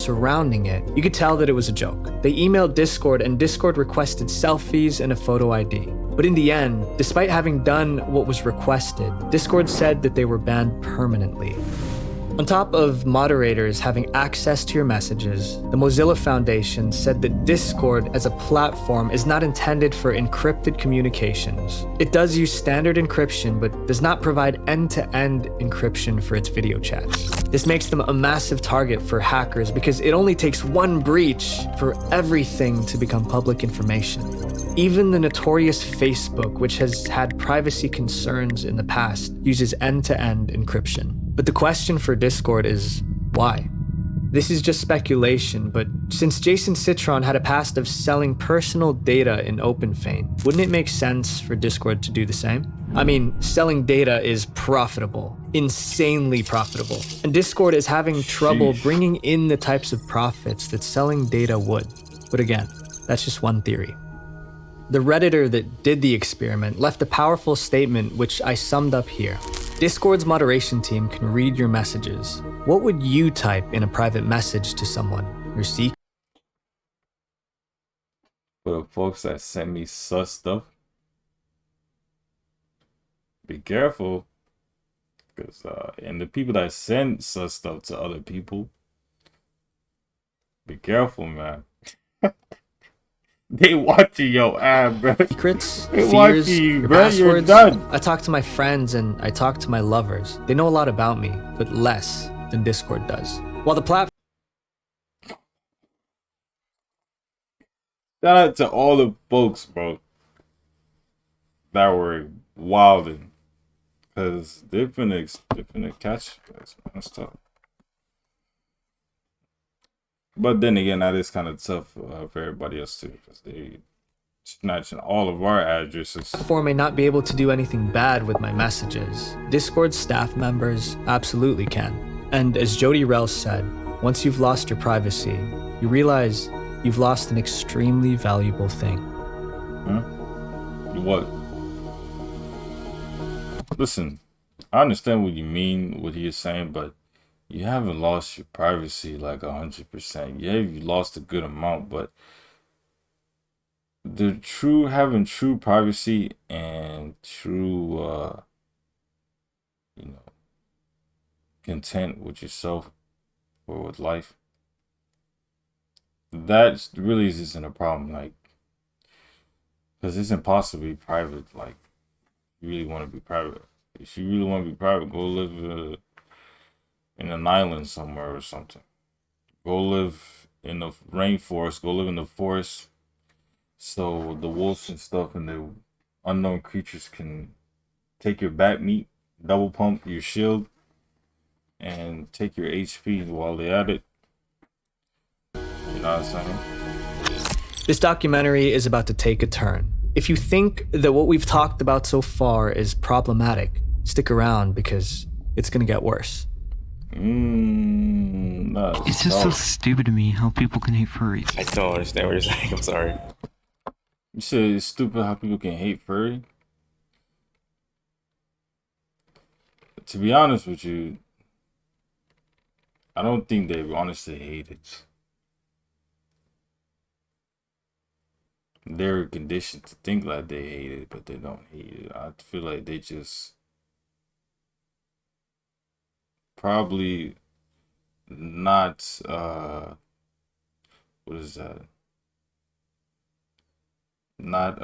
surrounding it, you could tell that it was a joke. They emailed Discord, and Discord requested selfies and a photo ID. But in the end, despite having done what was requested, Discord said that they were banned permanently. On top of moderators having access to your messages, the Mozilla Foundation said that Discord as a platform is not intended for encrypted communications. It does use standard encryption, but does not provide end-to-end encryption for its video chats. This makes them a massive target for hackers because it only takes one breach for everything to become public information. Even the notorious Facebook, which has had privacy concerns in the past, uses end-to-end encryption. But the question for Discord is, why? This is just speculation, but since Jason Citron had a past of selling personal data in OpenFeign, wouldn't it make sense for Discord to do the same? I mean, selling data is profitable, insanely profitable, and Discord is having trouble bringing in the types of profits that selling data would. But again, that's just one theory. The Redditor that did the experiment left a powerful statement which I summed up here. Discord's moderation team can read your messages. What would you type in a private message to someone? Your secret? For the folks that send me sus stuff, be careful, because and the people that send sus stuff to other people, be careful, man. They watching your ass, bro. Secrets, they fears, you, your bro. passwords. You're done. I talk to my friends and I talk to my lovers. They know a lot about me, but less than Discord does. While the platform... Shout out to all the folks, bro, that were wilding, because they're finna catch you guys, man. That's tough. But then again, that is kind of tough for everybody else too, because they snatching all of our addresses. The platform may not be able to do anything bad with my messages. Discord staff members absolutely can. And as Jody Rell said, once you've lost your privacy, you realize you've lost an extremely valuable thing. Huh? What? Listen, I understand what you mean, what he is saying, but you haven't lost your privacy like 100%. Yeah, you lost a good amount, but having true privacy and true, content with yourself or with life, that really isn't a problem. Like, because it's impossible to be private. Like, you really want to be private. If you really want to be private, go live in an island somewhere or something. Go live in the rainforest. Go live in the forest, so the wolves and stuff and the unknown creatures can take your bat meat, double pump your shield, and take your HP while they're at it. You know what I'm saying? This documentary is about to take a turn. If you think that what we've talked about so far is problematic, stick around because it's gonna get worse. It's just so stupid to me how people can hate furries. I don't understand what you're saying. I'm sorry. You said it's stupid how people can hate furry? To be honest with you, I don't think they honestly hate it. They're conditioned to think like they hate it, but they don't hate it. I feel like they just probably not what is that? Not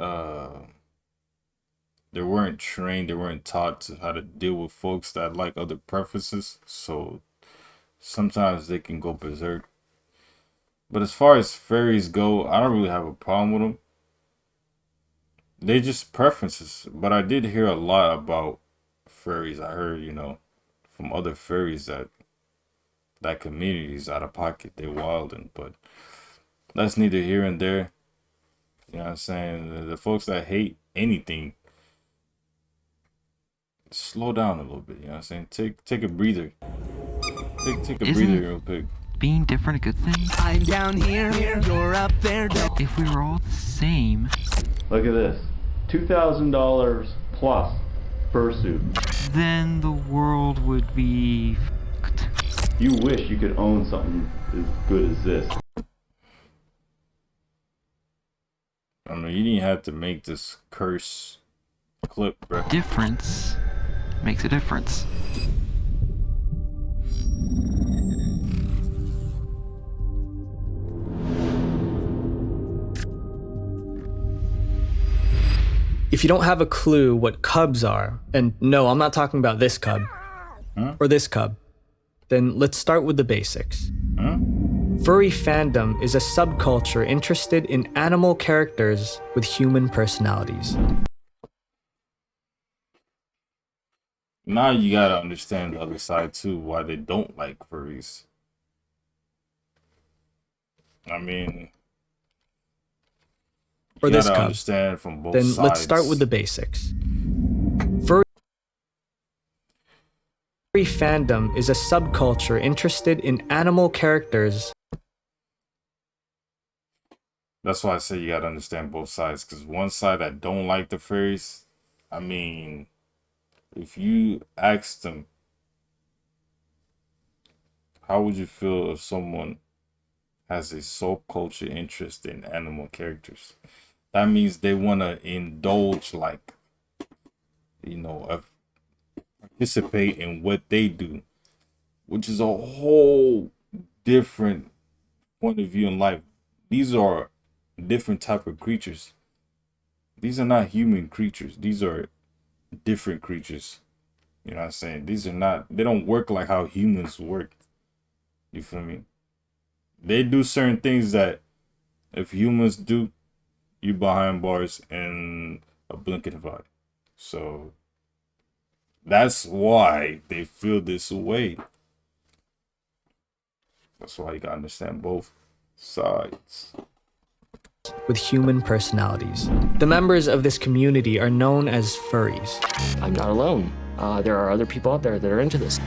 they weren't trained, they weren't taught to how to deal with folks that like other preferences, so sometimes they can go berserk. But as far as fairies go, I don't really have a problem with them. They just preferences. But I did hear a lot about furries. I heard, from other furries that community is out of pocket. They wilding, but that's neither here and there. You know what I'm saying? The folks that hate anything, slow down a little bit. You know what I'm saying? Take a breather. Take a breather real quick. Being different a good thing? I'm down here, you're up there. If we were all the same. Look at this. $2,000 plus fursuit. Then the world would be f***ed. You wish you could own something as good as this. I mean, you didn't have to make this curse clip, bro. Difference makes a difference. If you don't have a clue what cubs are, and no, I'm not talking about this cub, or this cub, then let's start with the basics. Furry fandom is a subculture interested in animal characters with human personalities. Now you gotta understand the other side too, why they don't like furries. I mean, or this cub, understand from both then sides. Let's start with the basics. Furry fandom is a subculture interested in animal characters. That's why I say you gotta understand both sides, because one side that don't like the furries, I mean, if you asked them, how would you feel if someone has a subculture interest in animal characters? That means they want to indulge, like, participate in what they do, which is a whole different point of view in life. These are different type of creatures. These are not human creatures. These are different creatures. You know what I'm saying? They don't work like how humans work. You feel me? They do certain things that if humans do, you behind bars in a blink of an eye. So that's why they feel this way. That's why you gotta understand both sides. With human personalities. The members of this community are known as furries. I'm not alone. There are other people out there that are into this.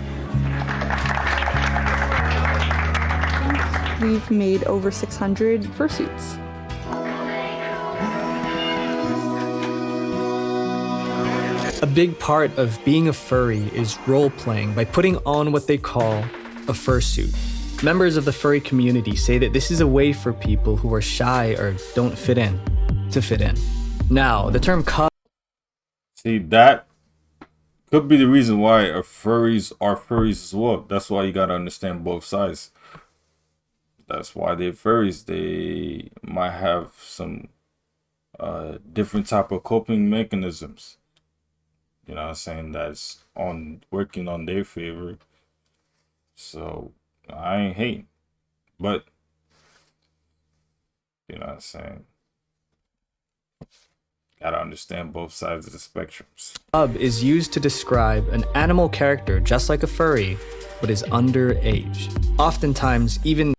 We've made over 600 fursuits. A big part of being a furry is role-playing by putting on what they call a fursuit. Members of the furry community say that this is a way for people who are shy or don't fit in to fit in. Now, the term cub... See, that could be the reason why furries are furries as well. That's why you gotta understand both sides. That's why they're furries. They might have some different type of coping mechanisms. You know what I'm saying? That's working on their favor. So I ain't hating, but you know what I'm saying? Gotta understand both sides of the spectrums. Cub is used to describe an animal character just like a furry, but is underage. Oftentimes, even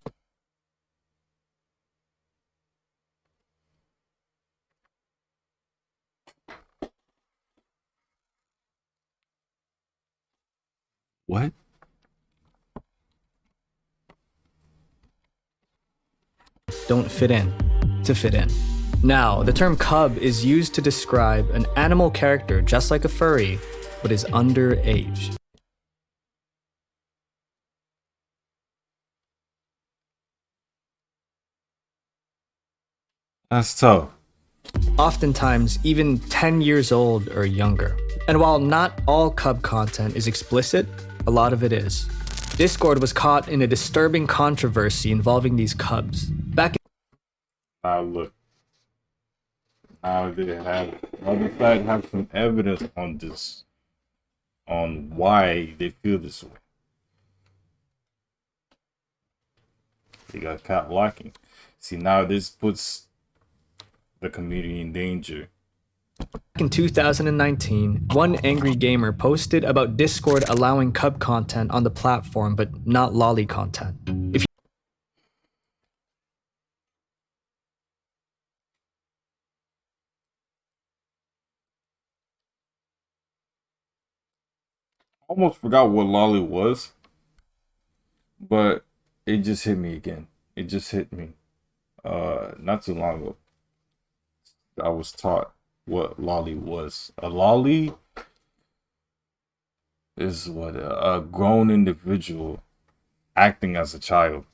what? Don't fit in to fit in. Now, the term cub is used to describe an animal character just like a furry, but is underage. That's tough. Oftentimes, even 10 years old or younger. And while not all cub content is explicit, a lot of it is. Discord was caught in a disturbing controversy involving these cubs. Back in look. Now they have other side have some evidence on this, on why they feel this way. They got cat blocking. See, now this puts the community in danger In 2019, one angry gamer posted about Discord allowing cub content on the platform, but not lolly content. If you almost forgot what lolly was, but it just hit me again. It just hit me. Not too long ago, I was taught what lolly was. A lolly is what a grown individual acting as a child.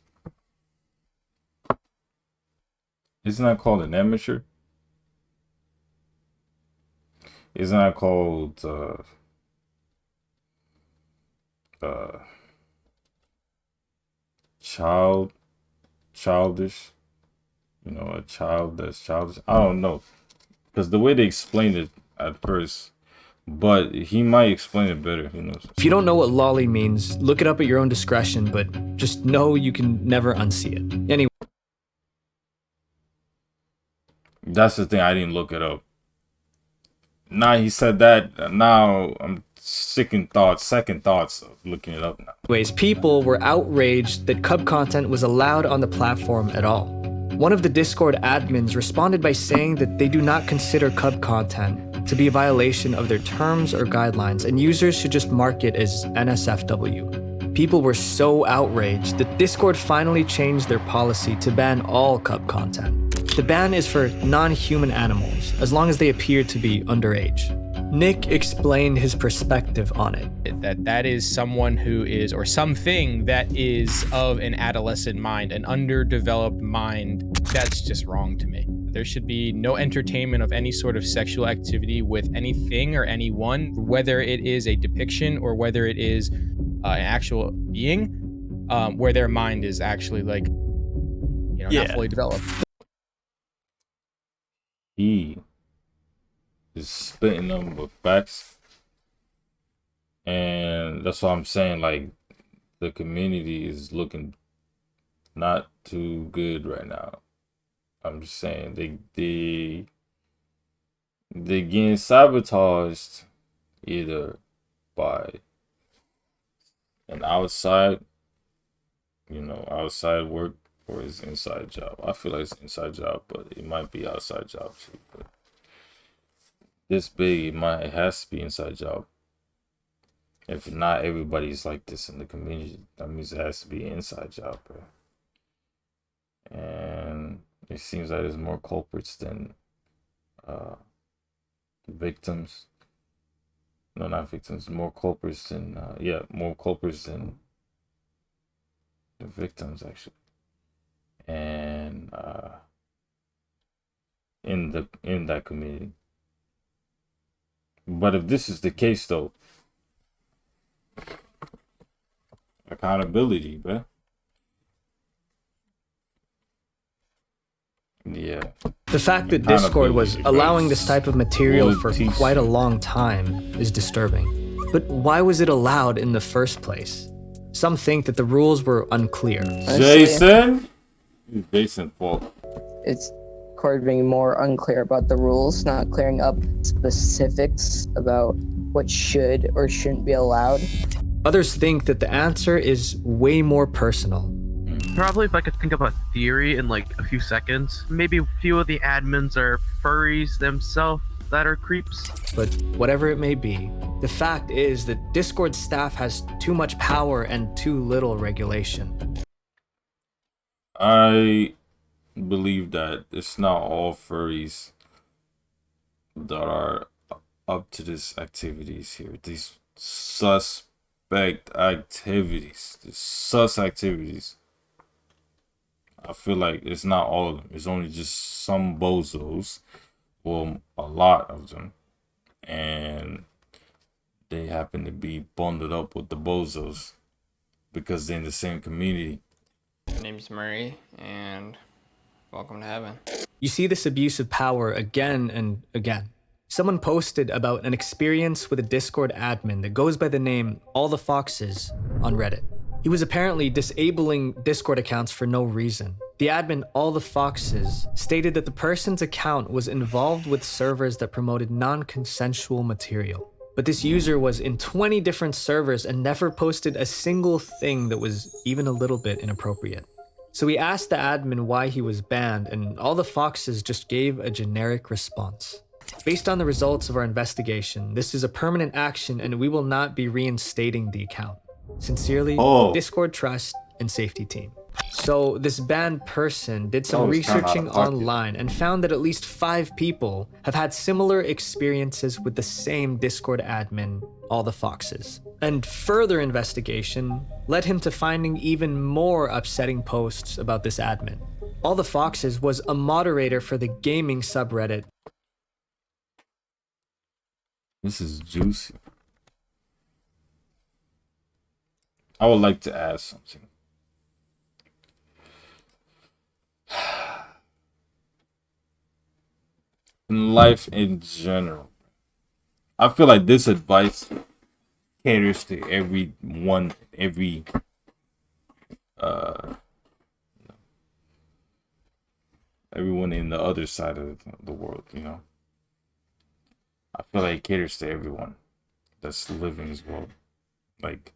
Isn't that called an amateur? Isn't that called childish? You know, a child that's childish. I don't know, because the way they explained it at first, but he might explain it better. Who knows? If you don't know what lolly means, look it up at your own discretion, but just know you can never unsee it. Anyway. That's the thing, I didn't look it up. Now he said that, now I'm second thoughts of looking it up now. Anyways, people were outraged that cub content was allowed on the platform at all. One of the Discord admins responded by saying that they do not consider cub content to be a violation of their terms or guidelines, and users should just mark it as NSFW. People were so outraged that Discord finally changed their policy to ban all cub content. The ban is for non-human animals, as long as they appear to be underage. Nick explained his perspective on it. That is someone who is, or something that is of an adolescent mind, an underdeveloped mind. That's just wrong to me. There should be no entertainment of any sort of sexual activity with anything or anyone, whether it is a depiction or whether it is an actual being, where their mind is actually like, you know, not fully developed. He is spitting them with facts, and that's what I'm saying. Like, the community is looking not too good right now. I'm just saying they getting sabotaged either by an outside, you know, outside work, or his inside job. I feel like it's inside job, but it might be outside job too. But this big, it has to be inside job. If not everybody's like this in the community, that means it has to be an inside job, bro. And it seems like there's more culprits than victims. No, not victims. More culprits than more culprits than the victims, actually. And in that community. But if this is the case, though, accountability, bro. Yeah. The fact that Discord was allowing this type of material for quite a long time is disturbing. But why was it allowed in the first place? Some think that the rules were unclear. Jason? Jason's fault. It's Discord being more unclear about the rules, not clearing up specifics about what should or shouldn't be allowed. Others think that the answer is way more personal. Probably, if I could think of a theory in like a few seconds, maybe a few of the admins are furries themselves that are creeps. But whatever it may be, the fact is that Discord staff has too much power and too little regulation. I believe that it's not all furries that are up to these activities here. These suspect activities. These sus activities. I feel like it's not all of them. It's only just some bozos. Well, a lot of them. And they happen to be bundled up with the bozos because they're in the same community. My name's Murray, and welcome to heaven. You see this abuse of power again and again. Someone posted about an experience with a Discord admin that goes by the name All the Foxes on Reddit. He was apparently disabling Discord accounts for no reason. The admin 괚ᴜᴘᴘᴏʀᴛ stated that the person's account was involved with servers that promoted non-consensual material. But this user was in 20 different servers and never posted a single thing that was even a little bit inappropriate. So we asked the admin why he was banned, and 괚ᴜᴜᴘᴜᴜ just gave a generic response. Based on the results of our investigation, this is a permanent action and we will not be reinstating the account. Sincerely, Discord Trust and Safety Team. So this banned person did some researching online and found that at least 5 people have had similar experiences with the same Discord admin, 괚ᴜᴜᴜᴜ. And further investigation led him to finding even more upsetting posts about this admin. 괚ᴜᴜᴜᴜ was a moderator for the gaming subreddit. This is juicy. I would like to add something. In life in general, I feel like this advice caters to everyone, everyone in the other side of the world, you know. I feel like it caters to everyone that's living this world. Like,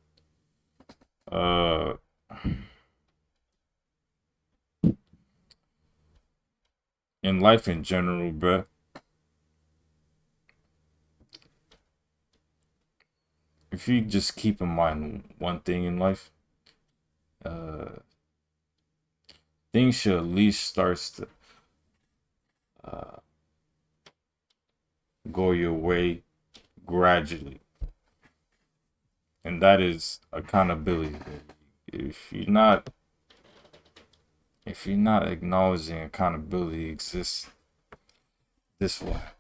in life in general, bruh, if you just keep in mind one thing in life, things should at least start to go your way gradually, and that is accountability. If you're not acknowledging accountability exists, this will happen.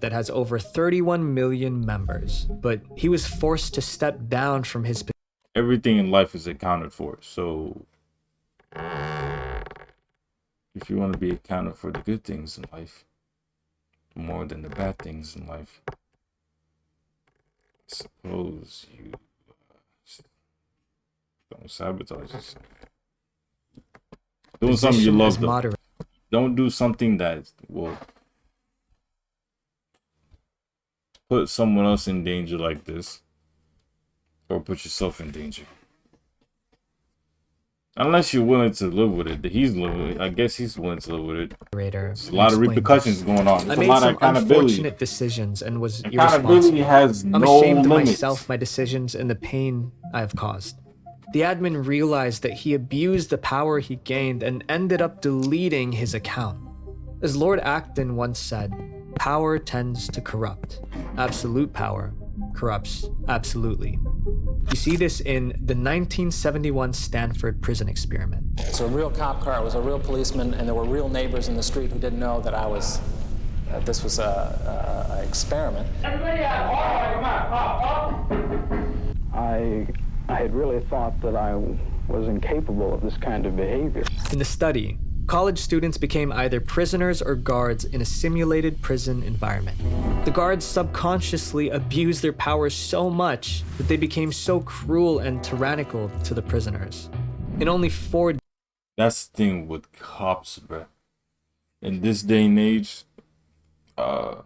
That has over 31 million members, but he was forced to step down from his position. Everything in life is accounted for, so if you want to be accounted for the good things in life more than the bad things in life, I suppose you don't sabotage yourself. Doing something you love, though. Don't do something that will put someone else in danger like this, or put yourself in danger. Unless you're willing to live with it. He's living. I guess he's willing to live with it. There's a lot of repercussions going on. There's a lot of accountability. Unfortunate decisions and was accountability irresponsible. has I'm no ashamed of limits. myself, my decisions, and the pain I have caused. The admin realized that he abused the power he gained and ended up deleting his account. As Lord Acton once said, power tends to corrupt. Absolute power corrupts absolutely. You see this in the 1971 Stanford prison experiment. It's a real cop car, it was a real policeman, and there were real neighbors in the street who didn't know that this was an experiment. I had really thought that I was incapable of this kind of behavior. In the study, college students became either prisoners or guards in a simulated prison environment. The guards subconsciously abused their powers so much that they became so cruel and tyrannical to the prisoners. In only 4 days. That's the thing with cops, bro. In this day and age, I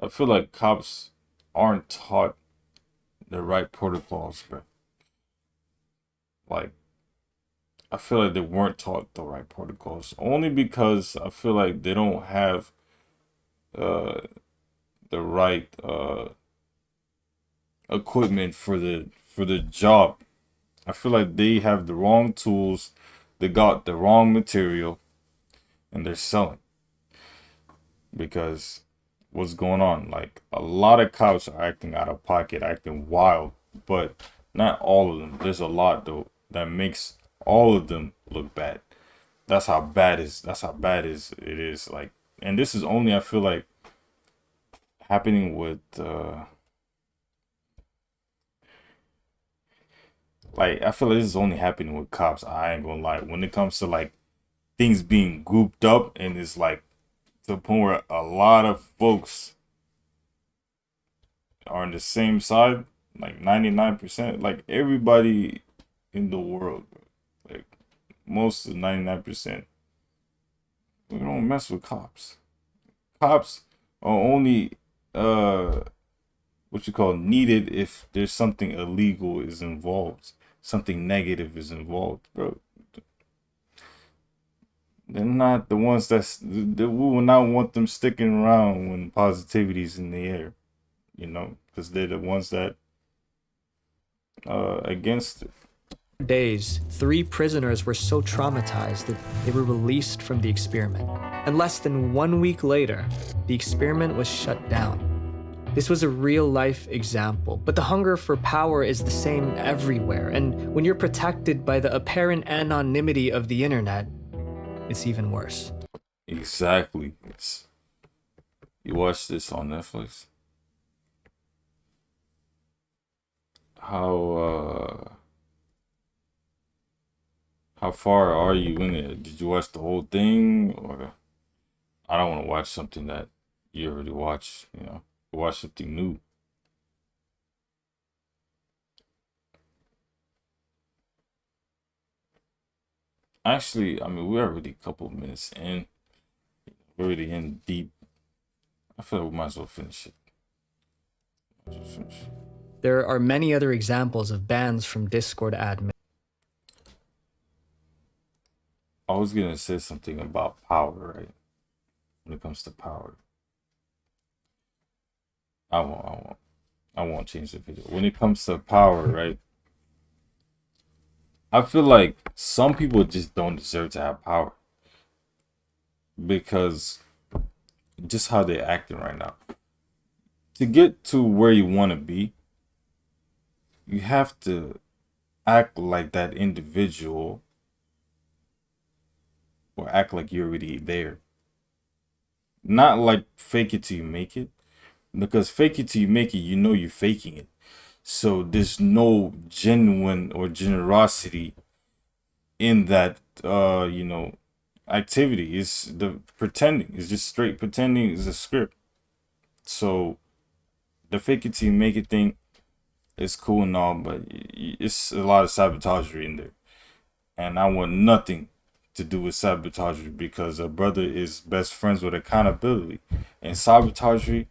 feel like cops aren't taught the right protocols, bro. Like, I feel like they weren't taught the right protocols, only because I feel like they don't have the right equipment for the job. I feel like they have the wrong tools, they got the wrong material, and they're selling. Because what's going on? Like, a lot of cops are acting out of pocket, acting wild, but not all of them. There's a lot though that makes all of them look bad. That's how bad it is. Like, and this is only, I feel like, happening with like, I feel like this is only happening with cops. I ain't gonna lie. When it comes to like things being grouped up, and it's like to the point where a lot of folks are on the same side, like 99%, like everybody in the world, bro. Like most of 99%, we don't mess with cops. Cops are only what you call needed if there's something illegal is involved, something negative is involved, bro. They're not the ones we will not want them sticking around when positivity's in the air, you know, because they're the ones that against it. Days, 3 prisoners were so traumatized that they were released from the experiment. And less than 1 week later, the experiment was shut down. This was a real-life example, but the hunger for power is the same everywhere, and when you're protected by the apparent anonymity of the internet, it's even worse. Exactly. You watch this on Netflix? How far are you in it? Did you watch the whole thing? Or I don't want to watch something that you already watched, you know. Watch something new. Actually, I mean, we're already a couple of minutes in. We're already in deep. I feel like we might as well finish it. There are many other examples of bans from Discord admin. I was gonna say something about power, right? When it comes to power. I won't change the video. When it comes to power, right? I feel like some people just don't deserve to have power. Because just how they're acting right now. To get to where you want to be, you have to act like that individual or act like you're already there. Not like fake it till you make it. Because fake it till you make it, you know you're faking it. So there's no genuine or generosity in that, you know, activity. It's the pretending. It's just straight pretending is a script. So the fake it till you make it thing is cool and all, but it's a lot of sabotagery in there. And I want nothing to do with sabotagery because a brother is best friends with accountability. And sabotagery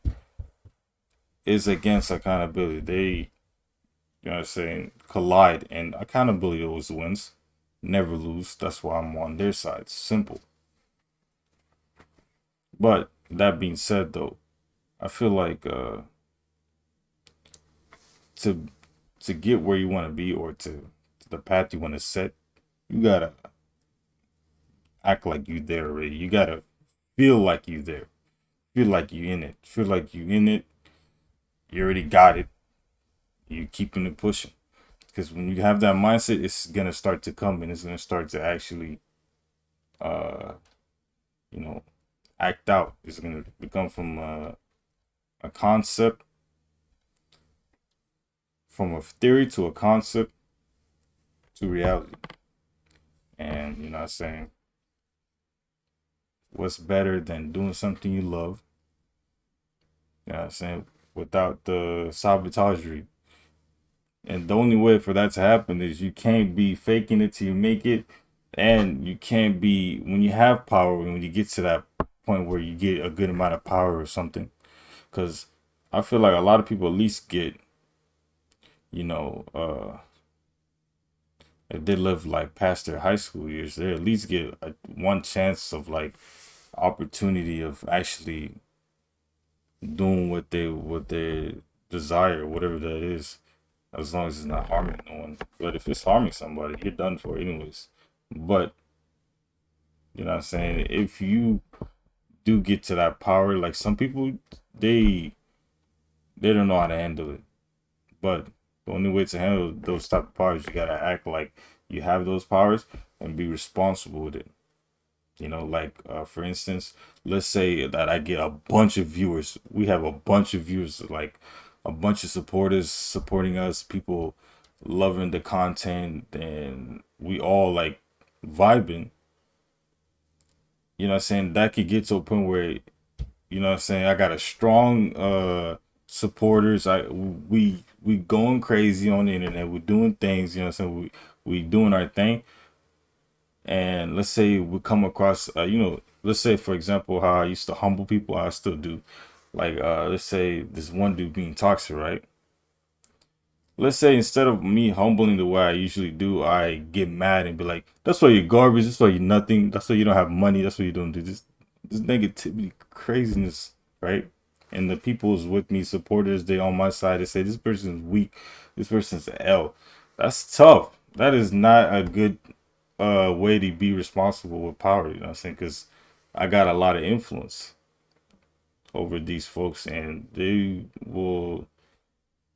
is against accountability. They, you know what I'm saying, collide, and accountability always wins. Never lose. That's why I'm on their side. Simple. But that being said, though, I feel like to get where you want to be or to the path you want to set, you gotta act like you there already. You gotta feel like you there. Feel like you in it. Feel like you in it. You already got it. You keeping it pushing. Because when you have that mindset, it's gonna start to come and it's gonna start to actually you know, act out. It's gonna become from a concept, from a theory to a concept to reality. And you know what I'm saying? What's better than doing something you love? You know what I'm saying? Without the sabotagery. And the only way for that to happen is you can't be faking it till you make it. And you can't be, when you have power, when you get to that point where you get a good amount of power or something. Because I feel like a lot of people at least get, you know, if they live like past their high school years, they at least get one chance of like opportunity of actually doing what they desire, whatever that is, as long as it's not harming no one. But if it's harming somebody, you're done for anyways. But you know what I'm saying, if you do get to that power, like some people, they don't know how to handle it. But the only way to handle those type of powers, you gotta act like you have those powers and be responsible with it. You know, like for instance, let's say that I get a bunch of viewers. We have a bunch of viewers, like a bunch of supporters supporting us, people loving the content, and we all like vibing. You know what I'm saying? That could get to a point where, you know what I'm saying, I got a strong supporters. We going crazy on the internet. We're doing things, you know what I'm saying? we doing our thing, and let's say we come across, let's say for example how I used to humble people, I still do. Like let's say this one dude being toxic, right? Let's say instead of me humbling the way I usually do, I get mad and be like, that's why you're garbage, that's why you're nothing, that's why you don't have money, that's why you don't do this negativity, craziness, right? And the people's with me, supporters, they on my side, they say this person's weak, this person's an L. That's tough. That is not a good way to be responsible with power, you know what I'm saying? Because I got a lot of influence over these folks, and they will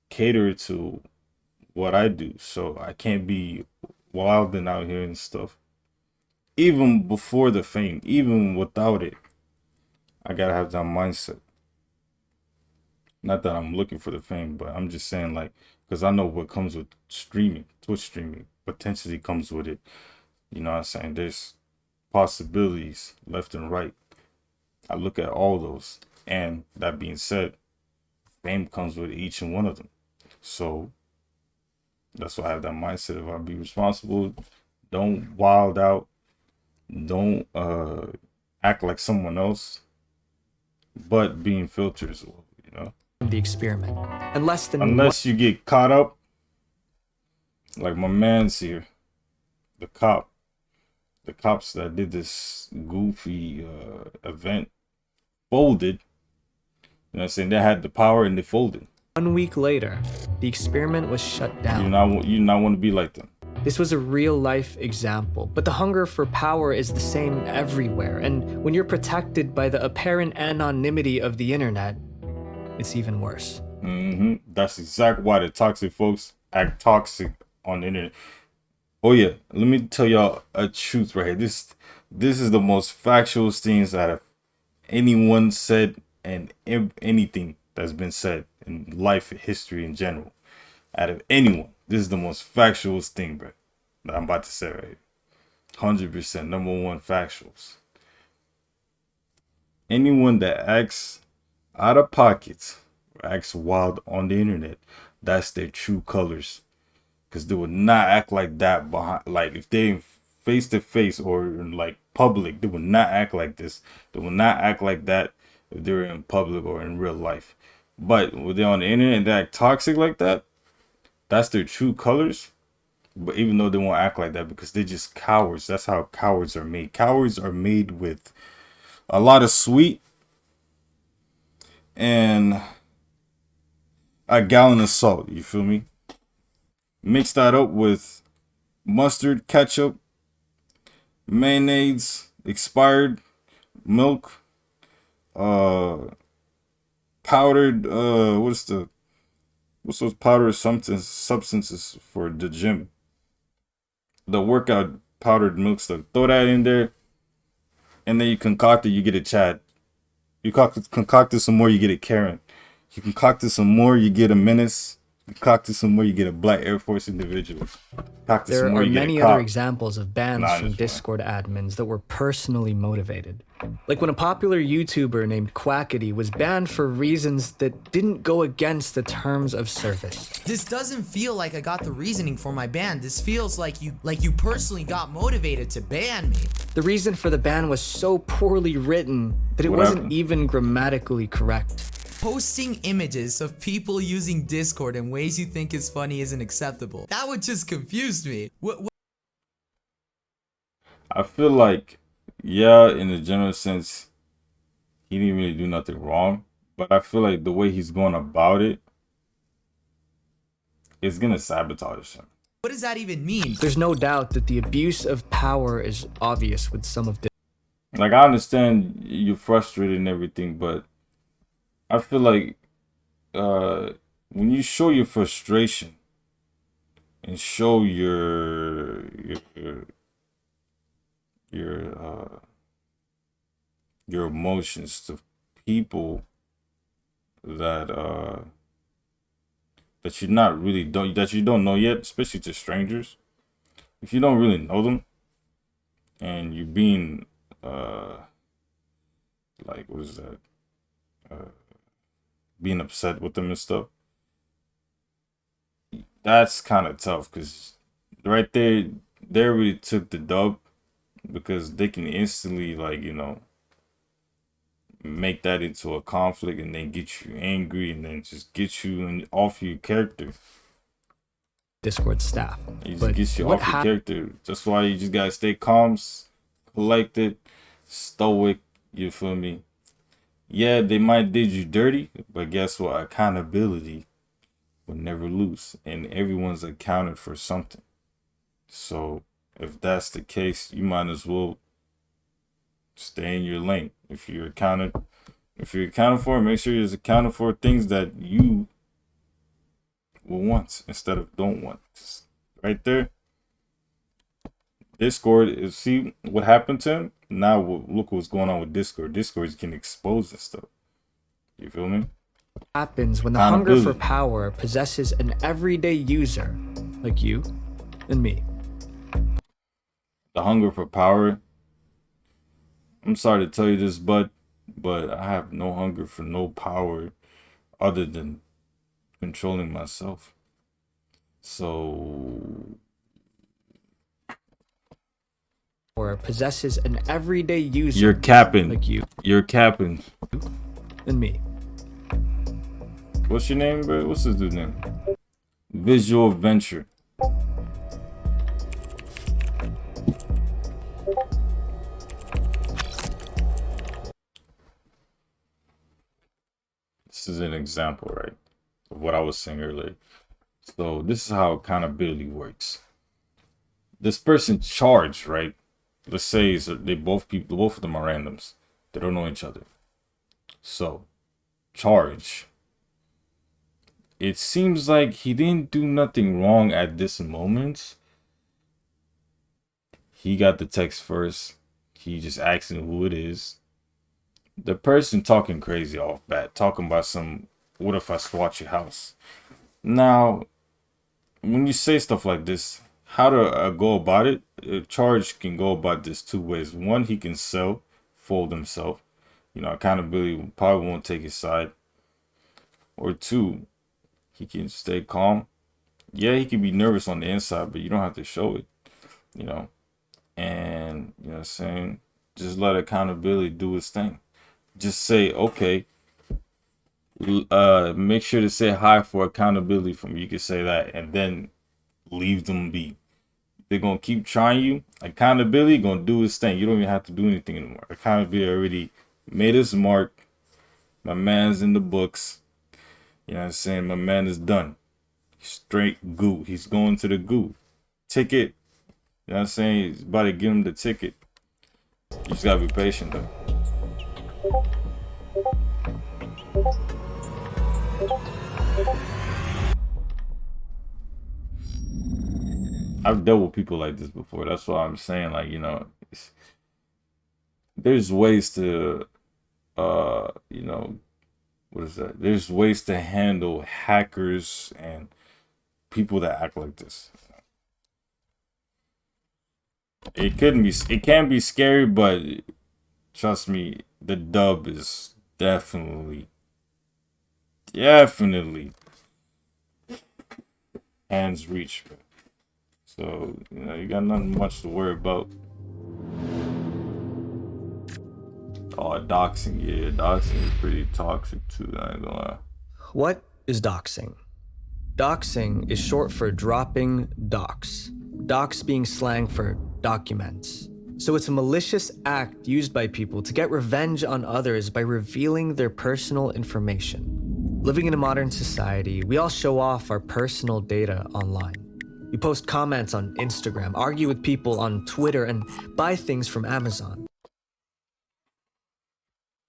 cater to what I do, so I can't be wilding out here and stuff. Even before the fame, even without it, I gotta have that mindset. Not that I'm looking for the fame, but I'm just saying, like, because I know what comes with streaming, Twitch streaming potentially comes with it. You know what I'm saying? There's possibilities left and right. I look at all those, and that being said, fame comes with each and one of them. So that's why I have that mindset of I'll be responsible. Don't wild out. Don't act like someone else, but being filtered as well, you know? The experiment. Unless you get caught up, like my man's here, the cops that did this goofy event folded. You know what I'm saying? They had the power and they folded. 1 week later, the experiment was shut down. You not want to be like them. This was a real-life example, but the hunger for power is the same everywhere, and when you're protected by the apparent anonymity of the internet, it's even worse. That's exactly why the toxic folks act toxic on the internet. Oh yeah, let me tell y'all a truth right here. This is the most factual things out of anyone said and anything that's been said in life, history in general. Out of anyone, this is the most factual thing, bro, that I'm about to say right here. 100% number one factuals. Anyone that acts out of pocket or acts wild on the internet, that's their true colors. Because they would not act like that behind, like if they face to face or in like public, they would not act like this. They would not act like that if they're in public or in real life. But when they're on the internet and they act toxic like that, that's their true colors. But even though they won't act like that because they're just cowards. That's how cowards are made. Cowards are made with a lot of sweet and a gallon of salt. You feel me? Mix that up with mustard, ketchup, mayonnaise, expired milk, powdered, what's those powdered substances for the gym? The workout powdered milk stuff. Throw that in there, and then you concoct it, you get a Chad. You concoct it some more, you get a Karen. You concoct it some more, you get a Menace. You concoct it some more, you get a Black Air Force individual. There are many other examples of bans from Discord admins that were personally motivated. Like when a popular YouTuber named 괶ᴇᴄ was banned for reasons that didn't go against the terms of service. This doesn't feel like I got the reasoning for my ban. This feels like you personally got motivated to ban me. The reason for the ban was so poorly written that it wasn't even grammatically correct. Posting images of people using Discord in ways you think is funny isn't acceptable. That would just confuse me. I feel like, yeah, in a general sense, he didn't really do nothing wrong. But I feel like the way he's going about it is going to sabotage him. What does that even mean? There's no doubt that the abuse of power is obvious with some of the... Like, I understand you're frustrated and everything, but I feel like when you show your frustration and show your emotions to people that you don't know yet, especially to strangers, if you don't really know them and you're being like, what is that, being upset with them and stuff, that's kind of tough because right there, they already took the dub, because they can instantly, like, you know, make that into a conflict and then get you angry and then just get you and off your character. Discord staff. It just gets you off your character. That's why you just gotta stay calm, collected, stoic. You feel me? Yeah, they might did you dirty, but guess what? Accountability will never lose, and everyone's accounted for something. So if that's the case, you might as well stay in your lane. If you're accounted for, make sure you're accounted for things that you will want instead of don't want. Right there. Discord is, see what happened to him? Now look what's going on with Discord. Discord can expose this stuff. You feel me? Happens when the hunger for power possesses an everyday user like you and me. The hunger for power. I'm sorry to tell you this, but I have no hunger for no power other than controlling myself. So, or possesses an everyday user. You're capping. Like you. You're capping. And me. What's your name, bro? What's this dude's name? Visual Venture. This is an example, right, of what I was saying earlier. So this is how accountability works. This person charged, right? Let's say both of them are randoms. They don't know each other. So, charge. It seems like he didn't do nothing wrong at this moment. He got the text first. He just asking who it is. The person talking crazy off bat, talking about some, what if I swat your house? Now, when you say stuff like this, how to go about it? Charge can go about this two ways. One, he can fold himself. You know, accountability probably won't take his side. Or two, he can stay calm. Yeah, he can be nervous on the inside, but you don't have to show it. You know, and you know what I'm saying? Just let accountability do its thing. Just say, okay, make sure to say hi for accountability from you. You can say that and then leave them be. They're going to keep trying you. Accountability going to do its thing. You don't even have to do anything anymore. Accountability already made his mark. My man's in the books. You know what I'm saying? My man is done. Straight goo. He's going to the goo. Ticket. You know what I'm saying? He's about to give him the ticket. You just got to be patient though. I've dealt with people like this before. That's why I'm saying, like, you know, there's ways to, you know, what is that? There's ways to handle hackers and people that act like this. It can be scary, but trust me, the dub is definitely hands reach. So, you know, you got nothing much to worry about. Oh, doxing. Yeah, doxing is pretty toxic too, I ain't gonna lie. What is doxing? Doxing is short for dropping docs. Docs being slang for documents. So it's a malicious act used by people to get revenge on others by revealing their personal information. Living in a modern society, we all show off our personal data online. We post comments on Instagram, argue with people on Twitter, and buy things from Amazon.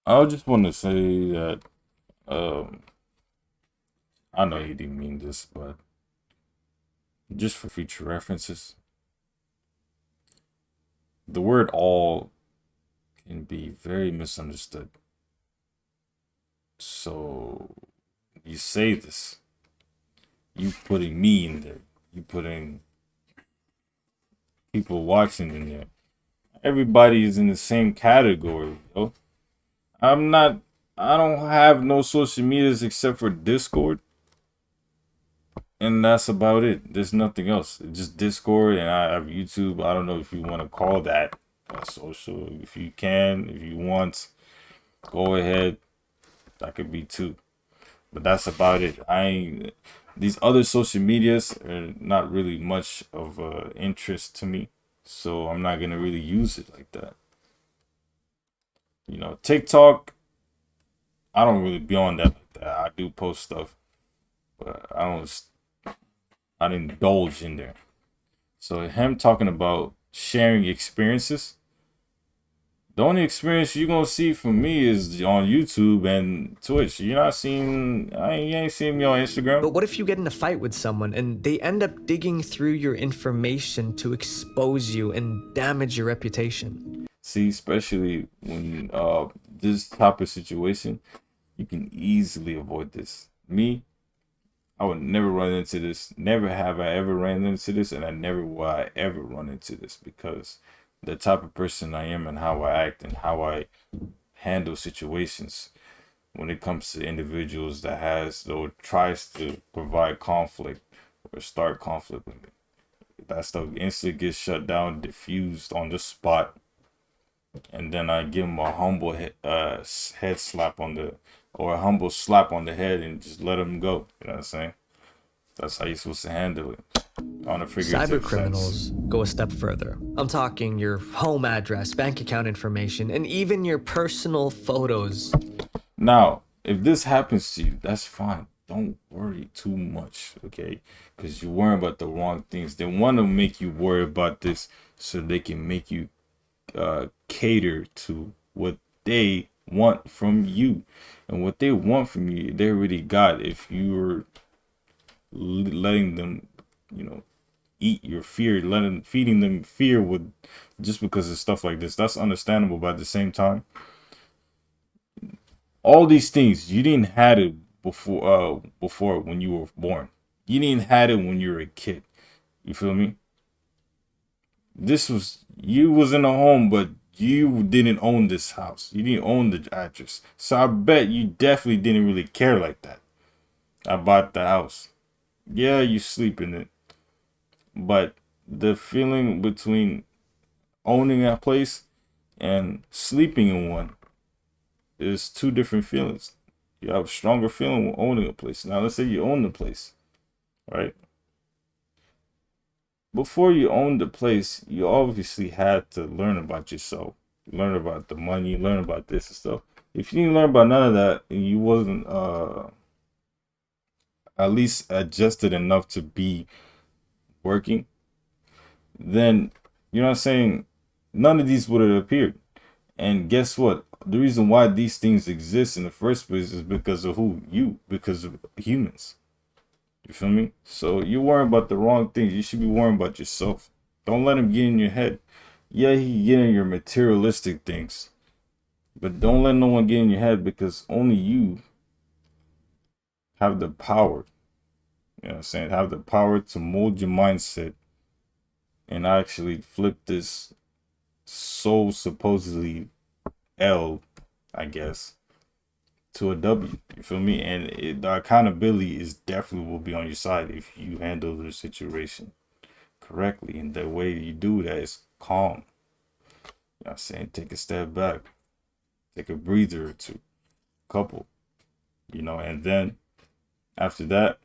I just want to say that, I know you didn't mean this, but just for future references, the word all can be very misunderstood. So you say this, you putting me in there, you putting people watching in there. Everybody is in the same category, yo. I don't have no social medias except for Discord. And that's about it. There's nothing else. Just Discord, and I have YouTube. I don't know if you want to call that a social. If you can, if you want, go ahead. That could be too. But that's about it. These other social medias are not really much of interest to me, so I'm not gonna really use it like that. You know, TikTok, I don't really be on that like that. I do post stuff, but I don't indulge in there. So him talking about sharing experiences, the only experience you're gonna see from me is on YouTube and Twitch. You're not seeing, you ain't seeing me on Instagram. But what if you get in a fight with someone and they end up digging through your information to expose you and damage your reputation? See, especially when this type of situation, you can easily avoid this. Me, I would never run into this. Never have I ever ran into this, and I never will I ever run into this, because the type of person I am and how I act and how I handle situations when it comes to individuals that has or tries to provide conflict or start conflict with me. That stuff instantly gets shut down, diffused on the spot, and then I give them a humble head slap on the, or a humble slap on the head, and just let them go. You know what I'm saying? That's how you're supposed to handle it. On a Cyber criminals go a step further. I'm talking your home address, bank account information, and even your personal photos. Now, if this happens to you, that's fine. Don't worry too much, okay? Because you're worrying about the wrong things. They want to make you worry about this so they can make you cater to what they want from you. And what they want from you, they already got. If you're letting them, you know, eat your fear, feeding them fear with just because of stuff like this, that's understandable. But at the same time, all these things you didn't have it before when you were born. You didn't have it when you were a kid. You feel me? This was, you was in a home, but you didn't own this house. You didn't own the address. So I bet you definitely didn't really care like that about the house. Yeah, you sleep in it, but the feeling between owning a place and sleeping in one is two different feelings. You have a stronger feeling when owning a place. Now, let's say you own the place, right? Before you owned the place, you obviously had to learn about yourself, learn about the money, learn about this and stuff. If you didn't learn about none of that, and you wasn't at least adjusted enough to be working, then, you know what I'm saying, none of these would have appeared. And guess what? The reason why these things exist in the first place is because of who? You. Because of humans. You feel me? So you're worrying about the wrong things. You should be worrying about yourself. Don't let him get in your head. Yeah, he get in your materialistic things, but don't let no one get in your head, because only you have the power. You know what I'm saying? Have the power to mold your mindset and actually flip this so supposedly L, I guess, to a W. You feel me? And the accountability is definitely will be on your side if you handle the situation correctly. And the way you do that is calm. You know what I'm saying? Take a step back. Take a breather or two. Couple. You know, and then after that,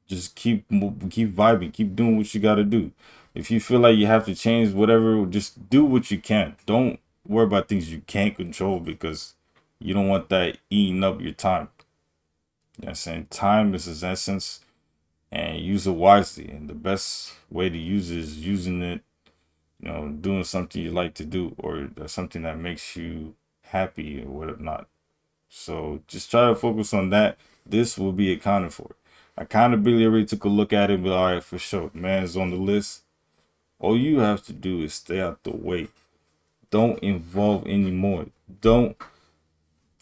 just keep vibing. Keep doing what you got to do. If you feel like you have to change whatever, just do what you can. Don't worry about things you can't control, because you don't want that eating up your time. You know what I'm saying? Time is its essence, and use it wisely. And the best way to use it is using it, you know, doing something you like to do, or something that makes you happy or whatnot. So just try to focus on that. This will be accounted for. Accountability already took a look at it, but all right, for sure, man's on the list. All you have to do is stay out the way. Don't involve anymore. Don't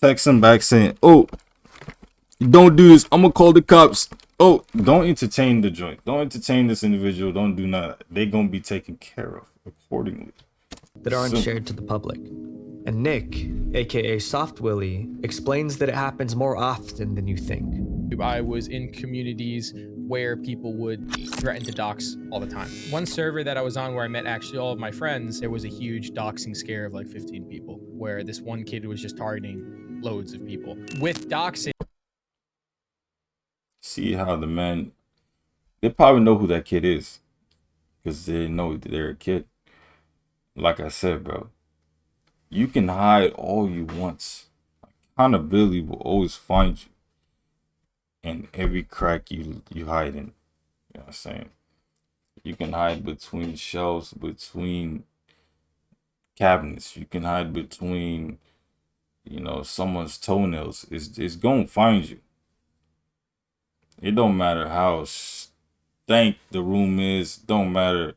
text him back saying, "Oh, don't do this, I'm gonna call the cops." Oh, don't entertain the joint. Don't entertain this individual. Don't do nothing. They're gonna be taken care of accordingly. That aren't shared to the public. And Nick, aka Soft Willie, explains that it happens more often than you think. I was in communities where people would threaten to dox all the time. One server that I was on where I met actually all of my friends, there was a huge doxing scare of like 15 people, where this one kid was just targeting loads of people. With doxing, see how the men, they probably know who that kid is because they know they're a kid. Like I said, bro, you can hide all you want. Accountability will always find you in every crack you hide in. You know what I'm saying? You can hide between shelves, between cabinets. You can hide between, you know, someone's toenails. It's gonna find you. It don't matter how stank the room is. Don't matter,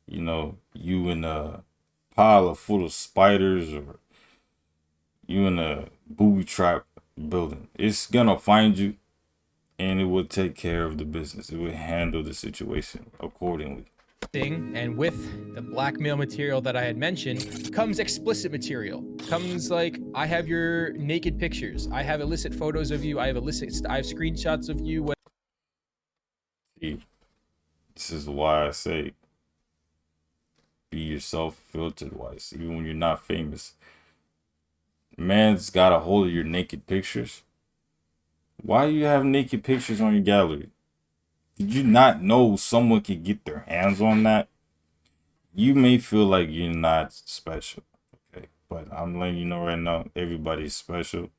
you know, you in a pile full of spiders or you in a booby trap building. It's gonna find you and it will take care of the business. It will handle the situation accordingly. and with the blackmail material that I had mentioned comes explicit material. Comes like, I have your naked pictures. I have illicit photos of you. I have screenshots of you. See, this is why I say be yourself filtered wise, even when you're not famous. Man's got a hold of your naked pictures. Why do you have naked pictures on your gallery? Did you not know someone could get their hands on that? You may feel like you're not special, okay? But I'm letting you know right now, everybody's special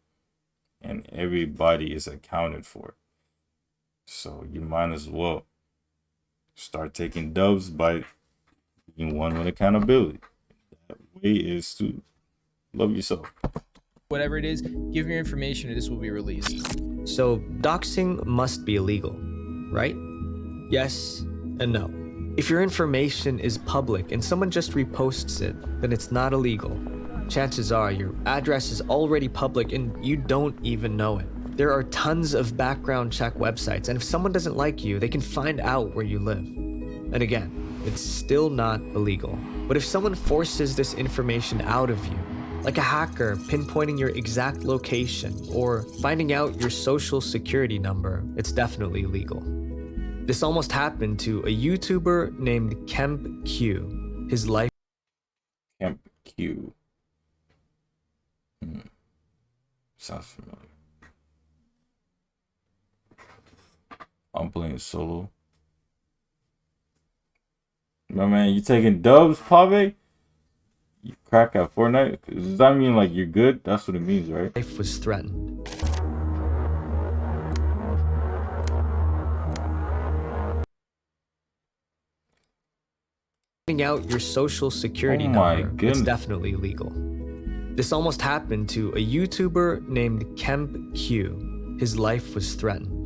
and everybody is accounted for. So you might as well start taking dubs by being one with accountability. That way is to love yourself. Whatever it is, give me your information and this will be released. So doxing must be illegal, right? Yes and no. If your information is public and someone just reposts it, then it's not illegal. Chances are your address is already public and you don't even know it. There are tons of background check websites, and if someone doesn't like you, they can find out where you live. And again, it's still not illegal. But if someone forces this information out of you, like a hacker pinpointing your exact location or finding out your social security number, it's definitely illegal. This almost happened to a YouTuber named 괁Q. His life... 괁Q. Sounds familiar. I'm playing solo. My man, you taking dubs, Pave? You crack at Fortnite? Does that mean like you're good? That's what it means, right? Life was threatened. Finding out your social security number, it's definitely illegal. This almost happened to a YouTuber named 괁Q. His life was threatened.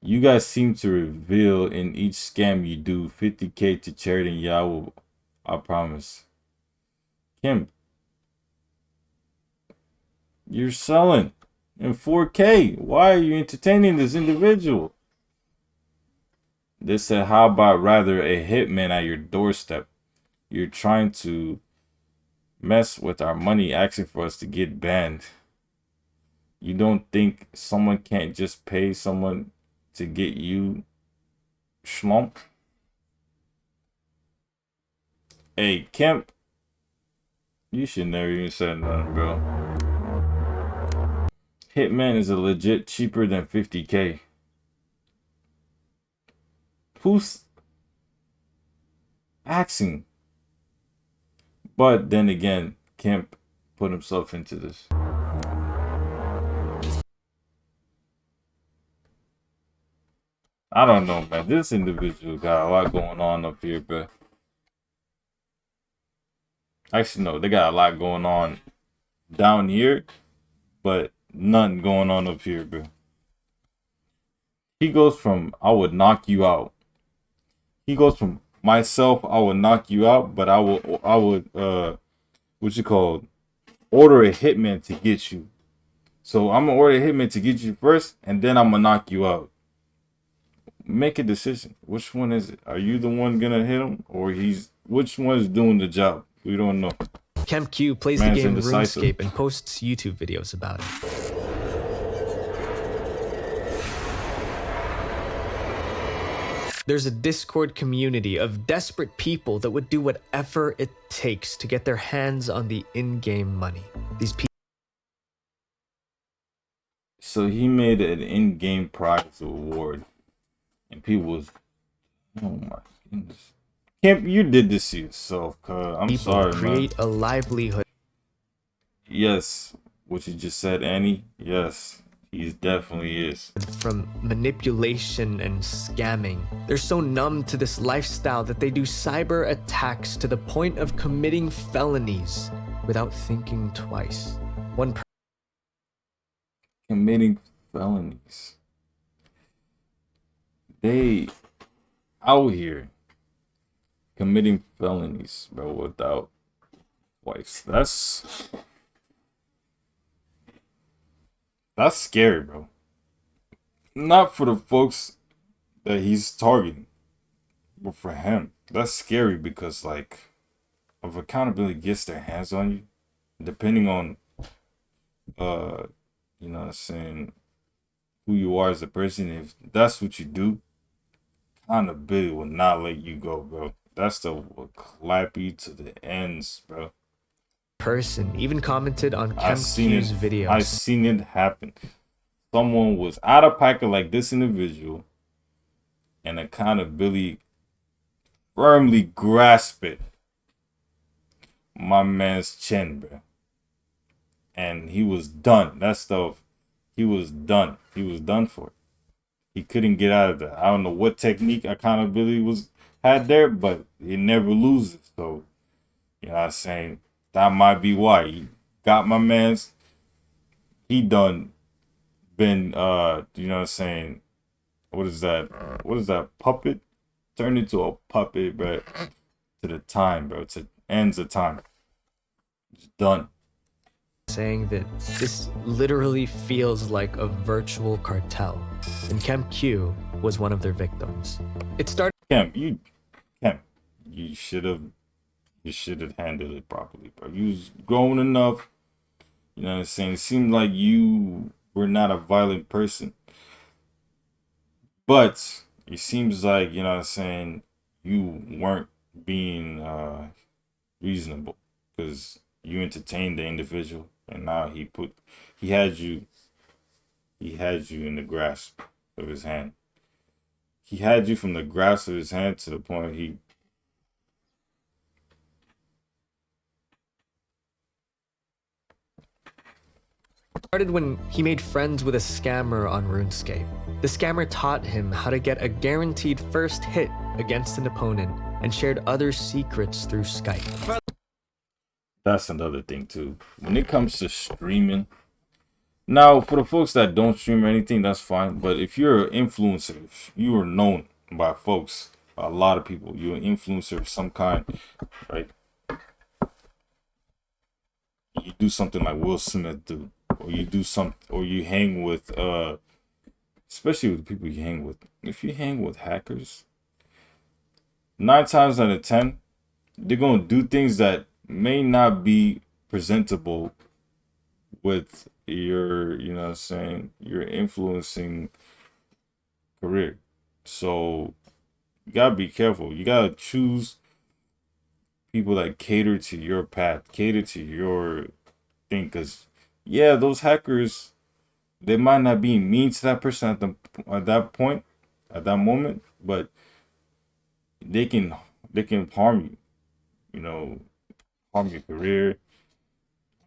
You guys seem to reveal in each scam you do 50K to charity, and y'all will, I promise. Kim, you're selling in 4K. Why are you entertaining this individual? They said, how about rather a hitman at your doorstep? You're trying to mess with our money, asking for us to get banned. You don't think someone can't just pay someone to get you schlump? Hey, Kemp, you should never even said nothing, bro. Hitman is a legit cheaper than 50K. Who's asking? But then again, Kemp put himself into this. I don't know, man. This individual got a lot going on up here, bro. Actually, no, they got a lot going on down here, but nothing going on up here, bro. He goes from, I would knock you out. He goes from, myself, I would knock you out, but I would order a hitman to get you. So I'm gonna order a hitman to get you first, and then I'm gonna knock you out. Make a decision. Which one is it? Are you the one gonna hit him, or which one is doing the job? We don't know. 괁Q plays the game RuneScape and posts YouTube videos about it. There's a Discord community of desperate people that would do whatever it takes to get their hands on the in-game money. These people. So he made an in-game prize award, and people was, oh my goodness. Kemp, you did this to yourself, cuz. I'm sorry, create man. a livelihood. Yes, what you just said, Annie. Yes, he definitely is. From manipulation and scamming. They're so numb to this lifestyle that they do cyber attacks to the point of committing felonies without thinking twice. Committing felonies. They out here committing felonies, bro, without twice. That's scary, bro. Not for the folks that he's targeting, but for him. That's scary because, like, if accountability gets their hands on you, depending on, you know what I'm saying, who you are as a person, if that's what you do, accountability will not let you go, bro. That stuff will clap you to the ends, bro. Person even commented on KempQ's videos. I've seen it happen. Someone was out of pocket like this individual, and accountability firmly grasped it. My man's chin, bro. And he was done. That stuff, he was done. He was done for it. He couldn't get out of that. I don't know what technique accountability had there, but he never loses. So, you know what I'm saying? That might be why he got my man's. He done been, you know what I'm saying? What is that? What is that? Puppet? Turned into a puppet, bro. To the time, bro. To ends of time. It's done. Saying that this literally feels like a virtual cartel, and KempQ was one of their victims. It started. Kemp, you should have handled it properly, bro. You was grown enough. You know what I'm saying? It seemed like you were not a violent person, but it seems like, you know what I'm saying, you weren't being reasonable because you entertained the individual. And now he had you in the grasp of his hand. He had you from the grasp of his hand to the point he started when he made friends with a scammer on RuneScape. The scammer taught him how to get a guaranteed first hit against an opponent and shared other secrets through Skype. That's another thing too. When it comes to streaming, now for the folks that don't stream or anything, that's fine. But if you're an influencer, if you are known by folks, a lot of people, you're an influencer of some kind, right? You do something like Will Smith do, or you do something, or you hang with, especially with the people you hang with. If you hang with hackers, 9 times out of 10, they're gonna do things that may not be presentable with your, you know what I'm saying, your influencing career. So you gotta be careful. You gotta choose people that cater to your path, cater to your thing. Because yeah, those hackers, they might not be mean to that person at that point, at that moment, but they can harm you, you know, harm your career.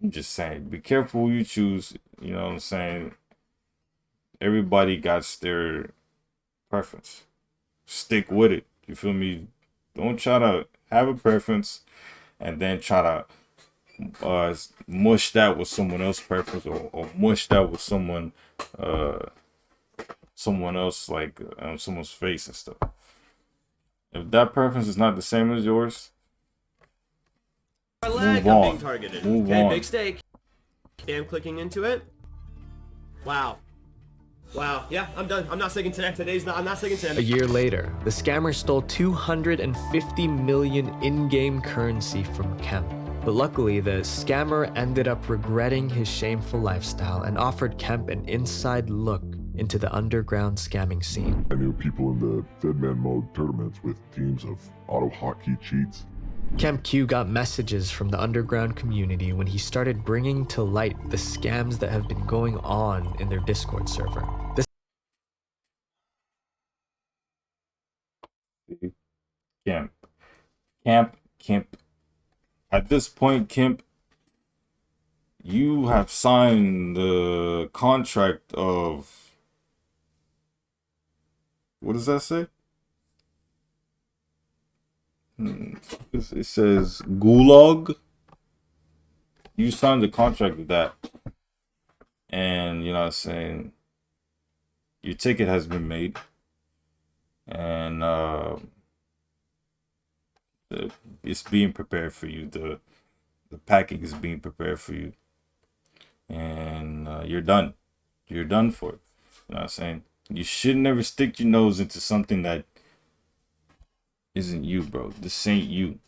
I'm just saying, be careful who you choose. You know what I'm saying? Everybody got their preference. Stick with it. You feel me? Don't try to have a preference and then try to mush that with someone else's preference, or mush that with someone else, like someone's face and stuff. If that preference is not the same as yours, move on. Being targeted. Move okay, on. big stake. I'm clicking into it. Wow. Wow. Yeah, I'm done. I'm not sticking today. I'm not sticking today. A year later, the scammer stole 250 million in-game currency from Kemp. But luckily, the scammer ended up regretting his shameful lifestyle and offered Kemp an inside look into the underground scamming scene. I knew people in the Deadman mode tournaments with teams of auto hotkey cheats. 괁 got messages from the underground community when he started bringing to light the scams that have been going on in their Discord server. Kemp. At this point, Kemp, you have signed the contract of, what does that say? It says Gulag. You signed the contract with that. And, you know what I'm saying, your ticket has been made. And it's being prepared for you. The packing is being prepared for you. And you're done. You're done for it. You know what I'm saying? You should never stick your nose into something that isn't you, bro. This ain't you.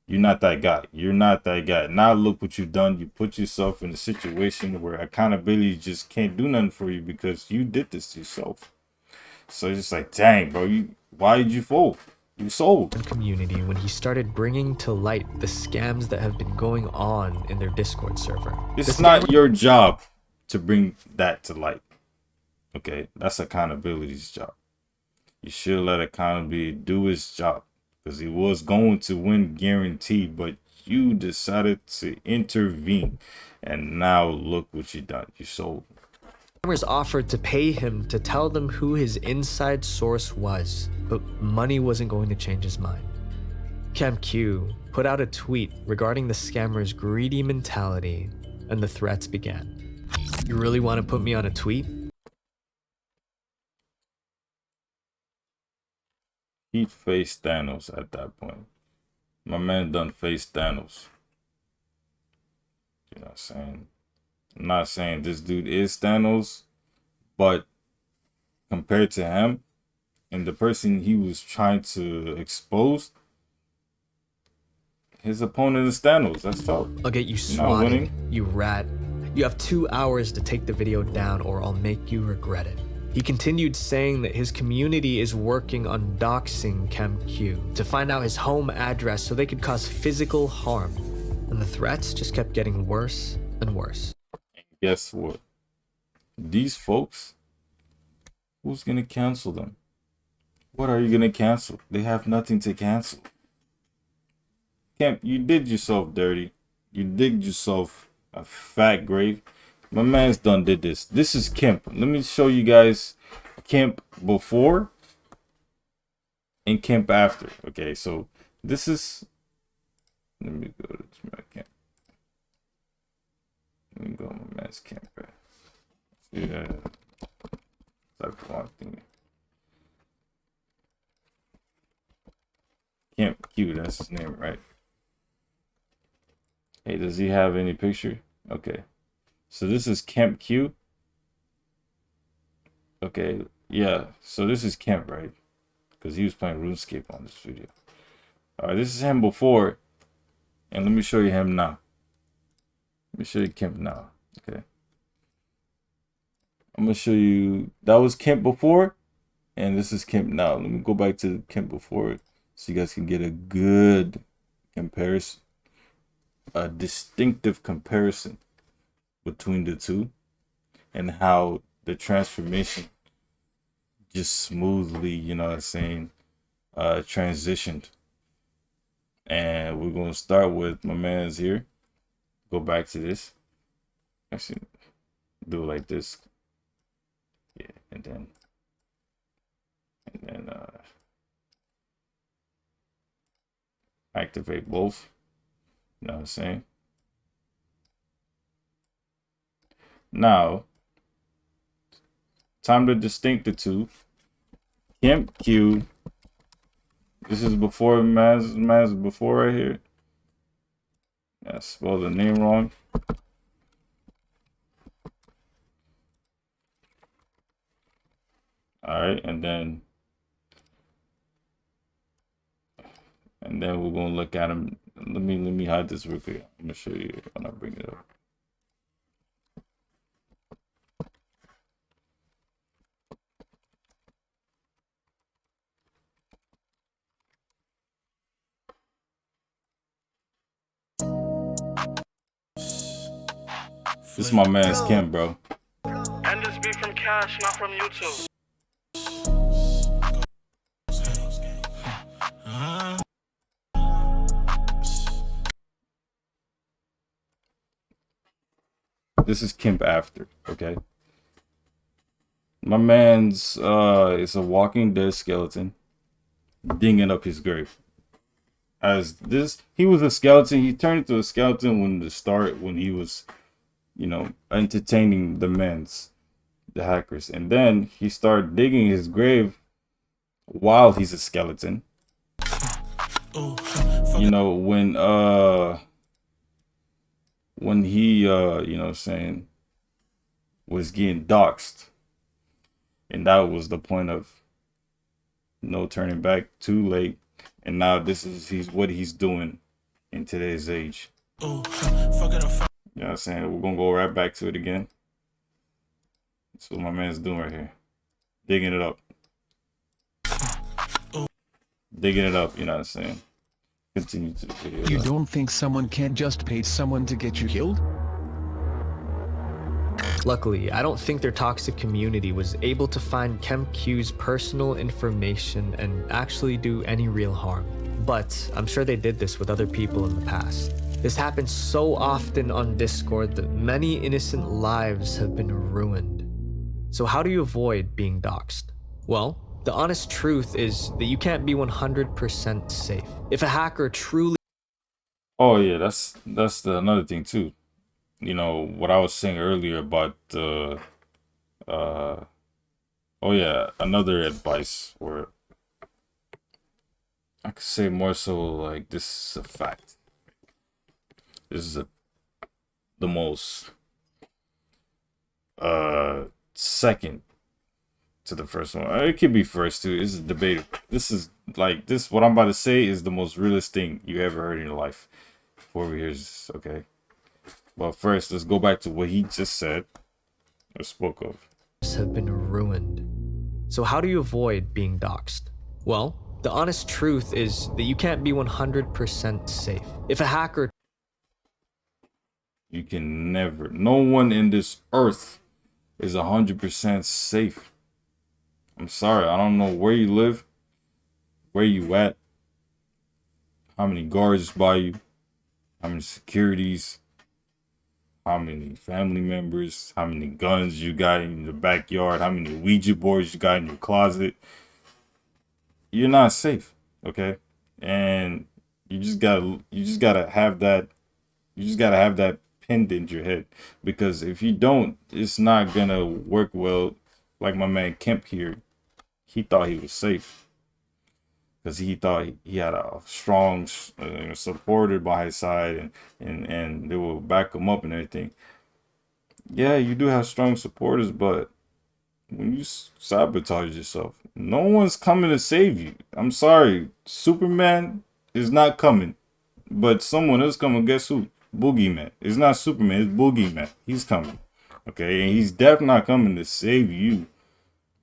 You're not that guy. You're not that guy. Now look what you've done. You put yourself in a situation where accountability just can't do nothing for you because you did this to yourself. So it's just like, dang, bro, why did you fold? You sold. Community when he started bringing to light the scams that have been going on in their Discord server. It's not your job to bring that to light. Okay, that's accountability's job. You should let accountability do its job because he was going to win guaranteed, but you decided to intervene, and now look what you done. You sold. Scammers offered to pay him to tell them who his inside source was, but money wasn't going to change his mind. 괁 put out a tweet regarding the scammers' greedy mentality, and the threats began. You really want to put me on a tweet? He faced Thanos at that point. My man done faced Thanos. You know what I'm saying? I'm not saying this dude is Thanos, but compared to him and the person he was trying to expose, his opponent is Thanos. That's tough. I'll get you swatted, you rat. You have 2 hours to take the video down or I'll make you regret it. He continued saying that his community is working on doxing 괁 to find out his home address so they could cause physical harm. And the threats just kept getting worse and worse. Guess what? These folks, who's gonna cancel them? What are you gonna cancel? They have nothing to cancel. Kemp, you did yourself dirty. You digged yourself a fat grave. My man's done did this. This is Kemp. Let me show you guys Kemp before and Kemp after. Okay, so this is, let me go to my Kemp. Let me go to my man's Kemp. Yeah. Type one thing. 괁, that's his name, right? Hey, does he have any picture? Okay. So this is 괁. Okay, yeah. So this is Kemp, right? Because he was playing RuneScape on this video. Alright, this is him before. And let me show you him now. Let me show you Kemp now. Okay. I'm going to show you. That was Kemp before. And this is Kemp now. Let me go back to Kemp before so you guys can get a good comparison. A distinctive comparison between the two and how the transformation just smoothly, you know what I'm saying, transitioned. And we're going to start with my man's here. Go back to this. Actually, do it like this. Yeah, and then activate both. You know what I'm saying? Now, time to distinct the two. 괁. This is before man's before right here. I spelled the name wrong. Alright, and then we're gonna look at him. Let me hide this real quick. I'm gonna show you when I bring it up. This is my man's Kim, bro. And this be from Cash, not from YouTube. This is Kemp after, okay? My man's is a Walking Dead skeleton digging up his grave. As this, he was a skeleton. He turned into a skeleton when he was, you know, entertaining the hackers, and then he started digging his grave while he's a skeleton. You know, when he you know what I'm saying, was getting doxxed, and that was the point of no turning back, too late. And now he's what he's doing in today's age. You know what I'm saying? We're gonna go right back to it again. That's what my man's doing right here. Digging it up. Digging it up, you know what I'm saying? Continue to the video. You don't think someone can't just pay someone to get you killed? Luckily, I don't think their toxic community was able to find KemQ's personal information and actually do any real harm. But I'm sure they did this with other people in the past. This happens so often on Discord that many innocent lives have been ruined. So how do you avoid being doxxed? Well, the honest truth is that you can't be 100% safe. If a hacker truly... Oh yeah, that's another thing too. You know, what I was saying earlier about oh yeah, another advice, or I could say more so like this is a fact. This is the most second to the first one. It could be first too. This is debatable. This is like this. What I'm about to say is the most realist thing you ever heard in your life. 4 years, okay. But first, let's go back to what he just said or spoke of. Have been ruined. So how do you avoid being doxxed? Well, the honest truth is that you can't be 100% safe. If a hacker... You can never. No one in this earth is 100% safe. I'm sorry. I don't know where you live, where you at, how many guards by you, how many securities, how many family members, how many guns you got in the backyard, how many Ouija boards you got in your closet. You're not safe, okay? And you just gotta have that pinned in your head, because if you don't, it's not gonna work well. Like my man Kemp here, he thought he was safe because he thought he had a strong supporter by his side, and they will back him up and everything. Yeah, you do have strong supporters, but when you sabotage yourself, no one's coming to save you. I'm sorry, Superman is not coming, but someone else coming. Guess who? Boogeyman. It's not Superman, it's Boogeyman. He's coming, okay? And he's definitely not coming to save you.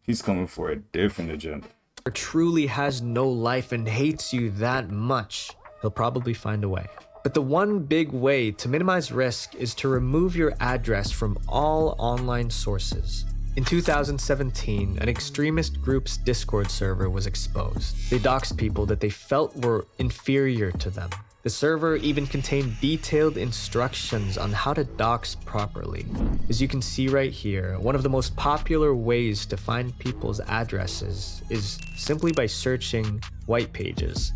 He's coming for a different agenda. Truly has no life and hates you that much, he'll probably find a way. But the one big way to minimize risk is to remove your address from all online sources. In 2017, an extremist group's Discord server was exposed. They doxed people that they felt were inferior to them. The server even contained detailed instructions on how to dox properly. As you can see right here, one of the most popular ways to find people's addresses is simply by searching white pages.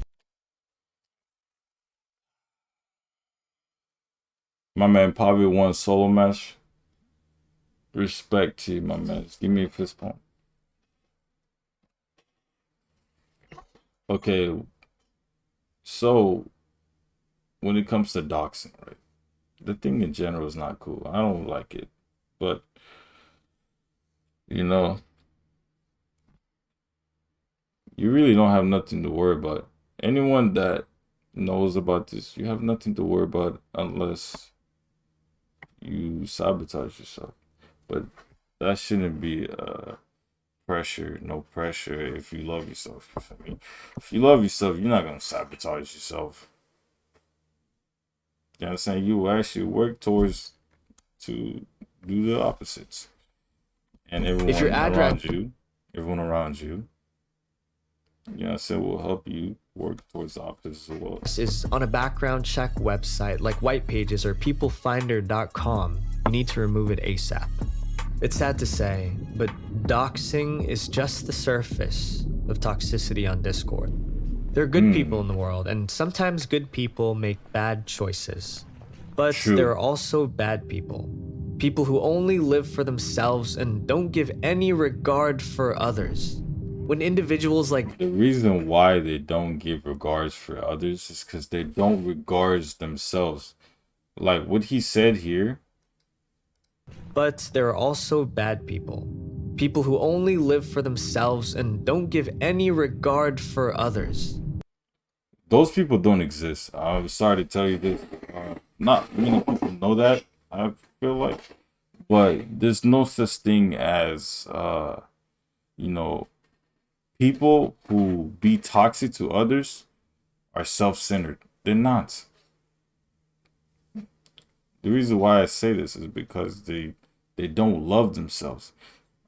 My man probably won solo match. Respect to you, my man. Just give me a fist pump. Okay, so when it comes to doxing, right? The thing in general is not cool. I don't like it. But, you know, you really don't have nothing to worry about. Anyone that knows about this, you have nothing to worry about unless you sabotage yourself. But that shouldn't be pressure, no pressure if you love yourself. You feel me? If you love yourself, you're not going to sabotage yourself. You know what I'm saying? You will actually work towards to do the opposites. And If your ad everyone around you, you know, so will help you work towards the opposites as well. Is on a background check website like White Pages or peoplefinder.com, you need to remove it ASAP. It's sad to say, but doxing is just the surface of toxicity on Discord. There are good people in the world, and sometimes good people make bad choices. But there are also bad people. People who only live for themselves and don't give any regard for others. When individuals like... The reason why they don't give regards for others is because they don't regard themselves. Like what he said here. But there are also bad people. People who only live for themselves and don't give any regard for others. Those people don't exist. I'm sorry to tell you this. Not many people know that, I feel like. But there's no such thing as, you know, people who be toxic to others are self-centered. They're not. The reason why I say this is because they don't love themselves.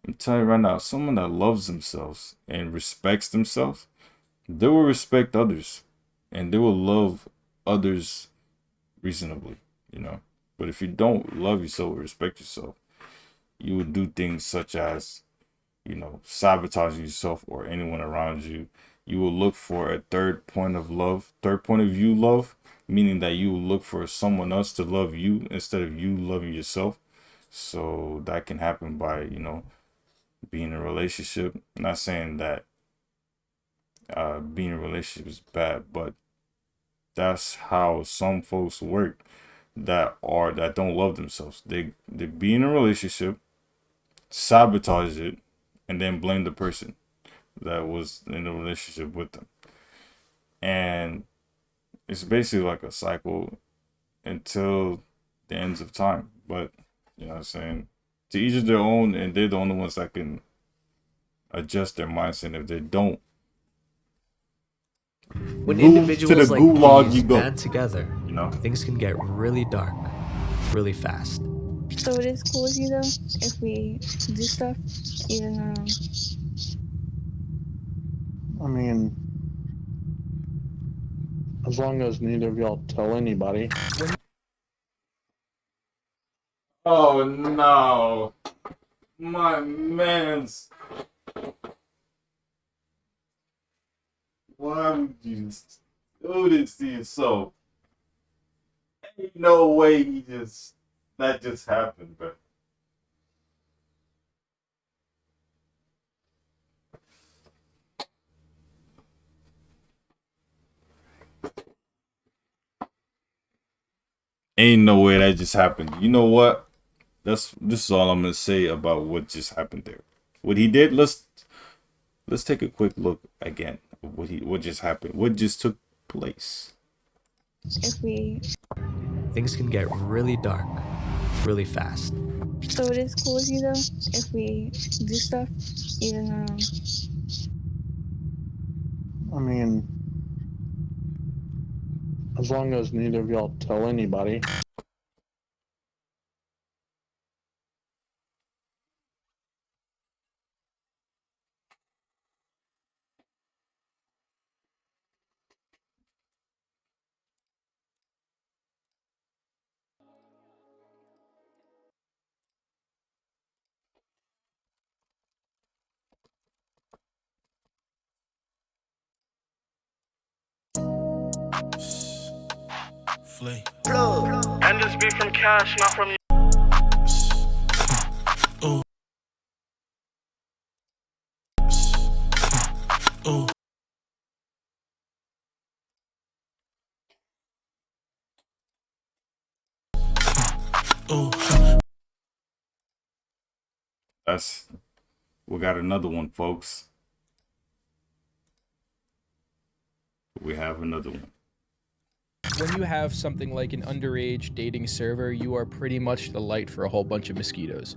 I'm telling you right now, someone that loves themselves and respects themselves, they will respect others and they will love others reasonably, you know. But if you don't love yourself or respect yourself, you would do things such as, you know, sabotaging yourself or anyone around you. You will look for a third point of view love, meaning that you will look for someone else to love you instead of you loving yourself. So that can happen by, you know, being in a relationship. I'm not saying that being in a relationship is bad, but that's how some folks work that don't love themselves. They be in a relationship, sabotage it, and then blame the person that was in a relationship with them. And it's basically like a cycle until the ends of time. But you know what I'm saying? To each of their own, and they're the only ones that can adjust their mindset. If they don't, when individuals like these band together, you know, things can get really dark, really fast. So it is cool with you though, if we do stuff, even I mean, as long as neither of y'all tell anybody. Oh no, my man's. Why would you do this to yourself? Ain't no way that just happened, but. Ain't no way that just happened. You know what? This is all I'm gonna say about what just happened there. What he did. Let's take a quick look again of what just happened. What just took place. Things can get really dark, really fast. So it is cool with you though, if we do stuff, even I mean, as long as neither of y'all tell anybody. And this be from Cash, not from you. We got another one, folks. We have another one. When you have something like an underage dating server, you are pretty much the light for a whole bunch of mosquitoes.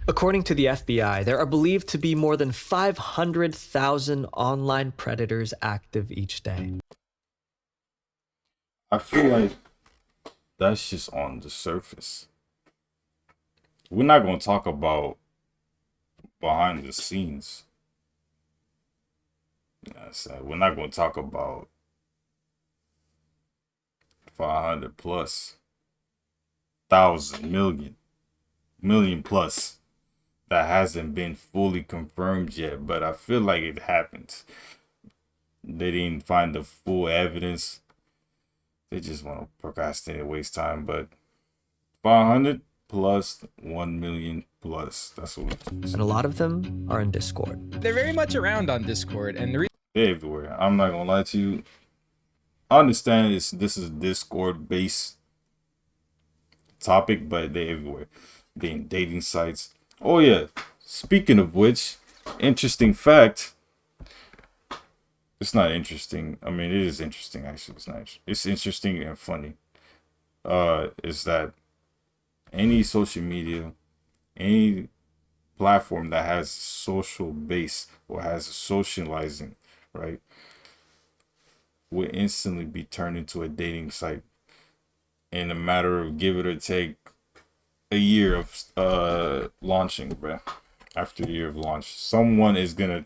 According to the FBI, there are believed to be more than 500,000 online predators active each day. I feel like that's just on the surface. We're not going to talk about behind the scenes. You know what I'm saying? We're not going to talk about 500 plus, 1,000, million plus that hasn't been fully confirmed yet, but I feel like it happens. They didn't find the full evidence. They just want to procrastinate and waste time, but 500 plus 1 million plus, that's what it is. And a lot of them are in Discord. They're very much around on Discord, and the they're everywhere. I'm not gonna lie to you. I understand this is a Discord based topic, but they're everywhere. They're in dating sites. Oh yeah, speaking of which, interesting fact. It's not interesting. I mean, it is interesting actually. It's not. It's interesting and funny. Is that any social media, any platform that has social base or has socializing, right, will instantly be turned into a dating site in a matter of give it or take a year of launching, bro. After a year of launch, someone is gonna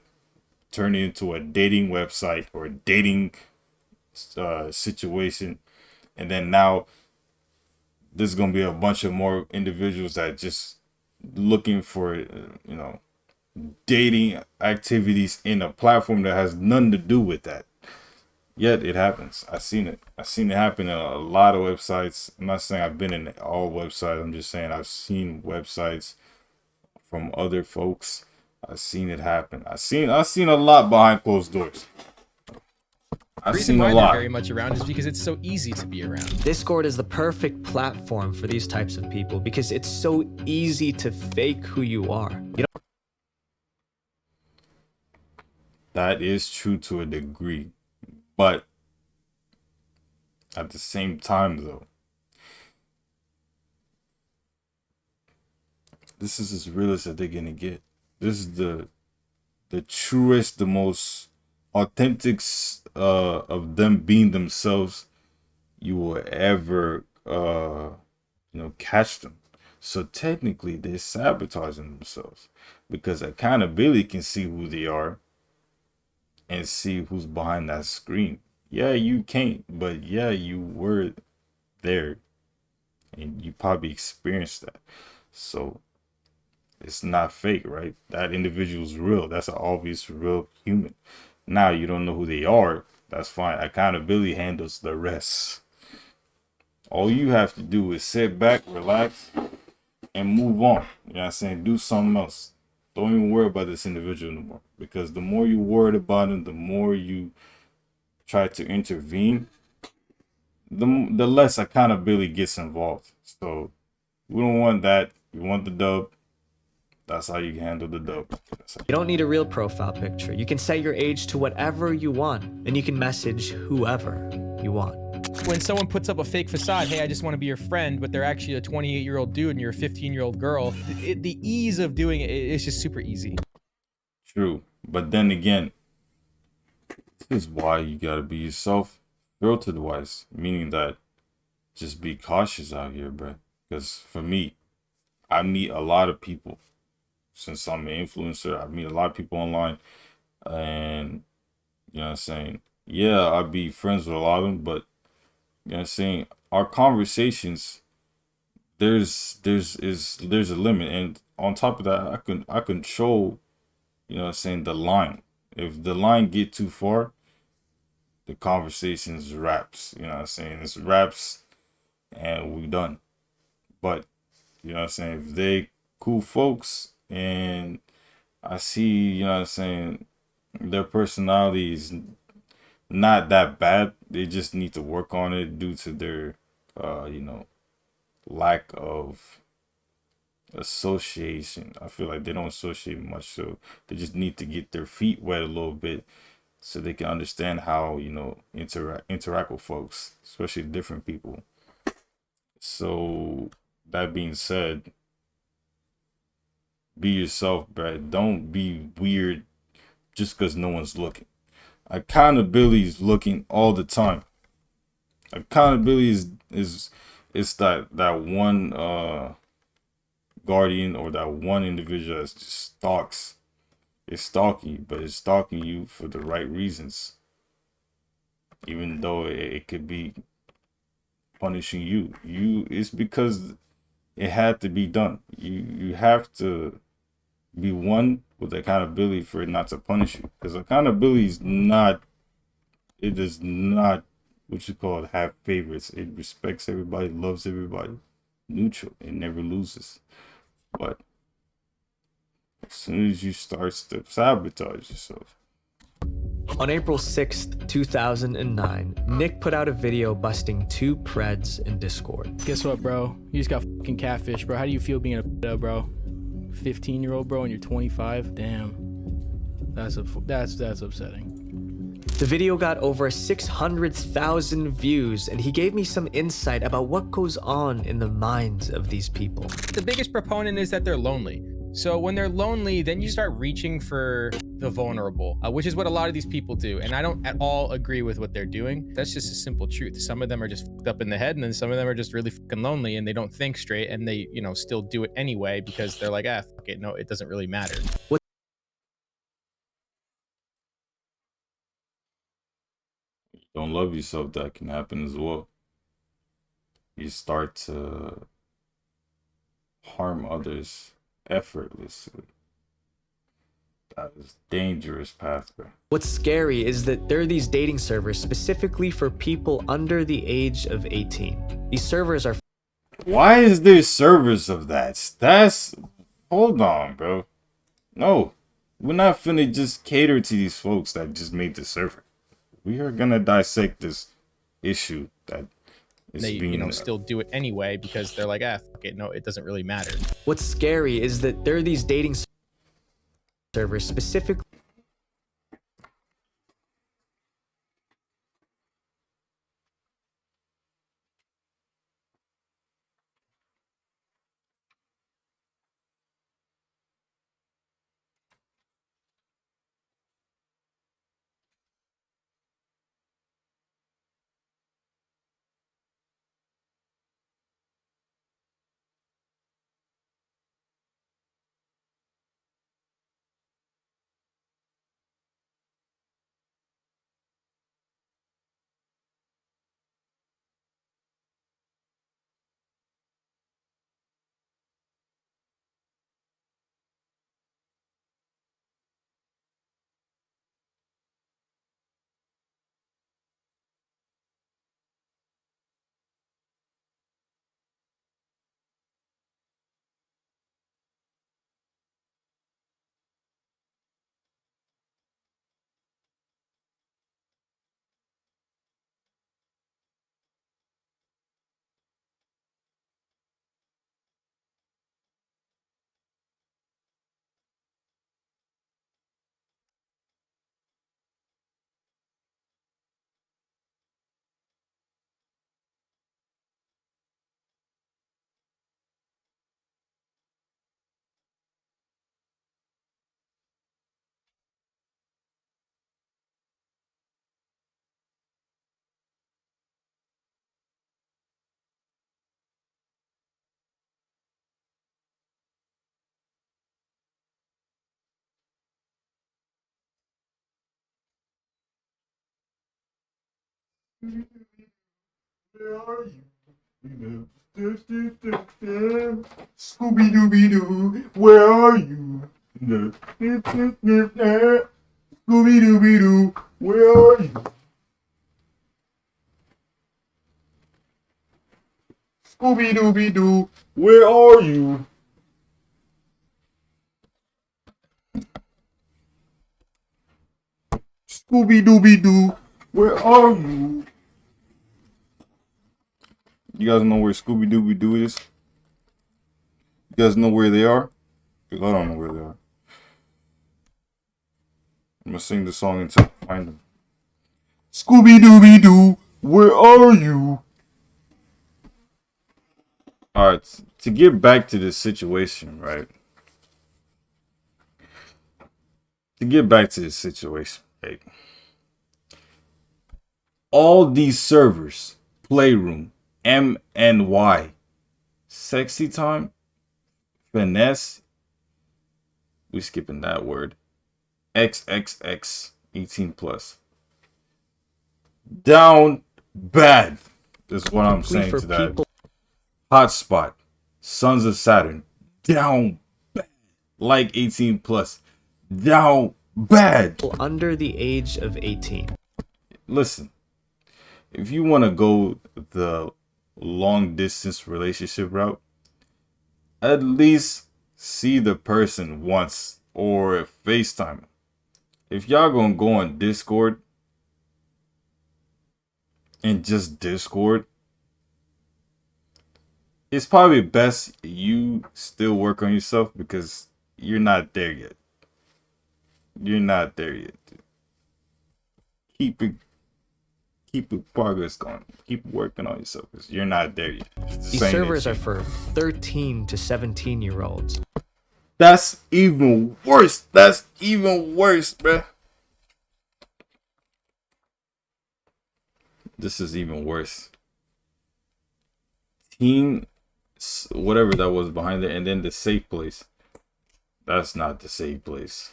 turn it into a dating website or a dating situation, and then now there's gonna be a bunch of more individuals that just looking for you know, dating activities in a platform that has nothing to do with that. Yet it happens. I've seen it happen in a lot of websites. I'm not saying I've been in all websites. I'm just saying I've seen websites from other folks. I've seen it happen. I've seen a lot behind closed doors. I've seen a lot. Very much around is because it's so easy to be around. Discord is the perfect platform for these types of people because it's so easy to fake who you are. You know? That is true to a degree, but at the same time, though, this is as real as they're gonna get. This is the truest, the most authentic of them being themselves you will ever catch them. So technically they're sabotaging themselves because accountability can see who they are and see who's behind that screen. Yeah, you can't, but yeah, you were there and you probably experienced that. So it's not fake, right? That individual's real. That's an obvious real human. Now you don't know who they are. That's fine. Accountability handles the rest. All you have to do is sit back, relax, and move on. You know what I'm saying? Do something else. Don't even worry about this individual anymore. Because the more you worried about him, the more you try to intervene, the less accountability gets involved. So we don't want that. We want the dub. That's how you handle the dub. You don't need a real profile picture. You can set your age to whatever you want, and you can message whoever you want. When someone puts up a fake facade, hey, I just want to be your friend, but they're actually a 28-year-old dude and you're a 15-year-old girl, the ease of doing it is just super easy. True. But then again, this is why you gotta be yourself, filtered wise, meaning that just be cautious out here, bro. Because for me, I meet a lot of people. Since I'm an influencer, I meet a lot of people online, and you know what I'm saying, yeah, I'd be friends with a lot of them, but you know what I'm saying, our conversations, there's a limit, and on top of that, I control, you know what I'm saying, the line. If the line get too far, the conversation's wraps. You know what I'm saying, it's wraps, and we done. But you know what I'm saying, if they cool folks and I see, you know what I'm saying, their personality is not that bad, they just need to work on it due to their lack of association. I feel like they don't associate much, so they just need to get their feet wet a little bit so they can understand how, you know, interact with folks, especially different people. So that being said, Be yourself, bruh. Don't be weird just because no one's looking. Accountability is looking all the time. Accountability is that one guardian or that one individual that just stalks. It's stalking you, but it's stalking you for the right reasons. Even though it could be punishing you. It's because it had to be done. You have to be one with accountability for it not to punish you. Because accountability is not, it does not, what you call it, have favorites. It respects everybody, loves everybody. Neutral. It never loses. But as soon as you start to sabotage yourself. On April 6th, 2009, Nick put out a video busting 2 Preds in Discord. Guess what, bro? You just got fucking catfish, bro. How do you feel being a pedo, bro? 15-year-old, bro, and you're 25? Damn. That's upsetting. The video got over 600,000 views, and he gave me some insight about what goes on in the minds of these people. The biggest proponent is that they're lonely. So when they're lonely, then you start reaching for the vulnerable, which is what a lot of these people do. And I don't at all agree with what they're doing. That's just a simple truth. Some of them are just fucked up in the head, and then some of them are just really fucking lonely and they don't think straight, and they, you know, still do it anyway because they're like, ah, fuck it, no, it doesn't really matter. Don't love yourself, that can happen as well. You start to harm others effortlessly. That is dangerous pathway. What's scary is that there are these dating servers specifically for people under the age of 18. These servers are... Why is there servers of that? Hold on, bro. No, we're not finna just cater to these folks that just made the server. We are gonna dissect this issue that is they, being, you know, still do it anyway because they're like, ah, fuck it, no, it doesn't really matter. What's scary is that there are these dating servers specifically... Where are you? Scooby-Dooby-Doo, where are you? Scooby-Dooby-Doo, where are you? Scooby-Dooby-Doo, where are you? Scooby-Dooby-Doo, where are you? You guys know where Scooby-Dooby-Doo is? You guys know where they are? Because I don't know where they are. I'm gonna sing the song until I find them. Scooby-Dooby-Doo, where are you? Alright, to get back to this situation, right? to get back to this situation, right? All these servers, Playroom, MNY, Sexy Time, Finesse, we skipping that word, XXX, 18 plus. Down bad is what I'm saying to that. Hotspot, Sons of Saturn, down bad. Like 18 plus, down bad. Under the age of 18. Listen, if you want to go the long distance relationship route, at least see the person once or FaceTime. If y'all gonna go on Discord and just Discord, it's probably best you still work on yourself because you're not there yet. You're not there yet. Keep progress going. Keep working on yourself because you're not there yet. These servers are for 13 to 17-year-olds. That's even worse. That's even worse, bruh. This is even worse. Teen, whatever that was behind it, and then the safe place. That's not the safe place.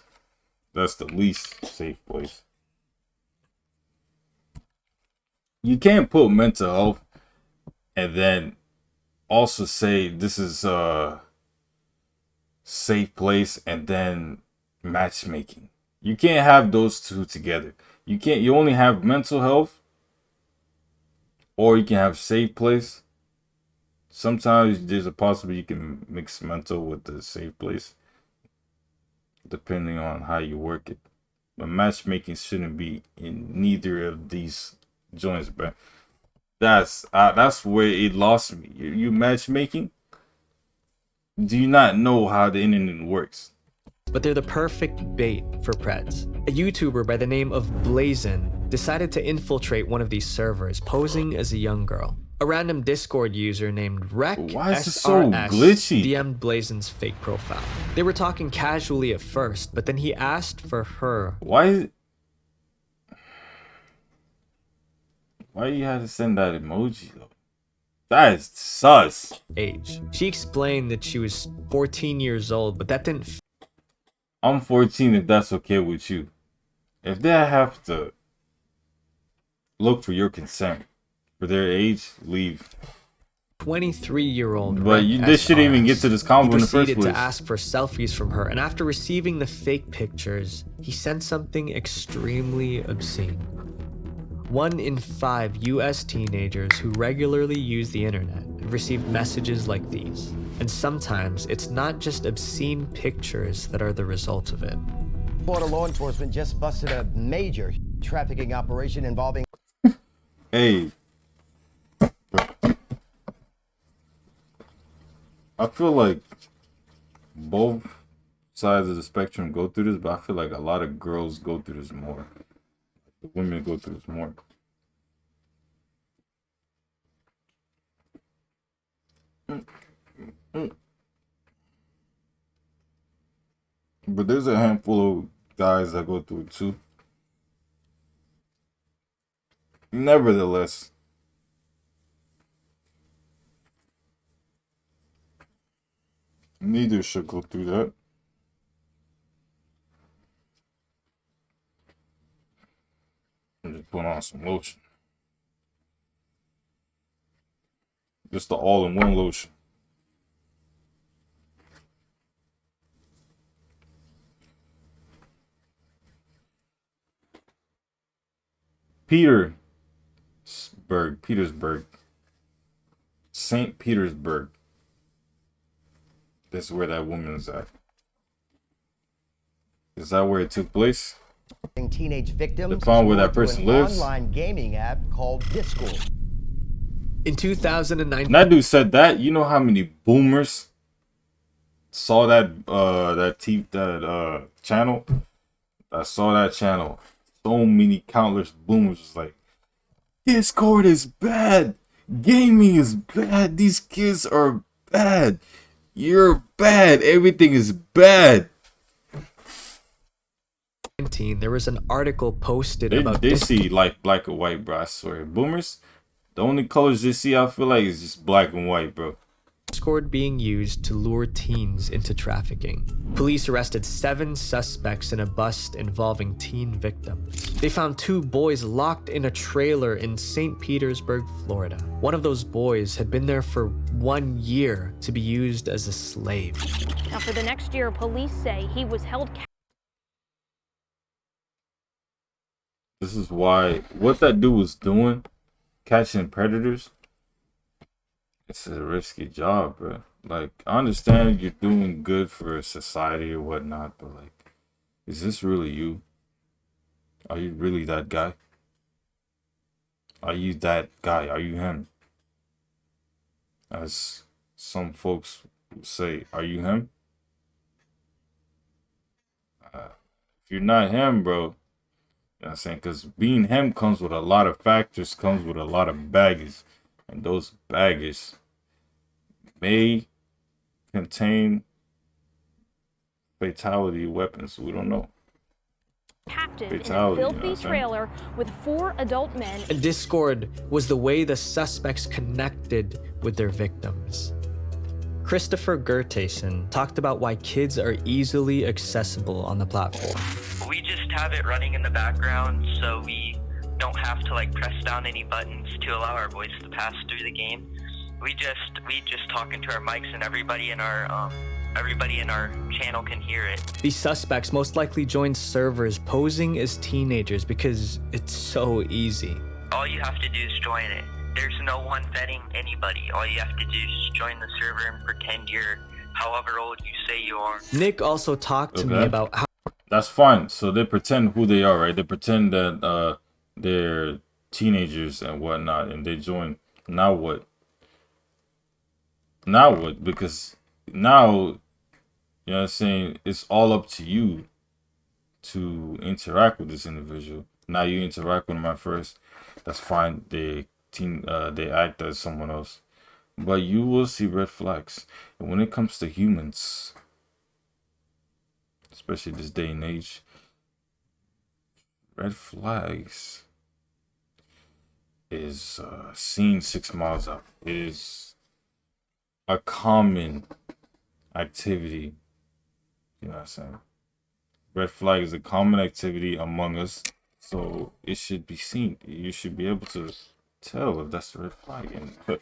That's the least safe place. You can't put mental health and then also say this is a safe place and then matchmaking. You can't have those two together. You only have mental health, or you can have safe place. Sometimes there's a possibility you can mix mental with the safe place, depending on how you work it. But matchmaking shouldn't be in neither of these joints, bro. That's where it lost me. You matchmaking? Do you not know how the internet works? But they're the perfect bait for Preds. A YouTuber by the name of 괡ᴜᴜ decided to infiltrate one of these servers, posing as a young girl. A random Discord user named Why is it so glitchy? DM'd 괡ᴜᴜ's fake profile. They were talking casually at first, but then he asked for her. Why you had to send that emoji though? That is sus. Age. She explained that she was 14 years old, but that didn't. I'm 14 if that's okay with you. If they have to look for your consent for their age, leave. 23-year-old. But this shouldn't even get to this convo in the first place. To ask for selfies from her, and after receiving the fake pictures, he sent something extremely obscene. 1 in 5 US teenagers who regularly use the internet have received messages like these. And sometimes it's not just obscene pictures that are the result of it. Florida law enforcement just busted a major trafficking operation involving... Hey. I feel like both sides of the spectrum go through this, but I feel like a lot of girls go through this more. The women go through this more. But there's a handful of guys that go through it too. Nevertheless, neither should go through that. I'm just putting on some lotion. Just the all-in-one lotion. Petersburg. St. Petersburg. That's where that woman is at. Is that where it took place? Teenage victims. They found where that person lives. Online gaming app called Discord. In 2009, that dude said that. You know how many boomers saw that channel? I saw that channel. So many countless boomers was like, Discord is bad. Gaming is bad. These kids are bad. You're bad. Everything is bad. There was an article posted about they see like black and white, bro. I swear, boomers, the only colors they see, I feel like, is just black and white, bro. Discord being used to lure teens into trafficking. Police arrested 7 suspects in a bust involving teen victims. They found 2 boys locked in a trailer in St. Petersburg, Florida. One of those boys had been there for 1 year to be used as a slave. Now, for the next year, police say he was held. This is why what that dude was doing, catching predators, it's a risky job, bro. Like, I understand you're doing good for society or whatnot, but like, is this really you? Are you really that guy? Are you that guy? Are you him? As some folks would say, are you him? If you're not him, bro, you know what I'm saying? Because being him comes with a lot of factors, comes with a lot of baggage. And those baggage may contain fatality weapons. We don't know. Captive in a filthy trailer with 4 adult men. And Discord was the way the suspects connected with their victims. Christopher Gertason talked about why kids are easily accessible on the platform. We just have it running in the background so we don't have to like press down any buttons to allow our voice to pass through the game. We just talk into our mics and everybody in our channel can hear it. These suspects most likely joined servers posing as teenagers because it's so easy. All you have to do is join it. There's no one vetting anybody. All you have to do is join the server and pretend you're however old you say you are. Nick also talked to me about how... That's fine. So they pretend who they are, right? They pretend that they're teenagers and whatnot, and they join. Now what? Now what? Because now, you know what I'm saying, it's all up to you to interact with this individual. Now you interact with them at first. That's fine. They act as someone else. But you will see red flags. And when it comes to humans, especially this day and age, red flags is seen 6 miles up. Is a common activity. You know what I'm saying? Red flag is a common activity among us, so it should be seen. You should be able to tell if that's a red flag. And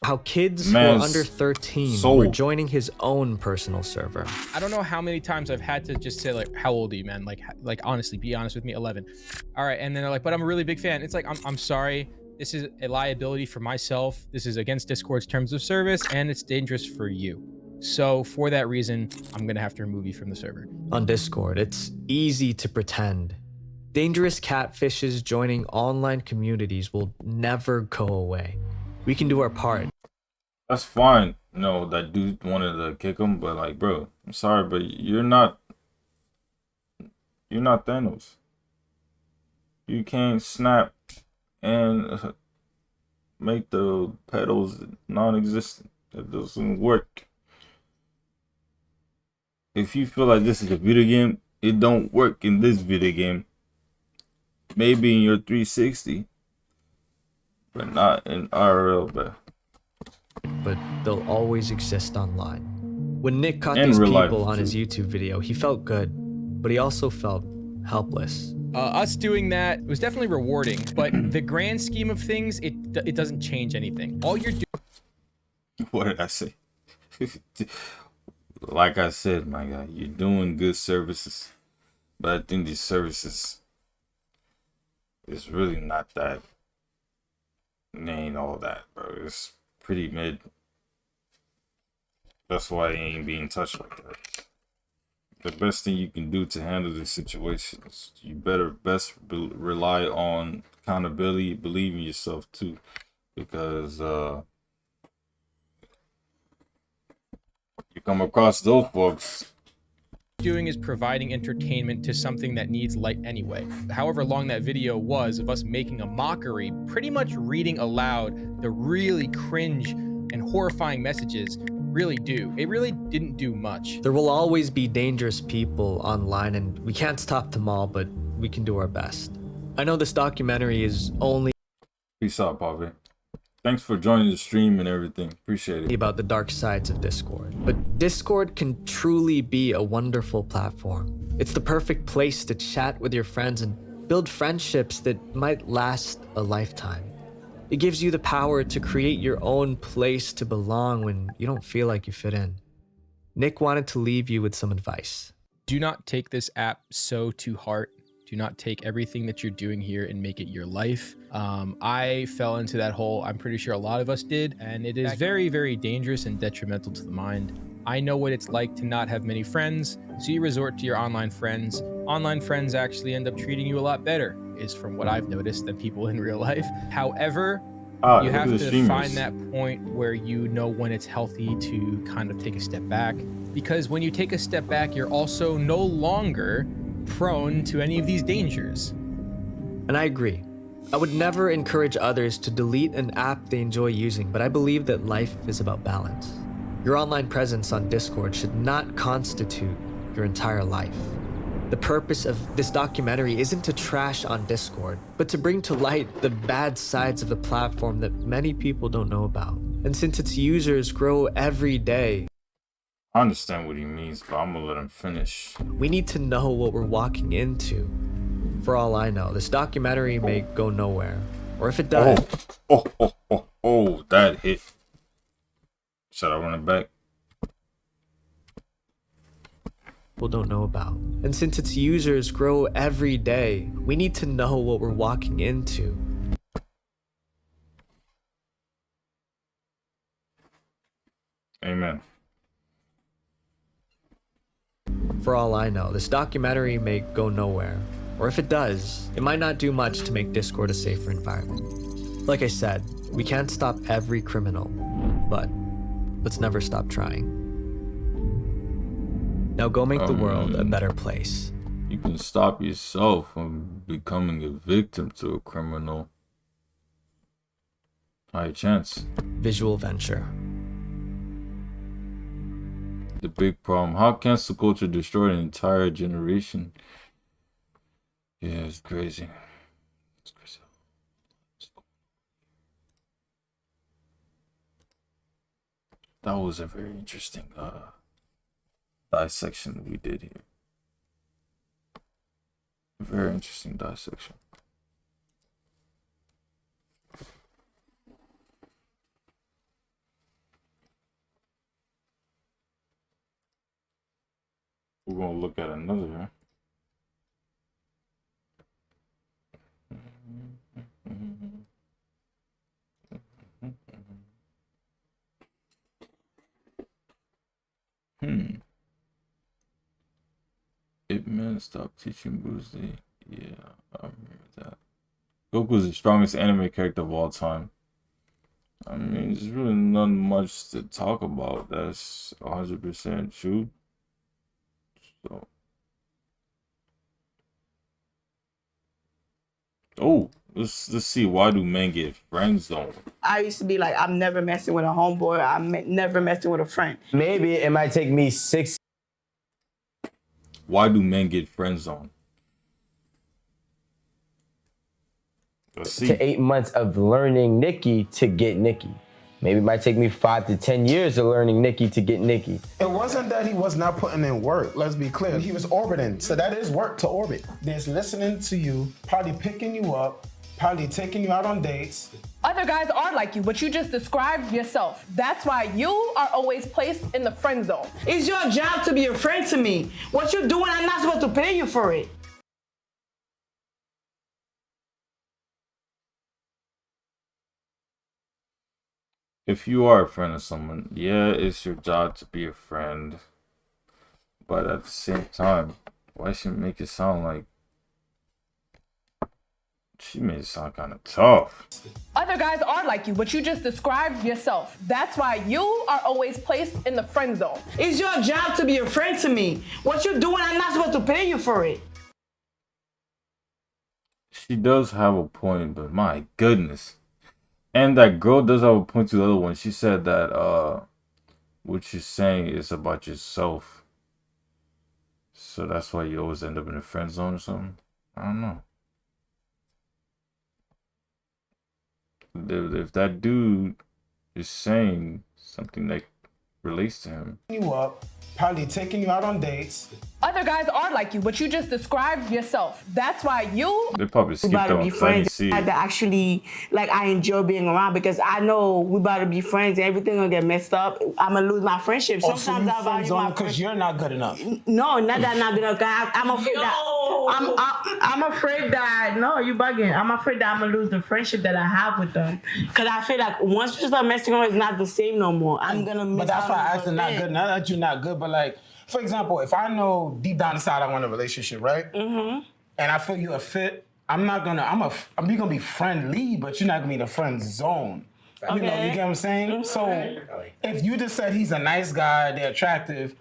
how kids who are under 13 were joining his own personal server. I don't know how many times I've had to just say like, how old are you, man? Like honestly, be honest with me, 11. All right, and then they're like, but I'm a really big fan. It's like, I'm sorry. This is a liability for myself. This is against Discord's terms of service, and it's dangerous for you. So for that reason, I'm gonna have to remove you from the server. On Discord, it's easy to pretend. Dangerous catfishes joining online communities will never go away. We can do our part. That's fine. You know, that dude wanted to kick him, but like, bro, I'm sorry, but you're not Thanos. You can't snap and make the pedals non-existent. That doesn't work. If you feel like this is a video game, it don't work in this video game. Maybe in your 360, but not in IRL, but they'll always exist online. When Nick caught these people on his YouTube video, he felt good, but he also felt helpless. Us doing that was definitely rewarding, but the grand scheme of things, it doesn't change anything. All you're doing... What did I say? Like I said, my guy, you're doing good services, but I think these services is really not that. It ain't all that, bro. It's pretty mid. That's why it ain't being touched like that. The best thing you can do to handle this situation is you better rely on accountability, believe in yourself too, because you come across those folks. Doing is providing entertainment to something that needs light anyway. However long that video was of us making a mockery, pretty much reading aloud the really cringe and horrifying messages, really do. It really didn't do much. There will always be dangerous people online, and we can't stop them all, but we can do our best. I know this documentary is only... Peace out, Pavi. Thanks for joining the stream and everything. Appreciate it. ...about the dark sides of Discord. But Discord can truly be a wonderful platform. It's the perfect place to chat with your friends and build friendships that might last a lifetime. It gives you the power to create your own place to belong when you don't feel like you fit in. Nick wanted to leave you with some advice. Do not take this app so to heart. Do not take everything that you're doing here and make it your life. I fell into that hole. I'm pretty sure a lot of us did, and it is very, very dangerous and detrimental to the mind. I know what it's like to not have many friends, so you resort to your online friends. Online friends actually end up treating you a lot better, is from what I've noticed, than people in real life. However, you have to find that point where you know when it's healthy to kind of take a step back, because when you take a step back, you're also no longer prone to any of these dangers. And I agree. I would never encourage others to delete an app they enjoy using, but I believe that life is about balance. Your online presence on Discord should not constitute your entire life. The purpose of this documentary isn't to trash on Discord, but to bring to light the bad sides of the platform that many people don't know about. And since its users grow every day, I understand what he means, but I'm gonna let him finish. We need to know what we're walking into. For all I know, this documentary may go nowhere. Or if it does... Oh, that hit. Should I run it back? People don't know about. And since its users grow every day, we need to know what we're walking into. Amen. For all I know, this documentary may go nowhere. Or if it does, it might not do much to make Discord a safer environment. Like I said, we can't stop every criminal, but let's never stop trying. Now go make the world a better place. You can stop yourself from becoming a victim to a criminal. High chance. Visual venture. The big problem. How cancel culture destroyed an entire generation? Yeah, it's crazy. It's crazy. That was a very interesting dissection we did here. Very interesting dissection. We're gonna look at another here. It man stopped teaching Bruce Lee. Yeah, I remember that. Goku's the strongest anime character of all time. I mean, there's really not much to talk about. That's 100% true. So, let's see. Why do men get friend zoned? I used to be like, I'm never messing with a homeboy. I'm never messing with a friend. Maybe it might take me 6. Why do men get friend zoned? To 8 months of learning Nikki to get Nikki. Maybe it might take me 5 to 10 years of learning Nikki to get Nikki. It wasn't that he was not putting in work, let's be clear. He was orbiting, so that is work to orbit. There's listening to you, probably picking you up, probably taking you out on dates. Other guys are like you, but you just described yourself. That's why you are always placed in the friend zone. It's your job to be a friend to me. What you're doing, I'm not supposed to pay you for it. If you are a friend of someone, yeah, it's your job to be a friend. But at the same time, why should it make it sound like she made it sound kind of tough? Other guys are like you, but you just described yourself. That's why you are always placed in the friend zone. It's your job to be a friend to me. What you're doing, I'm not supposed to pay you for it. She does have a point, but my goodness. And that girl does have a point to the other one. She said that what you're saying is about yourself. So that's why you always end up in a friend zone or something. I don't know. If that dude is saying something that relates to him. You up, probably taking you out on dates. Other guys are like you, but you just described yourself. That's why you. They probably skipped about to on be plenty friends. seed. That actually, like, I enjoy being around because I know we about to be friends and everything gonna get messed up. I'm gonna lose my friendship. Oh, so Sometimes you I value my because you're not good enough. No, not that I'm not good enough. I'm afraid that I'm afraid that no, you bugging. I'm afraid that I'm gonna lose the friendship that I have with them because I feel like once we start messing around, it's not the same no more. I'm gonna miss. But that's out why on I asked not good. Not that you're not good, but like, for example, if I know deep down inside I want a relationship, right? Mm-hmm. And I feel you a fit, I'm gonna be friendly, but you're not gonna be in the friend zone. Okay. You know, you get what I'm saying? Mm-hmm. So if you just said he's a nice guy, they're attractive,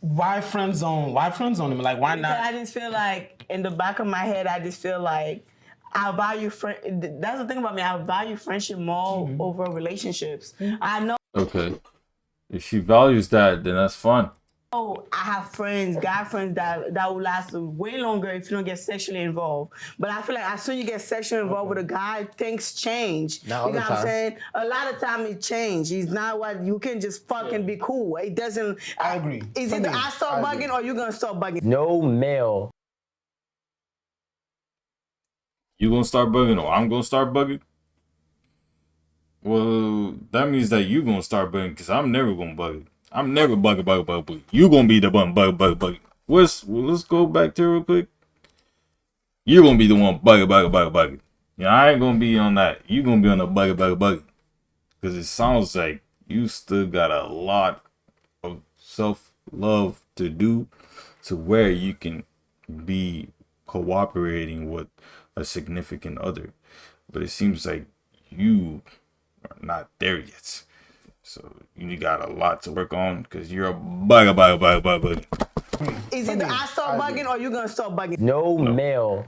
why friend zone? Why friend zone him? Like, why not? I just feel like in the back of my head, I just feel like I value that's the thing about me. I value friendship more over relationships. I know. Okay. If she values that, then that's fun. I have friends, guy friends that will last way longer if you don't get sexually involved. But I feel like as soon as you get sexually involved with a guy, things change. Not all you know the what I'm time. saying? A lot of time it changes. He's not what you can just fucking be cool. It doesn't. I agree. Is either I start bugging or you gonna start bugging. No male. You gonna start bugging or I'm gonna start bugging? Well, that means that you gonna start bugging because I'm never gonna bug it. I'm never bugging. You gonna be the one bug. Let's go back to it real quick. You're gonna be the one bugging. Yeah, I ain't gonna be on that. You gonna be on the bugging. Because it sounds like you still got a lot of self-love to do to where you can be cooperating with a significant other. But it seems like you are not there yet. So you got a lot to work on because you're a bug. Is either I start bugging or you gonna start bugging? No male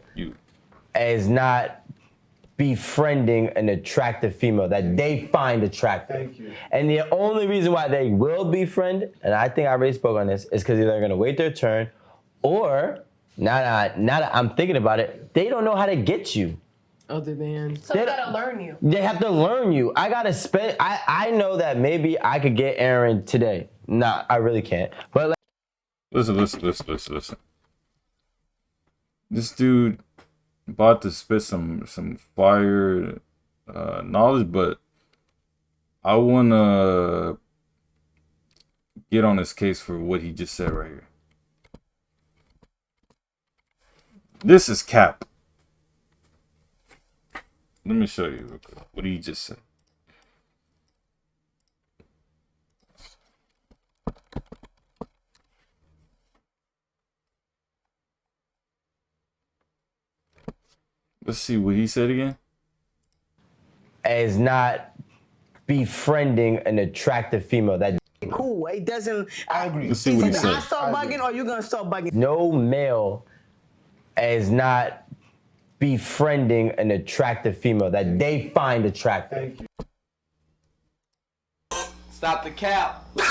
is not befriending an attractive female that they find attractive. Thank you. And the only reason why they will befriend, and I think I already spoke on this, is because they're gonna wait their turn, or now that I'm thinking about it, they don't know how to get you. Other than So they gotta learn you. They have to learn you. I gotta spend. I know that maybe I could get Aaron today. Nah, I really can't. But like, listen. This dude about to spit some fire knowledge, but I wanna get on his case for what he just said right here. This is cap. Let me show you real quick what he just said. Let's see what he said again. Is not befriending an attractive female that Cool. It doesn't. I agree. Let's see what he Is either I said. start bugging or you gonna start bugging? no male is not befriending an attractive female that they find attractive. stop the cap. Stop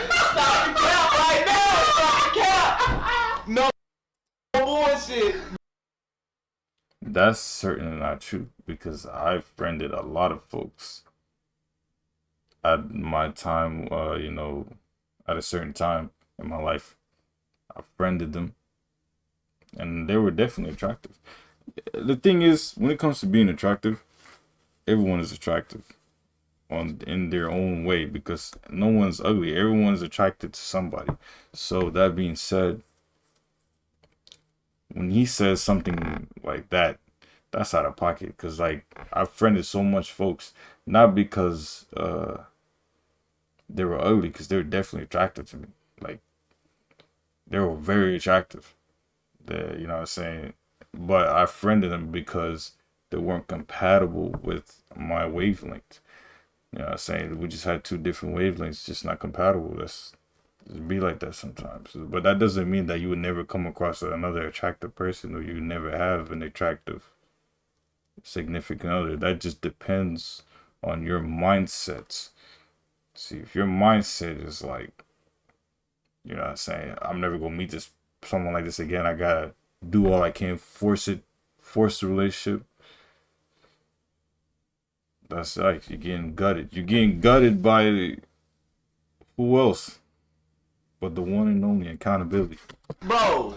the cap right now. Stop the cap. No bullshit. That's certainly not true because I've friended a lot of folks at my time, at a certain time in my life. I friended them and they were definitely attractive. The thing is, when it comes to being attractive, everyone is attractive in their own way because no one's ugly. Everyone's attracted to somebody. So that being said, when he says something like that, that's out of pocket. Because like I've friended so much folks, not because they were ugly, because they were definitely attracted to me. Like they were very attractive. You know what I'm saying? But I friended them because they weren't compatible with my wavelength. You know what I'm saying? We just had two different wavelengths, just not compatible. It'd be like that sometimes. But that doesn't mean that you would never come across another attractive person or you never have an attractive significant other. That just depends on your mindsets See, if your mindset is like, you know what I'm saying, I'm never gonna meet someone like this again. I gotta do all I can, force the relationship. That's like you're getting gutted. You're getting gutted by who else? But the one and only accountability. Bro.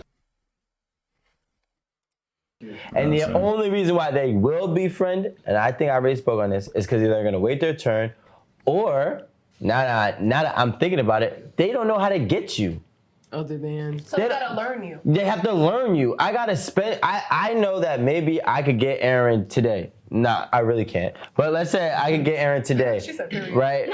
And the only reason why they will be friend, and I think I already spoke on this, is because either they're gonna wait their turn, or now that I'm thinking about it, they don't know how to get you. Other than So they gotta learn you. They have to learn you. I gotta spend. I know that maybe I could get Aaron today. Nah, I really can't. But let's say I could get Aaron today, She said period. right?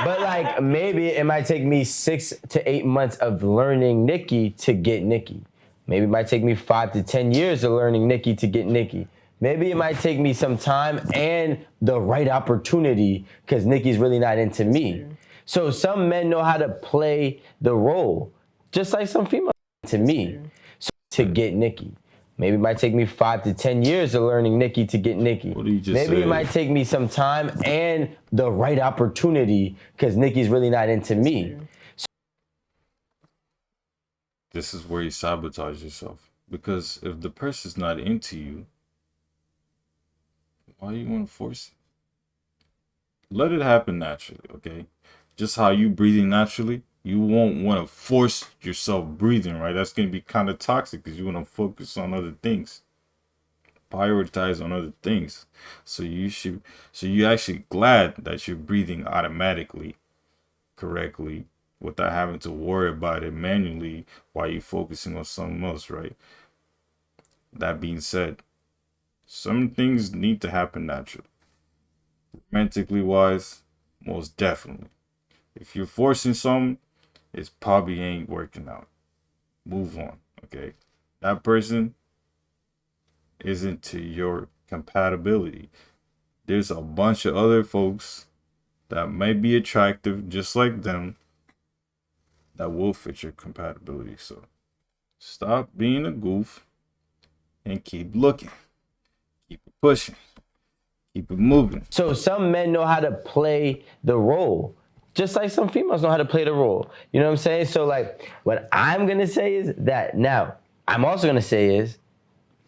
But like maybe it might take me 6 to 8 months of learning Nikki to get Nikki. Maybe it might take me 5 to 10 years of learning Nikki to get Nikki. Maybe it might take me some time and the right opportunity because Nikki's really not into me. So some men know how to play the role, just like some females to me, so to get Nikki. Maybe it might take me 5 to 10 years of learning Nikki to get Nikki. What do you just Maybe say? it might take me some time and the right opportunity because Nikki's really not into me. This is where you sabotage yourself. Because if the person's not into you, why you want to force it? Let it happen naturally, okay? Just how you breathing naturally, you won't want to force yourself breathing, right? That's going to be kind of toxic because you want to focus on other things. Prioritize on other things. So you're actually glad that you're breathing automatically, correctly, without having to worry about it manually while you're focusing on something else, right? That being said, some things need to happen naturally. Romantically wise, most definitely. If you're forcing something, it probably ain't working out. Move on, okay? That person isn't to your compatibility. There's a bunch of other folks that might be attractive just like them that will fit your compatibility. So stop being a goof and keep looking. Keep it pushing. Keep it moving. So some men know how to play the role, just like some females know how to play the role. You know what I'm saying? So like what I'm going to say is that. Now, I'm also going to say is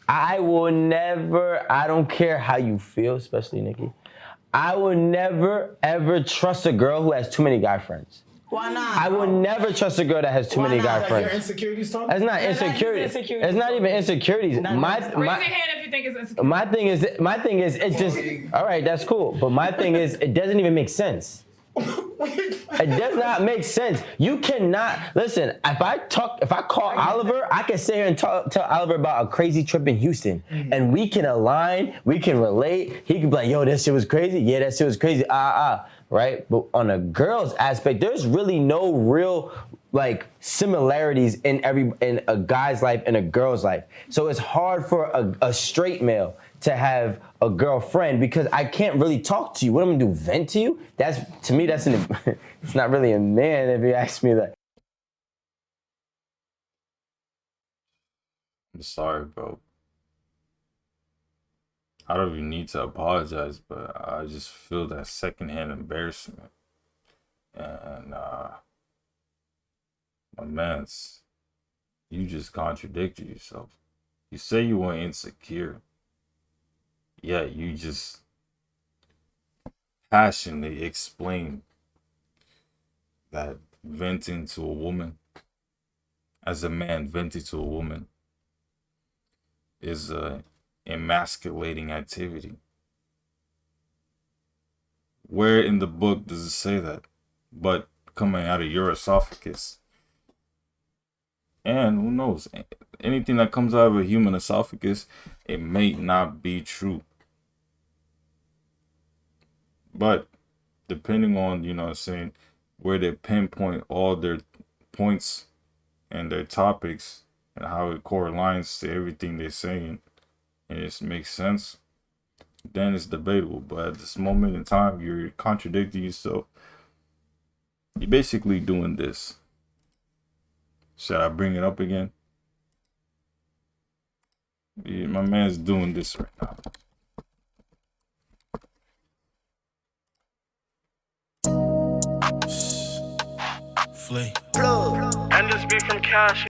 I will never, I don't care how you feel, especially Nikki, I will never ever trust a girl who has too many guy friends. Why not? I will never trust a girl that has too many guy friends. Your insecurities talking? That's not insecurities. It's not even insecurities. Raise your hand if you think it's insecure. My thing is, it just, all right, that's cool. But my thing is, it doesn't even make sense. It does not make sense. You cannot, listen, if I call Oliver, I can sit here and tell Oliver about a crazy trip in Houston. And we can align, we can relate. He can be like, yo, that shit was crazy. Yeah, that shit was crazy. Right? But on a girl's aspect, there's really no real like similarities in a guy's life and a girl's life. So it's hard for a straight male to have a girlfriend because I can't really talk to you. What am I gonna do? Vent to you? To me, it's not really a man if you ask me that. I'm sorry, bro. I don't even need to apologize, but I just feel that secondhand embarrassment. And my mans, you just contradicted yourself. You say you weren't insecure. Yeah, you just passionately explain that venting to a woman, as a man venting to a woman, is a emasculating activity. Where in the book does it say that? But coming out of your esophagus. And who knows? Anything that comes out of a human esophagus, it may not be true. But depending on, you know what I'm saying, where they pinpoint all their points and their topics and how it correlates to everything they're saying, and it makes sense, then it's debatable. But at this moment in time, you're contradicting yourself. You're basically doing this. Should I bring it up again? Yeah, my man's doing this right now. cash.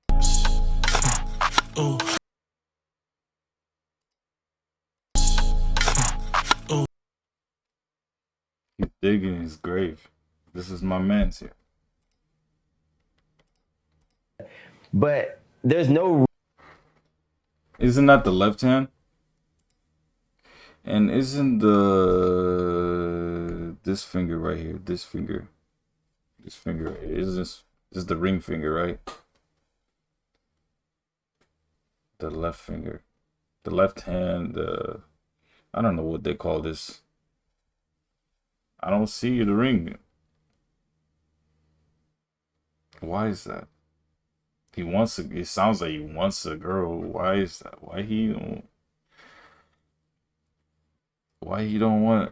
He's digging his grave. This is my man's here. But there's no. Isn't that the left hand? And isn't this finger right here? This finger right here. Is this the ring finger, right? The left finger, the left hand. I don't know what they call this. I don't see the ring. Why is that? He wants to. It sounds like he wants a girl. Why is that? Why he don't want?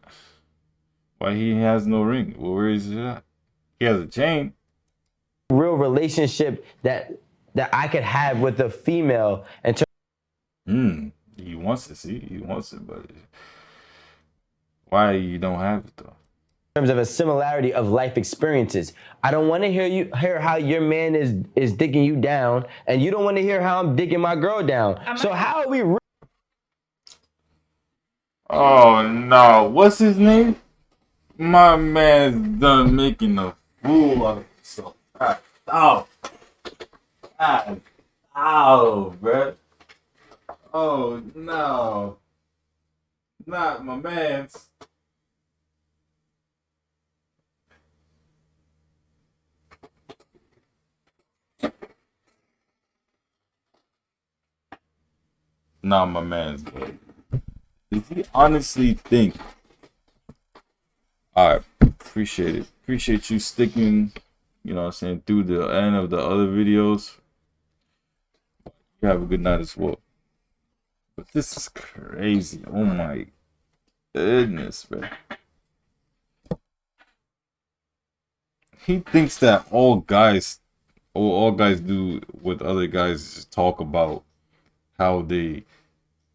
Why he has no ring? Well, where is it at? He has a chain. Real relationship that I could have with a female and. He wants to see. He wants it, but why you don't have it though? In terms of a similarity of life experiences, I don't want to hear how your man is digging you down, and you don't want to hear how I'm digging my girl down. So how are we? Oh no! What's his name? My man's done making a fool out of himself. Oh, bro. Oh no! Not my man's. Not my man's, bro. Does he honestly think? Alright, appreciate it. Appreciate you sticking, you know what I'm saying, through the end of the other videos. You have a good night as well. But this is crazy. Oh my goodness, man. He thinks that all guys do with other guys is talk about how they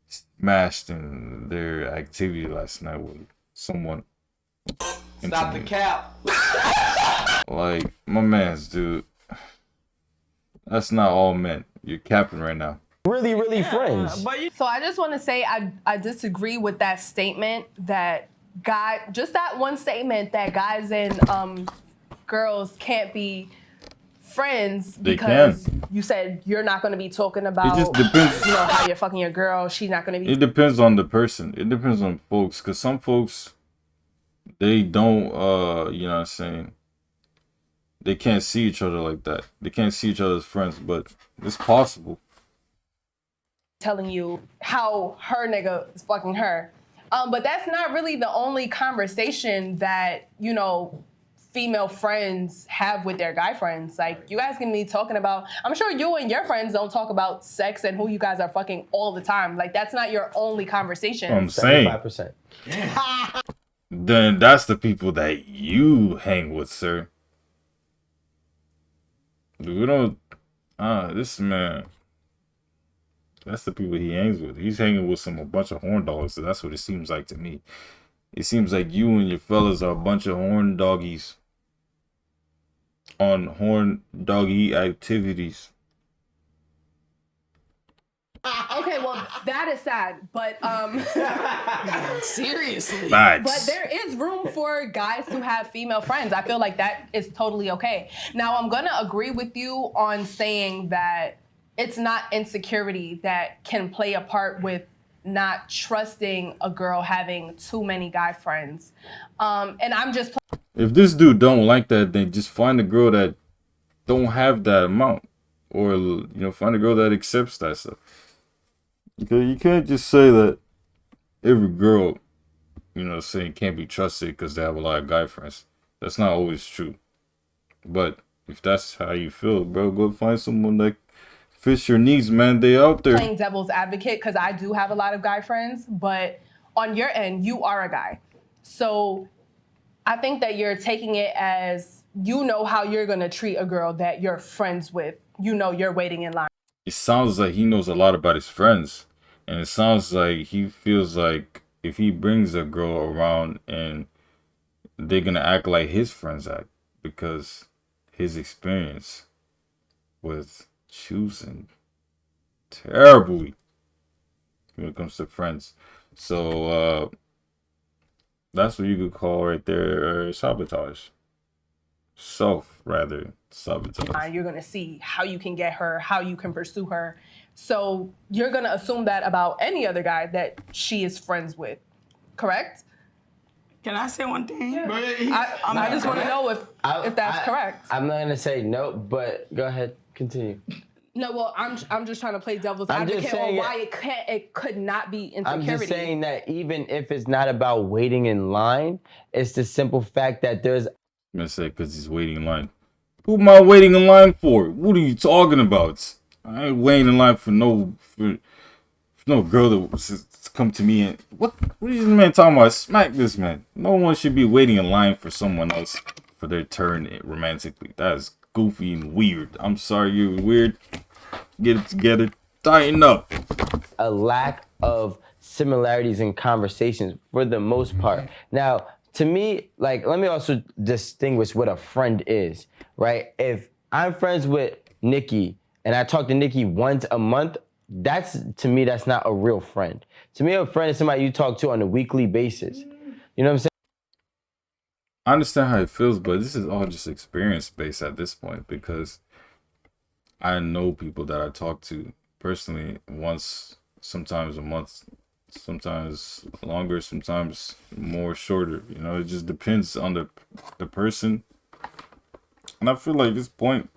smashed in their activity last night with someone. Stop the cap. Like, my man's, dude. That's not all men. You're capping right now. Really friends. So I just want to say I disagree with that statement that just that one statement that guys and girls can't be friends because you said you're not going to be talking about, it just depends. You know, how you're fucking your girl. She's not going to be. It depends on the person. It depends on folks, because some folks, they don't, you know what I'm saying, they can't see each other like that. They can't see each other as friends, but it's possible. Telling you how her nigga is fucking her. But that's not really the only conversation that, you know, female friends have with their guy friends. Like, you guys can be talking about, I'm sure you and your friends don't talk about sex and who you guys are fucking all the time. Like, that's not your only conversation. I'm saying. 75%. Then that's the people that you hang with, sir. We don't, this man, that's the people he hangs with. He's hanging with a bunch of horn dogs, so that's what it seems like to me. It seems like you and your fellas are a bunch of horn doggies on horn doggy activities. Okay, well, that is sad, but seriously. Facts. But there is room for guys to have female friends. I feel like that is totally okay. Now, I'm gonna agree with you on saying that it's not insecurity that can play a part with not trusting a girl having too many guy friends. And I'm just. If this dude don't like that, then just find a girl that don't have that amount, or, you know, find a girl that accepts that stuff. Because you can't just say that every girl, you know, saying can't be trusted because they have a lot of guy friends. That's not always true. But if that's how you feel, bro, go find someone that fits your needs, man. They out there. Playing devil's advocate, because I do have a lot of guy friends, but on your end, you are a guy. So I think that you're taking it as, you know, how you're going to treat a girl that you're friends with. You know, you're waiting in line. It sounds like he knows a lot about his friends. And it sounds like he feels like if he brings a girl around and they're going to act like his friends act, because his experience with choosing terribly when it comes to friends. So that's what you could call right there sabotage. Rather sabotage. You're gonna see how you can get her, how you can pursue her. So you're gonna assume that about any other guy that she is friends with, correct? Can I say one thing? Yeah. I just want to know if that's correct. I'm not gonna say no, but go ahead, continue. No, well, I'm just trying to play devil's I'm just advocate on saying why it could not be insecurity. I'm just saying that even if it's not about waiting in line, it's the simple fact that there's. I'm gonna say because he's waiting in line. Who am I waiting in line for? What are you talking about? I ain't waiting in line for no girl to come to me and what is this man talking about? Smack this man. No one should be waiting in line for someone else for their turn romantically. That is goofy and weird. I'm sorry you're weird. Get it together. Tighten up. A lack of similarities in conversations for the most part. Now, to me, like, let me also distinguish what a friend is, right? If I'm friends with Nikki and I talk to Nikki once a month, to me, that's not a real friend. To me, a friend is somebody you talk to on a weekly basis. You know what I'm saying? I understand how it feels, but this is all just experience based at this point because I know people that I talk to personally once, sometimes a month, sometimes longer, sometimes more shorter. You know, it just depends on the person. And I feel like this point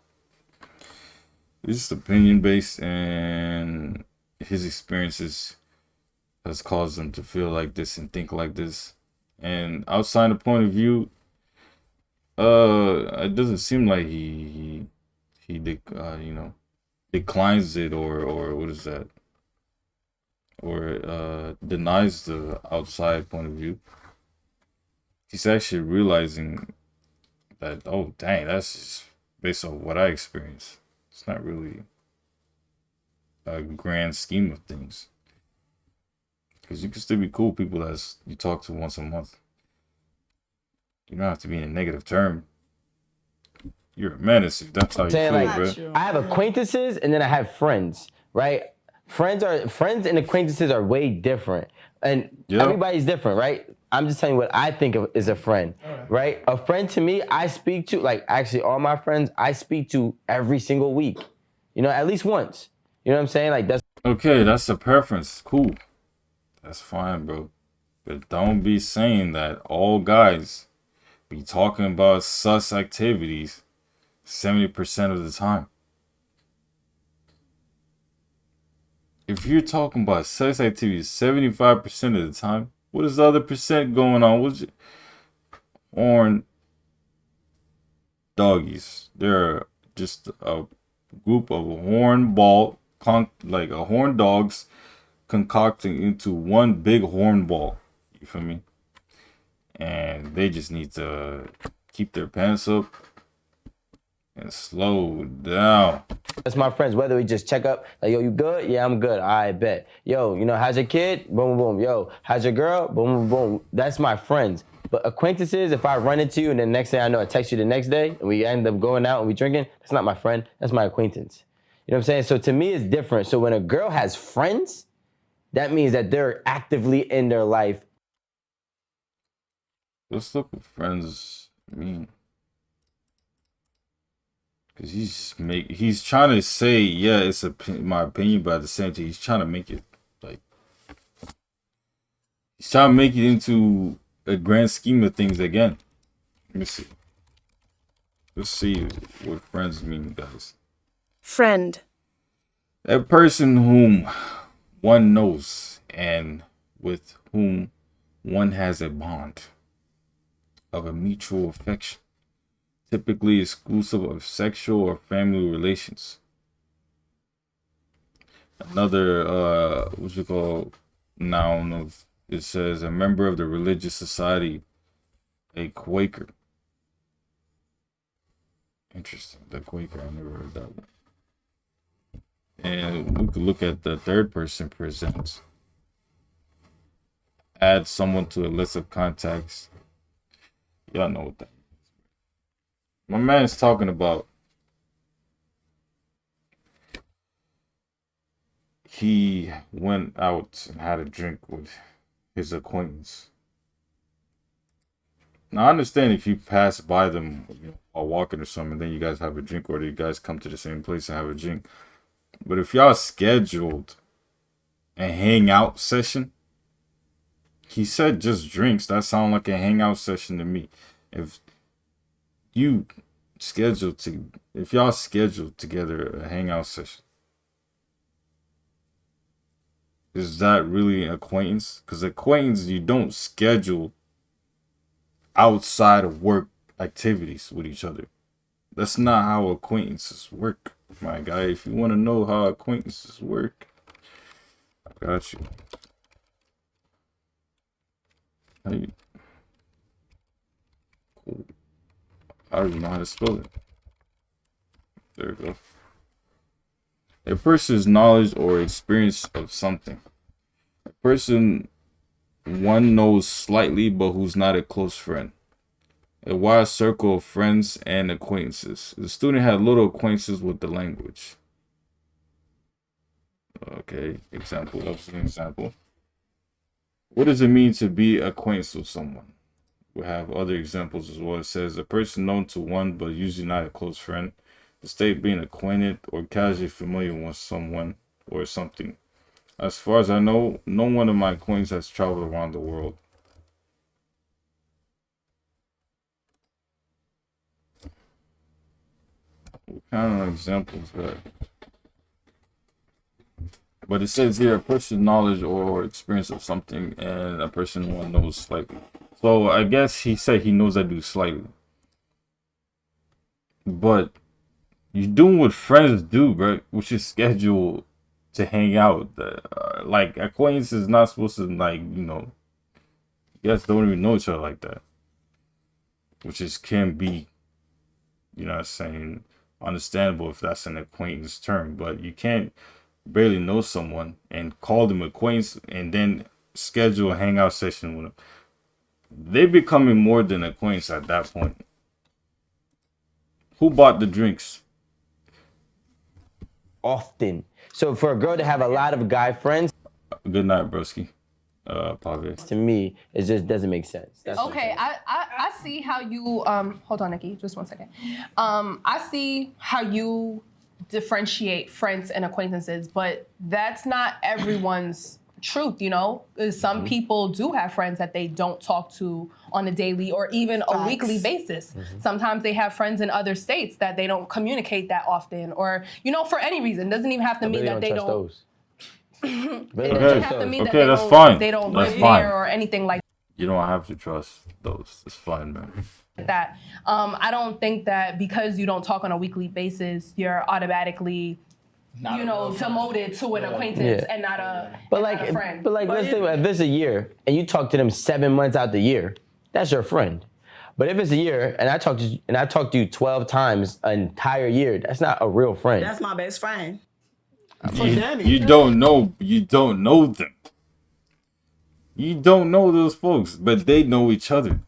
is just opinion based, and his experiences has caused him to feel like this and think like this. And outside the point of view, it doesn't seem like he declines it or what is that? Or denies the outside point of view. He's actually realizing that, oh dang, that's just based on what I experienced. It's not really a grand scheme of things. Because you can still be cool people that you talk to once a month. You don't have to be in a negative term. You're a menace if that's how you feel, bro. I have acquaintances and then I have friends, right? Friends and acquaintances are way different. And everybody's different, right? I'm just telling you what I think of as a friend, right? A friend to me, I speak to, like actually all my friends, I speak to every single week. You know, at least once. You know what I'm saying? Like that's okay, that's a preference. Cool. That's fine, bro. But don't be saying that all guys be talking about sus activities 70% of the time. If you're talking about sex activities 75% of the time, what is the other percent going on? What's it? Horn doggies. They're just a group of horn dogs concocting into one big horn ball. You feel me? And they just need to keep their pants up and slow down. That's my friends. Whether we just check up, like, yo, you good? Yeah, I'm good. I bet. Yo, you know, how's your kid? Boom, boom, boom. Yo, how's your girl? Boom, boom, boom. That's my friends. But acquaintances, if I run into you and the next thing I know, I text you the next day and we end up going out and we drinking, that's not my friend. That's my acquaintance. You know what I'm saying? So to me, it's different. So when a girl has friends, that means that they're actively in their life. Let's look what friends mean. Because he's trying to say, yeah, it's my opinion, but at the same time, he's trying to make it he's trying to make it into a grand scheme of things again. Let me see. Let's see what friends mean, guys. Friend. A person whom one knows and with whom one has a bond of a mutual affection, typically exclusive of sexual or family relations. Another what you call noun of it says a member of the religious society, a Quaker. Interesting, the Quaker, I never heard that one. And we could look at the third person presents. Add someone to a list of contacts. Y'all know what that is. My man is talking about he went out and had a drink with his acquaintance. Now, I understand if you pass by them while walking or something, then you guys have a drink, or you guys come to the same place and have a drink. But if y'all scheduled a hangout session, he said just drinks. That sounds like a hangout session to me. If y'all scheduled together a hangout session, is that really an acquaintance? Because acquaintance, you don't schedule outside of work activities with each other. That's not how acquaintances work, my guy. If you want to know how acquaintances work, I got you. Hey. Cool. I don't even know how to spell it. There we go. A person's knowledge or experience of something. A person one knows slightly but who's not a close friend. A wide circle of friends and acquaintances. The student had little acquaintances with the language. Okay, example. That's an example. What does it mean to be acquainted with someone? We have other examples as well. It says a person known to one but usually not a close friend. The state being acquainted or casually familiar with someone or something. As far as I know, no one of my acquaintances has traveled around the world. What kind of examples is that? But it says here a person's knowledge or experience of something, and a person one knows slightly. So I guess he said he knows that dude slightly. But you're doing what friends do, bro, which is scheduled to hang out. Like, acquaintances is not supposed to, like, you guys don't even know each other like that. Which can be, what I'm saying, understandable if that's an acquaintance term. But you can't barely know someone and call them acquaintance and then schedule a hangout session with them. They're becoming more than acquaintance at that point. Who bought the drinks? Often. So for a girl to have a lot of guy friends. Good night, broski. Pave. To me, it just doesn't make sense. That's okay, I see how you hold on, Nikki, just 1 second. I see how you differentiate friends and acquaintances, but that's not everyone's truth, Some people do have friends that they don't talk to on a daily or even a weekly basis. Sometimes they have friends in other states that they don't communicate that often, or for any reason. Doesn't even have to mean that they don't. Those. It doesn't have to mean that that's fine. They don't That's live fine. there or anything like You don't have to trust those. It's fine, man. that. I don't think that because you don't talk on a weekly basis, you're automatically demoted to an acquaintance and not a friend. But let's say if it's a year and you talk to them 7 months out the year, that's your friend. But if it's a year and I talk to you 12 times an entire year, that's not a real friend. That's my best friend. You don't know them. You don't know those folks, but they know each other.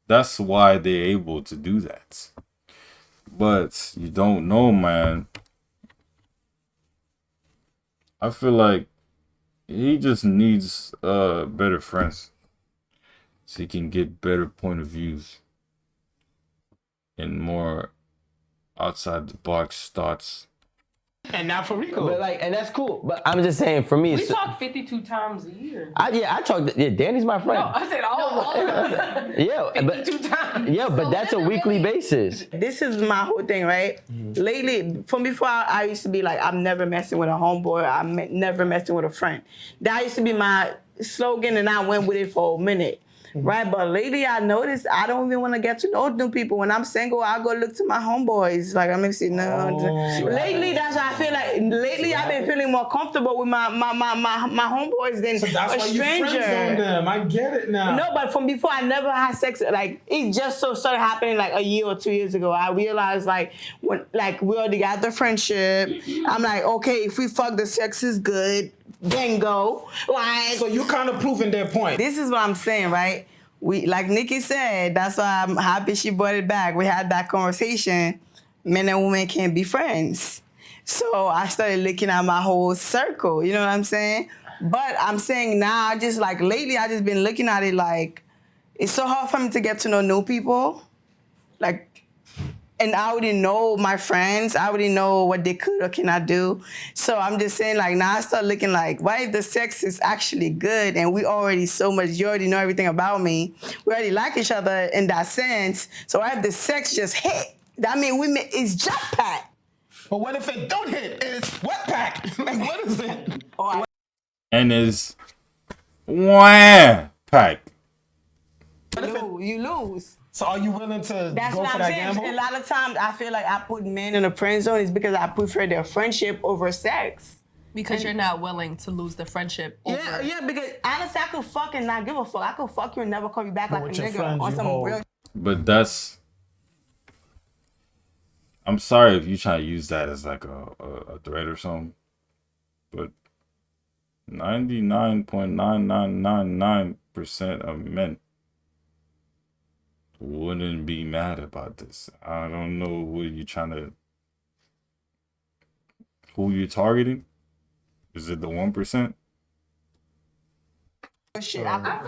That's why they're able to do that. But you don't know, man. I feel like he just needs better friends so he can get better point of views and more outside the box thoughts. And not for Rico. But and that's cool. But I'm just saying, for me, we talk 52 times a year. I talk. Yeah, Danny's my friend. No, I said all of them. Yeah, 52 times. Yeah, but that's a weekly basis. This is my whole thing, right? Lately, from before, I used to be like, I'm never messing with a homeboy. I'm never messing with a friend. That used to be my slogan, and I went with it for a minute. Right, but lately I noticed I don't even want to get to know new people. When I'm single, I go look to my homeboys. Like I'm see lately, that's why I feel like lately I've been feeling more comfortable with my homeboys than that's a why stranger. You friend zone them. I get it now. No, but from before I never had sex. Like it just started happening like a year or 2 years ago. I realized when we already got the friendship. I'm like, okay, if we fuck, the sex is good. Then go. So you're kind of proving their point. This is what I'm saying, right? We, like Nikki said, that's why I'm happy she brought it back. We had that conversation. Men and women can't be friends. So I started looking at my whole circle, you know what I'm saying? But I'm saying now, I just like lately, I just been looking at it like, it's so hard for me to get to know new people. Like, and I already know my friends. I already know what they could or cannot do. So I'm just saying, like, now I start looking like, what if the sex is actually good and we already so much, you already know everything about me. We already like each other in that sense. So what if the sex just hit? That means it's jackpot. But what if it don't hit? It's wet pack. Like, what is it? And it's wham pack. You lose. So are you willing to That's go what for I'm that saying. gamble? A lot of times I feel like I put men in a friend zone is because I prefer their friendship over sex. Because you're not willing to lose the friendship over. Yeah, because honestly, I could fucking not give a fuck. I could fuck you and never call you back But like a with your nigga friends, on you some hold. real. But that's. I'm sorry if you try to use that as like a threat or something. But 99.9999% of men wouldn't be mad about this. I don't know what you're trying to. Who you're targeting? Is it the 1%? Shit, I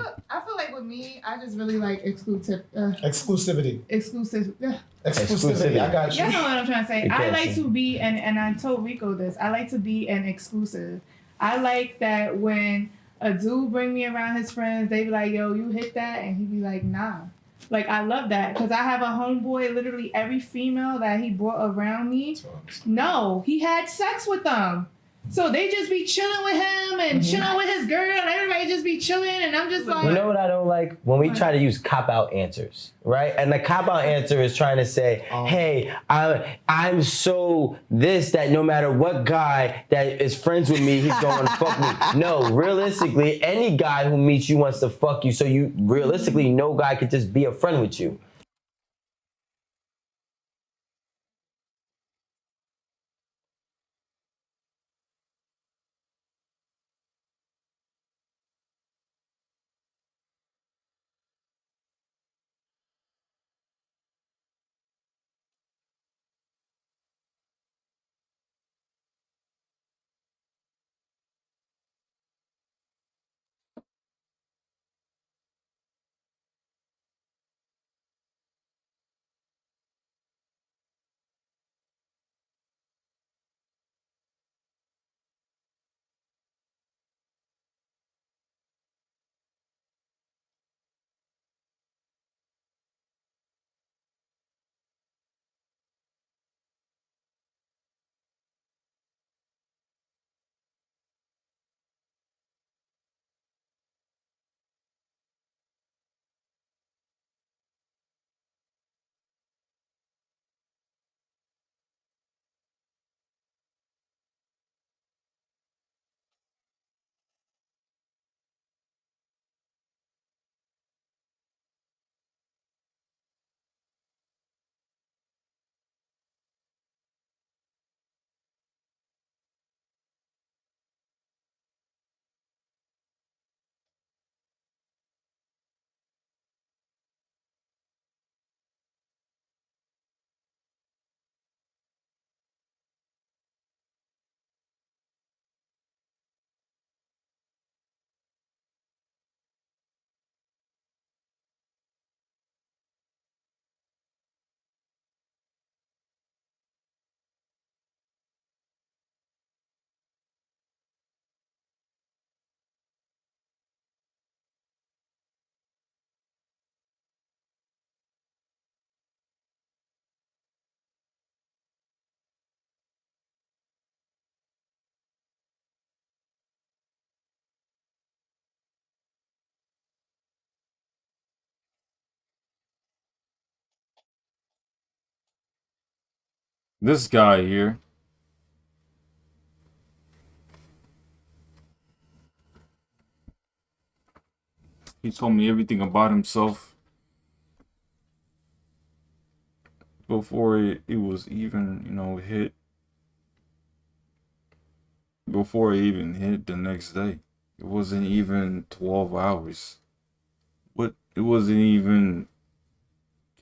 feel like with me, I just really like Exclusivity. exclusive. Yeah. Exclusivity. I got you. Y'all know what I'm trying to say. You I can't like say. to be, and I told Rico this, I like to be an exclusive. I like that when a dude bring me around his friends, they be like, yo, you hit that? And he be like, nah. Like, I love that. Because I have a homeboy, literally every female that he brought around me, no, he had sex with them. So they just be chilling with him and chilling with his girl, and everybody just be chilling, and I'm just like... You know what I don't like? When we try to use cop-out answers, right? And the cop-out answer is trying to say, hey, I'm so this that no matter what guy that is friends with me, he's going to fuck me. No, realistically, any guy who meets you wants to fuck you, so you realistically, no guy could just be a friend with you. This guy here. He told me everything about himself before it was even, hit. Before it even hit the next day. It wasn't even 12 hours. It wasn't even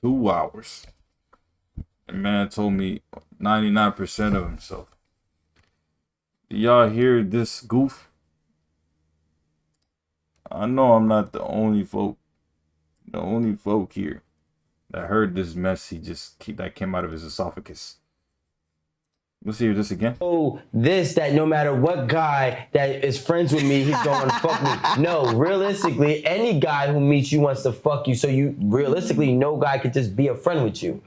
2 hours. The man told me 99% of himself. Y'all hear this goof? I know I'm not the only folk here that heard this mess that came out of his esophagus. Let's hear this again. Oh, that no matter what guy that is friends with me, he's going to fuck me. No, realistically, any guy who meets you wants to fuck you. So you realistically, no guy could just be a friend with you.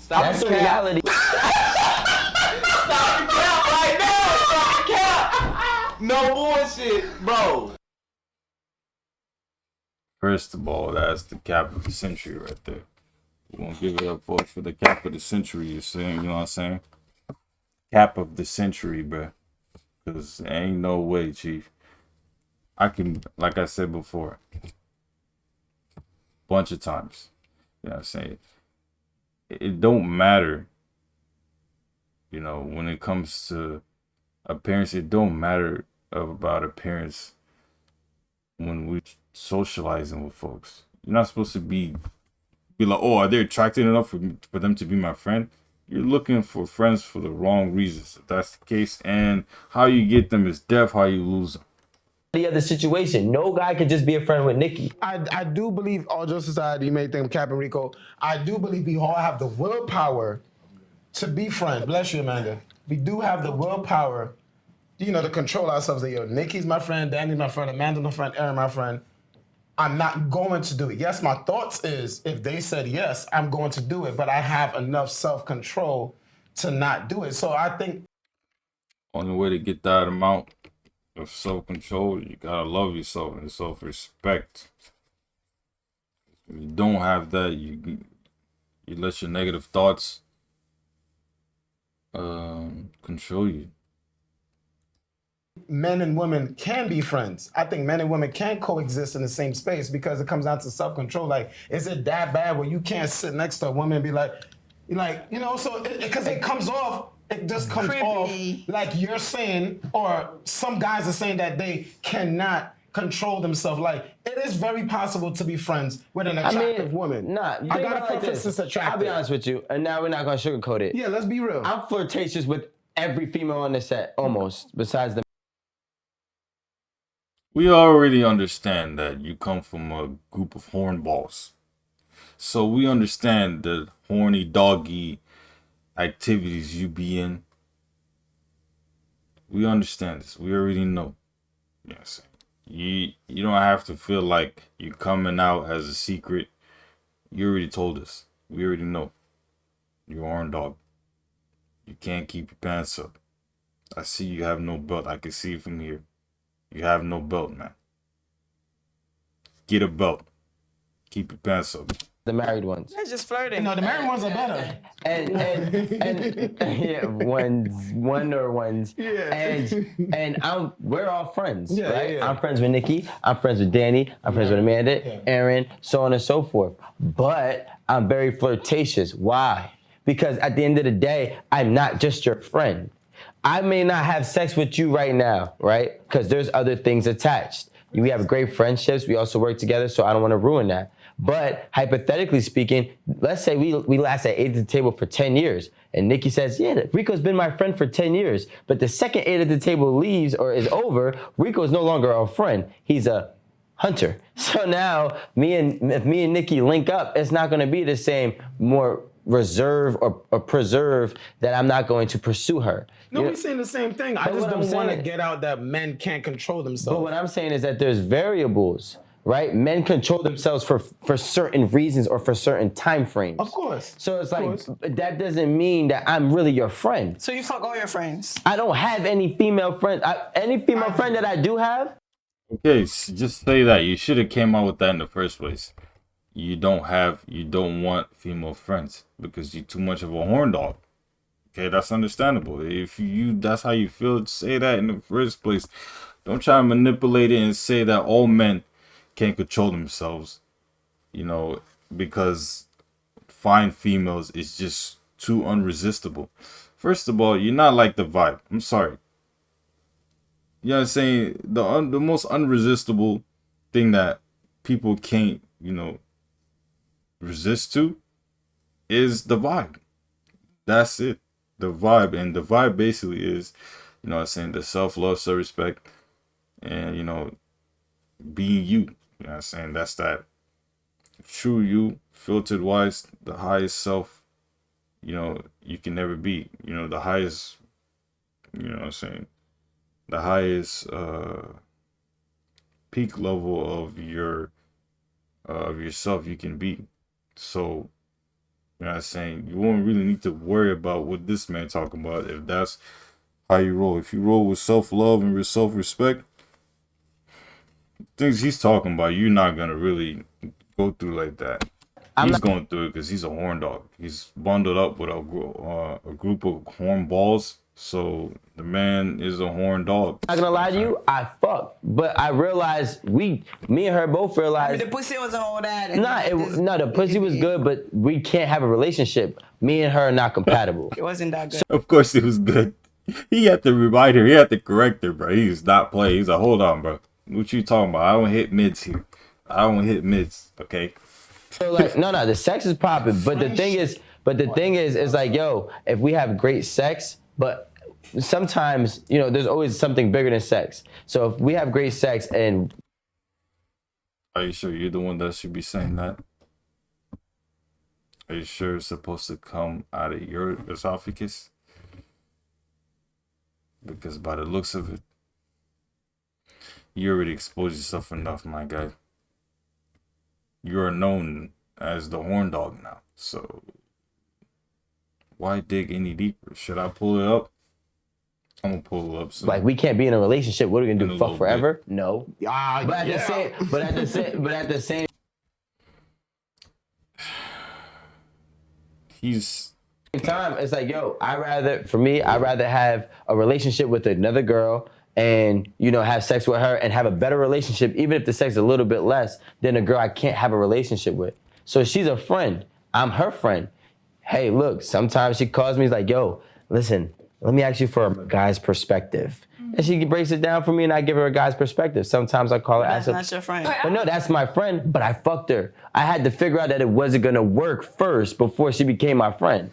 That's the reality. Stop the cap right now. Stop the cap. No bullshit, bro. First of all, that's the cap of the century right there. We're gonna give it up for the cap of the century. You know what I'm saying? Cap of the century, bro. Because ain't no way, Chief. I can, like I said before, bunch of times. You know what I'm saying? It don't matter, you know, when it comes to appearance. It don't matter about appearance when we socializing with folks. You're not supposed to be like, oh, are they attracted enough for them to be my friend? You're looking for friends for the wrong reasons, if that's the case. And how you get them is death, how you lose them. The other situation, no guy could just be a friend with Nikki. I do believe, all jokes aside, you may think Cap and Rico, I do believe we all have the willpower to be friends. Bless you, Amanda. We do have the willpower, you know, to control ourselves. Yo, Nikki's my friend, Danny's my friend, Amanda's my friend, Aaron my friend. I'm not going to do it. Yes, my thoughts is, if they said yes, I'm going to do it, but I have enough self-control to not do it. So I think only way to get that amount of self-control, you gotta love yourself and self-respect. If you don't have that, you let your negative thoughts control you. Men and women can be friends. I think men and women can coexist in the same space because it comes down to self-control. Like, is it that bad where you can't sit next to a woman and be like, you know, so because it comes off, it just comes off like you're saying, or some guys are saying that they cannot control themselves. Like, it is very possible to be friends with an attractive woman. Nah, I got a preference that's attractive. I'll be honest with you, and now we're not gonna sugarcoat it. Yeah, let's be real. I'm flirtatious with every female on the set, almost, besides the. We already understand that you come from a group of hornballs. So we understand the horny doggy activities you be in. We understand this. We already know. Yes. You don't have to feel like you're coming out as a secret. You already told us. We already know. You're a horn dog. You can't keep your pants up. I see you have no belt. I can see it from here. You have no belt, man. Get a belt. Keep your pants up. The married ones. They're just flirting. No, the married ones are better. And yeah, ones. Yeah. And we're all friends, Yeah, right? yeah. I'm friends with Nikki. I'm friends with Danny. I'm friends with Amanda, Aaron, so on and so forth. But I'm very flirtatious. Why? Because at the end of the day, I'm not just your friend. I may not have sex with you right now, right? Because there's other things attached. We have great friendships. We also work together, so I don't want to ruin that. But hypothetically speaking, let's say we last at 8 at the table for 10 years. And Nikki says, yeah, Rico's been my friend for 10 years. But the second 8 at the table leaves or is over, Rico's no longer a friend. He's a hunter. So now if me and Nikki link up, it's not going to be the same, more reserve or preserve that I'm not going to pursue her. No, we're saying the same thing. I just don't want to get out that men can't control themselves. But what I'm saying is that there's variables, right? Men control themselves for certain reasons or for certain time frames. Of course. So it's like, that doesn't mean that I'm really your friend. So you fuck all your friends? I don't have any female friends. Any female friend that I do have. Okay, so just say that. You should have came out with that in the first place. You don't want female friends because you're too much of a horn dog. Okay, that's understandable. If that's how you feel, say that in the first place. Don't try to manipulate it and say that all men can't control themselves, you know, because fine females is just too unresistible. First of all, you're not like the vibe. I'm sorry. You know what I'm saying? The most unresistible thing that people can't, you know, resist to is the vibe. That's it. The vibe. And the vibe basically is You know what I'm saying? The self-love, self-respect, and, you know, being you. You know what I'm saying? That's that true you, filtered wise, the highest self, you know, you can never be. You know, the highest, you know what I'm saying? The highest peak level of yourself you can be. So, you know what I'm saying? You won't really need to worry about what this man talking about if that's how you roll. If you roll with self-love and with self-respect, things he's talking about, you're not gonna really go through like that. He's going through it because he's a horn dog. He's bundled up with a group of horn balls. So the man is a horn dog. Not gonna lie to you, I fucked, but I realized me and her both realized. I mean, the pussy wasn't all that. No, the pussy was good, but we can't have a relationship. Me and her are not compatible. It wasn't that good. Of course it was good. He had to remind her. He had to correct her, bro. He was not playing. He's like, hold on, bro. What you talking about? I don't hit mids here. I don't hit mids, okay? So like, no, the sex is popping, but the thing is, it's like, yo, if we have great sex, but sometimes, you know, there's always something bigger than sex. So if we have great sex and... Are you sure you're the one that should be saying that? Are you sure it's supposed to come out of your esophagus? Because by the looks of it, you already exposed yourself enough, my guy. You are known as the horn dog now. So why dig any deeper? Should I pull it up? I'm gonna pull it up soon. Like, we can't be in a relationship. What are we gonna do? Fuck forever? Bit. No. But at the same time, it's like, yo, I'd rather have a relationship with another girl and, you know, have sex with her and have a better relationship, even if the sex is a little bit less, than a girl I can't have a relationship with. So she's a friend. I'm her friend. Hey, look, sometimes she calls me, like, yo, listen, let me ask you for a guy's perspective. And she breaks it down for me and I give her a guy's perspective. Sometimes I call her. That's not your friend. But no, that's my friend, but I fucked her. I had to figure out that it wasn't gonna work first before she became my friend.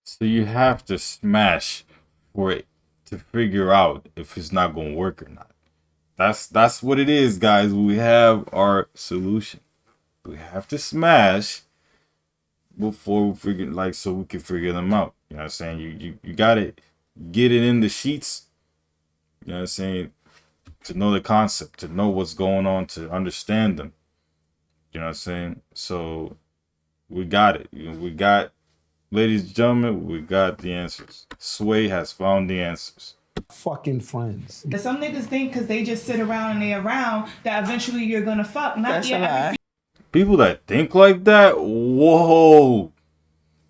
So you have to smash for it to figure out if it's not gonna work or not. That's what it is, guys. We have our solution. We have to smash before we figure, like, so we can figure them out. You know what I'm saying? You gotta get it in the sheets. You know what I'm saying? To know the concept, to know what's going on, to understand them. You know what I'm saying? So we got it. We got, ladies and gentlemen, we got the answers. Sway has found the answers. Fucking friends. But some niggas think because they just sit around and they around that eventually you're gonna fuck. Not yet. People that think like that, whoa,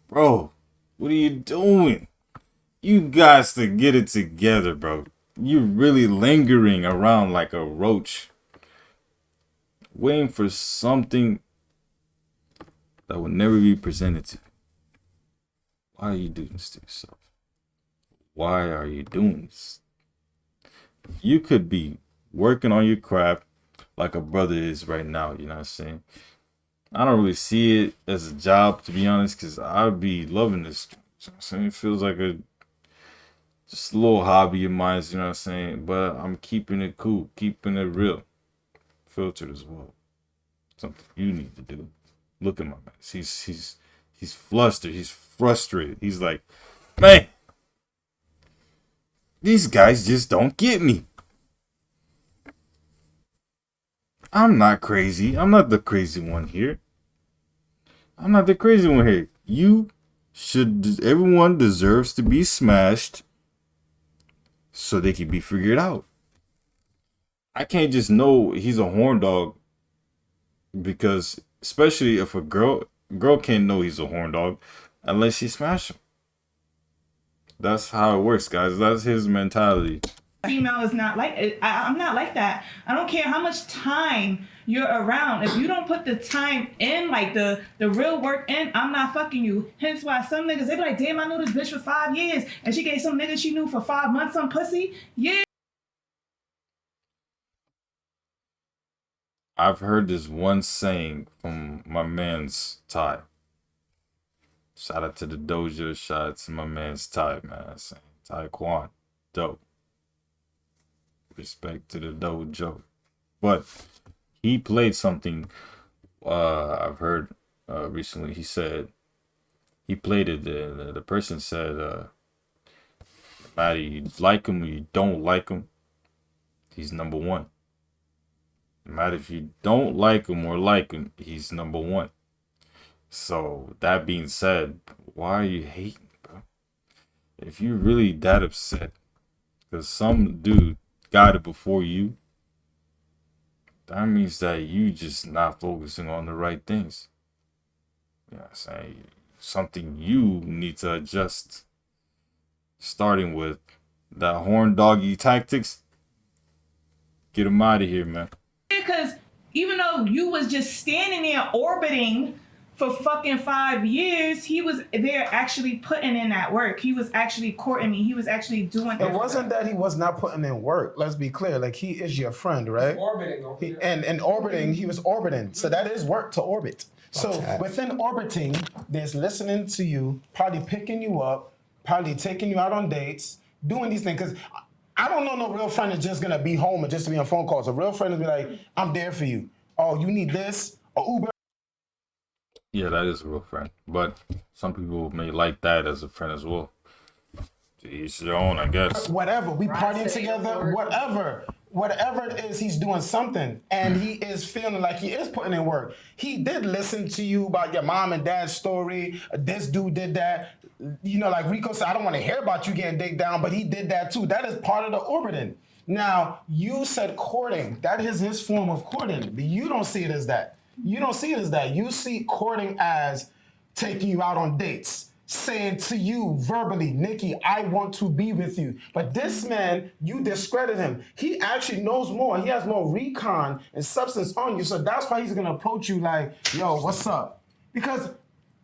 bro, what are you doing? You guys to get it together, bro. You're really lingering around like a roach, waiting for something that will never be presented to you. Why are you doing this to yourself? Why are you doing this? You could be working on your craft like a brother is right now, you know what I'm saying? I don't really see it as a job, to be honest, because I'd be loving this. You know what I'm saying? It feels like just a little hobby of mine, you know what I'm saying? But I'm keeping it cool, keeping it real. Filtered as well. Something you need to do. Look at my man. He's flustered. He's frustrated. He's like, man, these guys just don't get me. I'm not crazy. I'm not the crazy one here. I'm not the crazy one here. Everyone deserves to be smashed so they can be figured out. I can't just know he's a horn dog because, especially if a girl can't know he's a horn dog unless she smash him. That's how it works, guys. That's his mentality. Female is not like it. I'm not like that. I don't care how much time you're around. If you don't put the time in, like the real work in, I'm not fucking you. Hence why some niggas, they be like, damn, I knew this bitch for 5 years and she gave some nigga she knew for 5 months some pussy. Yeah. I've heard this one saying from my man's Ty. Shout out to the dojo. Shout out to my man's Ty, man. Ty Quan. Dope. Respect to the dojo. But he played something I've heard recently. He said he played it. The person said, no matter you like him or you don't like him, he's number one. No matter if you don't like him or like him, he's number one. So that being said, why are you hating, bro? If you're really that upset because some dude got it before you, that means that you just not focusing on the right things. You know what I'm saying? Something you need to adjust. Starting with that horn doggy tactics. Get him out of here, man. Because even though you was just standing there orbiting for fucking 5 years, he was there actually putting in that work. He was actually courting me. He was actually doing it. It wasn't that he was not putting in work. Let's be clear. Like, he is your friend, right? Orbiting. And orbiting, he was orbiting. So that is work to orbit. So within orbiting, there's listening to you, probably picking you up, probably taking you out on dates, doing these things. Because I don't know no real friend is just going to be home and just to be on phone calls. A real friend is be like, I'm there for you. Oh, you need this? Or Uber? Yeah, that is a real friend. But some people may like that as a friend as well. To each their own, I guess. Whatever. We partying together. Whatever it is, he's doing something. And he is feeling like he is putting in work. He did listen to you about your mom and dad's story. This dude did that. You know, like Rico said, I don't want to hear about you getting digged down, but he did that too. That is part of the orbiting. Now, you said courting. That is his form of courting. But you don't see it as that. You don't see it as that. You see courting as taking you out on dates, saying to you verbally, Nikki, I want to be with you. But this man, you discredit him. He actually knows more. He has more recon and substance on you. So that's why he's going to approach you like, yo, what's up? Because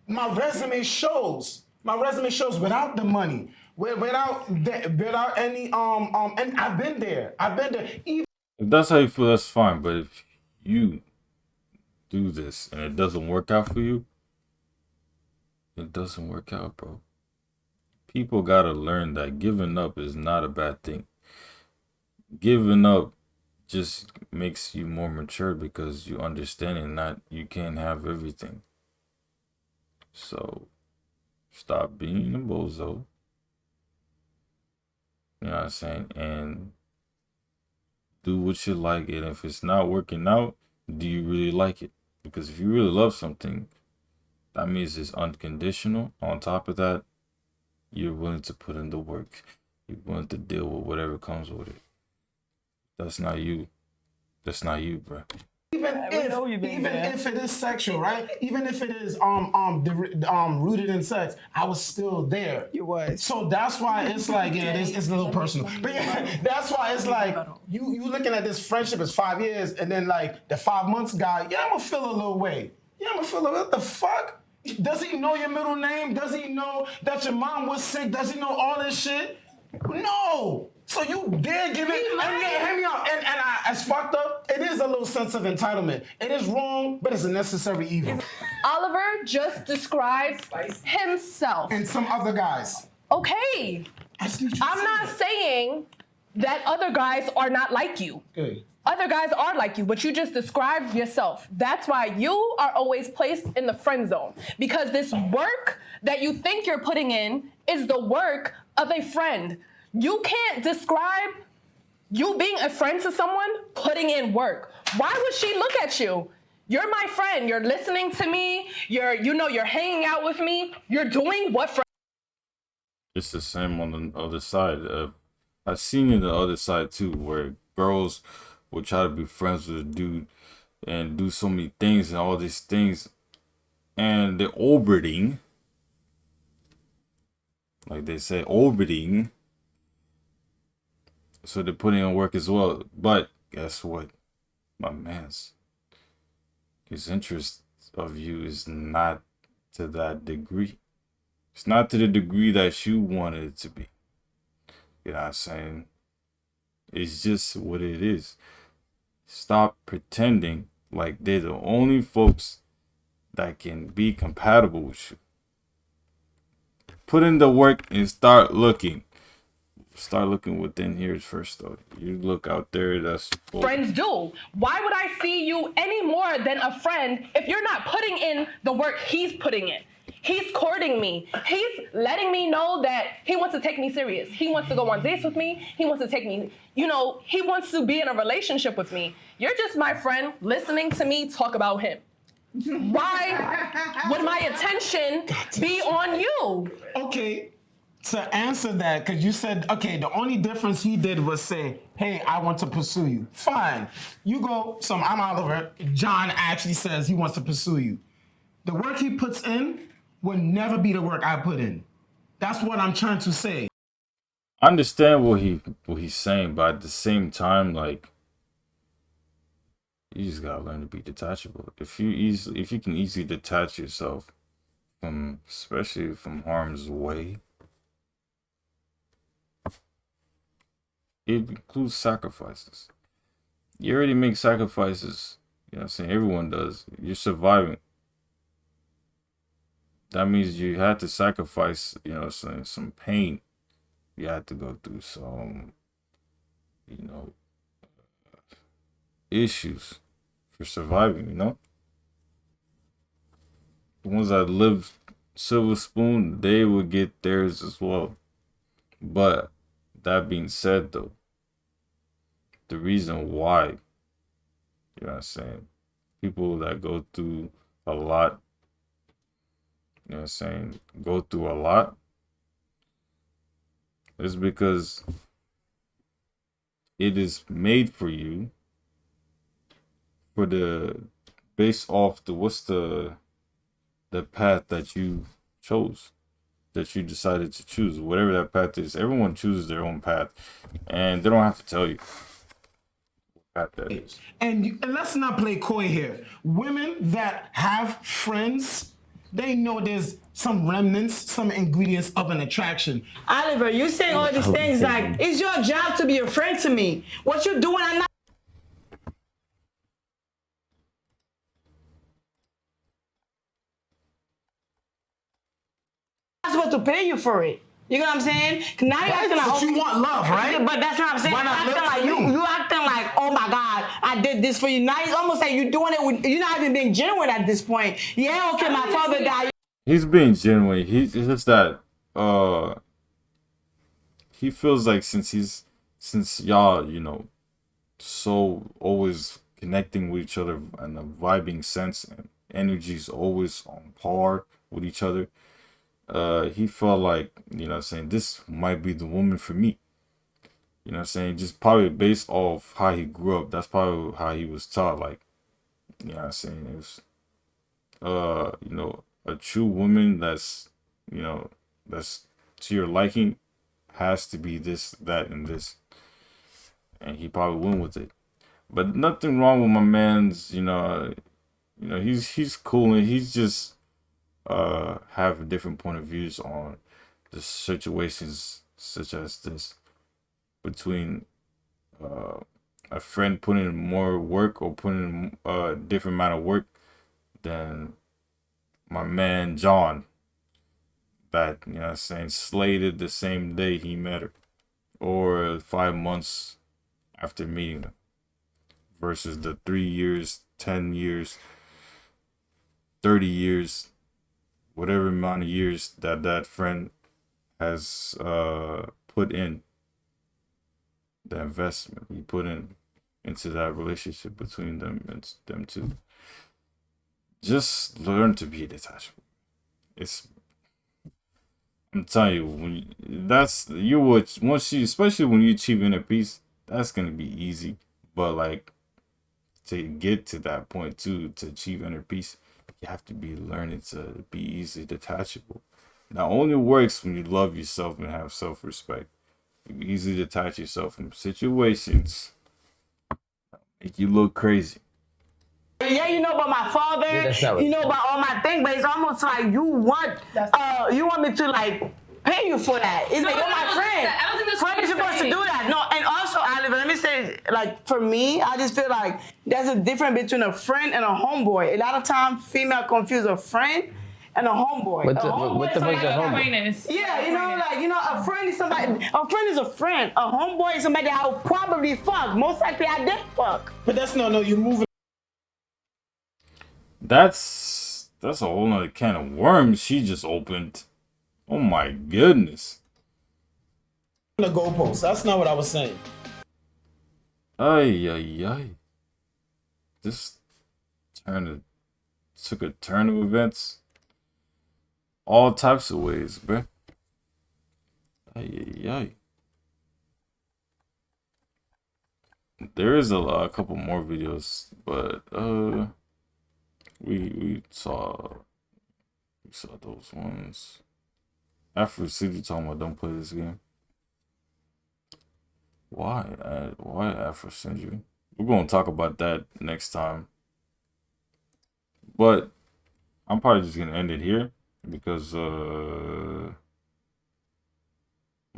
my resume shows without the money, without any, and I've been there. If that's how you feel, that's fine. But if you do this and it doesn't work out for you, it doesn't work out, bro. People gotta learn that giving up is not a bad thing. Giving up just makes you more mature because you understand that you can't have everything. So stop being a bozo. You know what I'm saying? And do what you like. And if it's not working out, do you really like it? Because if you really love something, that means it's unconditional. On top of that, you're willing to put in the work. You're willing to deal with whatever comes with it. That's not you. That's not you, bro. Even if it is sexual, right? Even if it is rooted in sex, I was still there. You was. So that's why it's like, yeah, it's a little personal. But yeah, that's why it's like you looking at this friendship as 5 years, and then like the 5 months guy, yeah, I'm gonna feel a little way. Yeah, I'm gonna feel what the fuck? Does he know your middle name? Does he know that your mom was sick? Does he know all this shit? No. So you dare give it, and hear me out. And as fucked up, it is a little sense of entitlement. It is wrong, but it's a necessary evil. Oliver just described himself. And some other guys. Okay. I'm not saying that other guys are not like you. Good. Other guys are like you, but you just described yourself. That's why you are always placed in the friend zone. Because this work that you think you're putting in is the work of a friend. You can't describe you being a friend to someone putting in work. Why would she look at you? You're my friend. You're listening to me. You're hanging out with me. You're doing what friends. It's the same on the other side. I've seen it the other side too, where girls will try to be friends with a dude and do so many things and all these things, and they're orbiting, like they say, orbiting. So they're putting in work as well. But guess what, my man's, his interest of you is not to that degree. It's not to the degree that you wanted it to be. You know what I'm saying? It's just what it is. Stop pretending like they're the only folks that can be compatible with you. Put in the work and start looking. start looking within here first, though. You look out there, that's full. Friends do. Why would I see you any more than a friend if you're not putting in the work he's putting in? He's courting me. He's letting me know that he wants to take me serious. He wants to go on dates with me. He wants to take me, he wants to be in a relationship with me. You're just my friend listening to me talk about him. Why would my attention be on you? Okay. To answer that, because you said, okay, the only difference he did was say, hey, I want to pursue you. Fine. You go, I'm Oliver. John actually says he wants to pursue you. The work he puts in will never be the work I put in. That's what I'm trying to say. I understand what he's saying, but at the same time, like, you just gotta learn to be detachable. If you can easily detach yourself especially from harm's way, it includes sacrifices. You already make sacrifices. You know what I'm saying? Everyone does. You're surviving. That means you had to sacrifice, some pain. You had to go through some, issues for surviving, The ones that live silver spoon, they would get theirs as well. But that being said, though, the reason why, you know what I'm saying, people that go through a lot, you know what I'm saying, go through a lot, is because it is made for you based off what's the path that you chose, that you decided to choose, whatever that path is. Everyone chooses their own path, and they don't have to tell you what path that is. And let's not play coy here. Women that have friends, they know there's some remnants, some ingredients of an attraction. Oliver, you saying all these things like, it's your job to be a friend to me. What you're doing, I'm not supposed to pay you for it. You know what I'm saying? Now you're acting like, you want love, right? But that's what I'm saying. Why not Acting like you acting like, oh my God, I did this for you. Now it's almost like you're doing it you're not even being genuine at this point. Yeah, okay, my father died. He's being genuine. It's just that he feels like since y'all, so always connecting with each other in a vibing sense, and energy's always on par with each other. He felt like, this might be the woman for me. Just probably based off how he grew up. That's probably how he was taught. Like, it was, a true woman that's to your liking has to be this, that, and this. And he probably went with it. But nothing wrong with my man's, he's cool, and he's just have different point of views on the situations such as this, between a friend putting in more work or putting in a different amount of work than my man John, that slated the same day he met her, or 5 months after meeting her, versus the 3 years, 10 years, 30 years, whatever amount of years that friend has put in, the investment he put into that relationship between them and them two. Just learn to be detachable. I'm telling you, especially when you achieve inner peace, that's gonna be easy. But like, to get to that point too, to achieve inner peace, you have to be learning to be easily detachable. Now, only works when you love yourself and have self-respect. You easily detach yourself from situations make you look crazy. Yeah, you know about my father, you know about all my things, but it's almost like you want me to like pay you for that. It's like, you're my friend. I don't think that's Friend is supposed to do that. No, and also, Oliver, let me say, like, for me, I just feel like there's a difference between a friend and a homeboy. A lot of times, female confuse a friend and a homeboy. What A the- homeboy what is the fuck's a somebody- homeboy? Yeah, you know, like, you know, a friend is somebody. A friend is a friend. A homeboy is somebody I would probably fuck. Most likely I did fuck. But that's no, you're moving. That's a whole nother can of worms she just opened. Oh my goodness. The goalpost. That's not what I was saying. Ay, ay, ay. This took a turn of events. All types of ways, bruh. Ay, ay, ay. There is a couple more videos, but we saw those ones. After City talking about don't play this game. Why Afro send you? We're gonna talk about that next time. But I'm probably just gonna end it here because my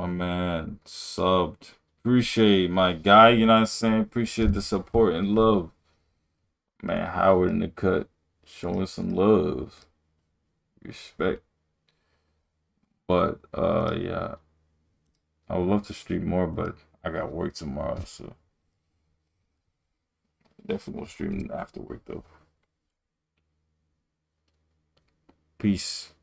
man subbed. Appreciate my guy, you know what I'm saying? Appreciate the support and love. Man, Howard in the cut. Showing some love. Respect. But yeah. I would love to stream more, but I got work tomorrow, so definitely gonna stream after work though. Peace.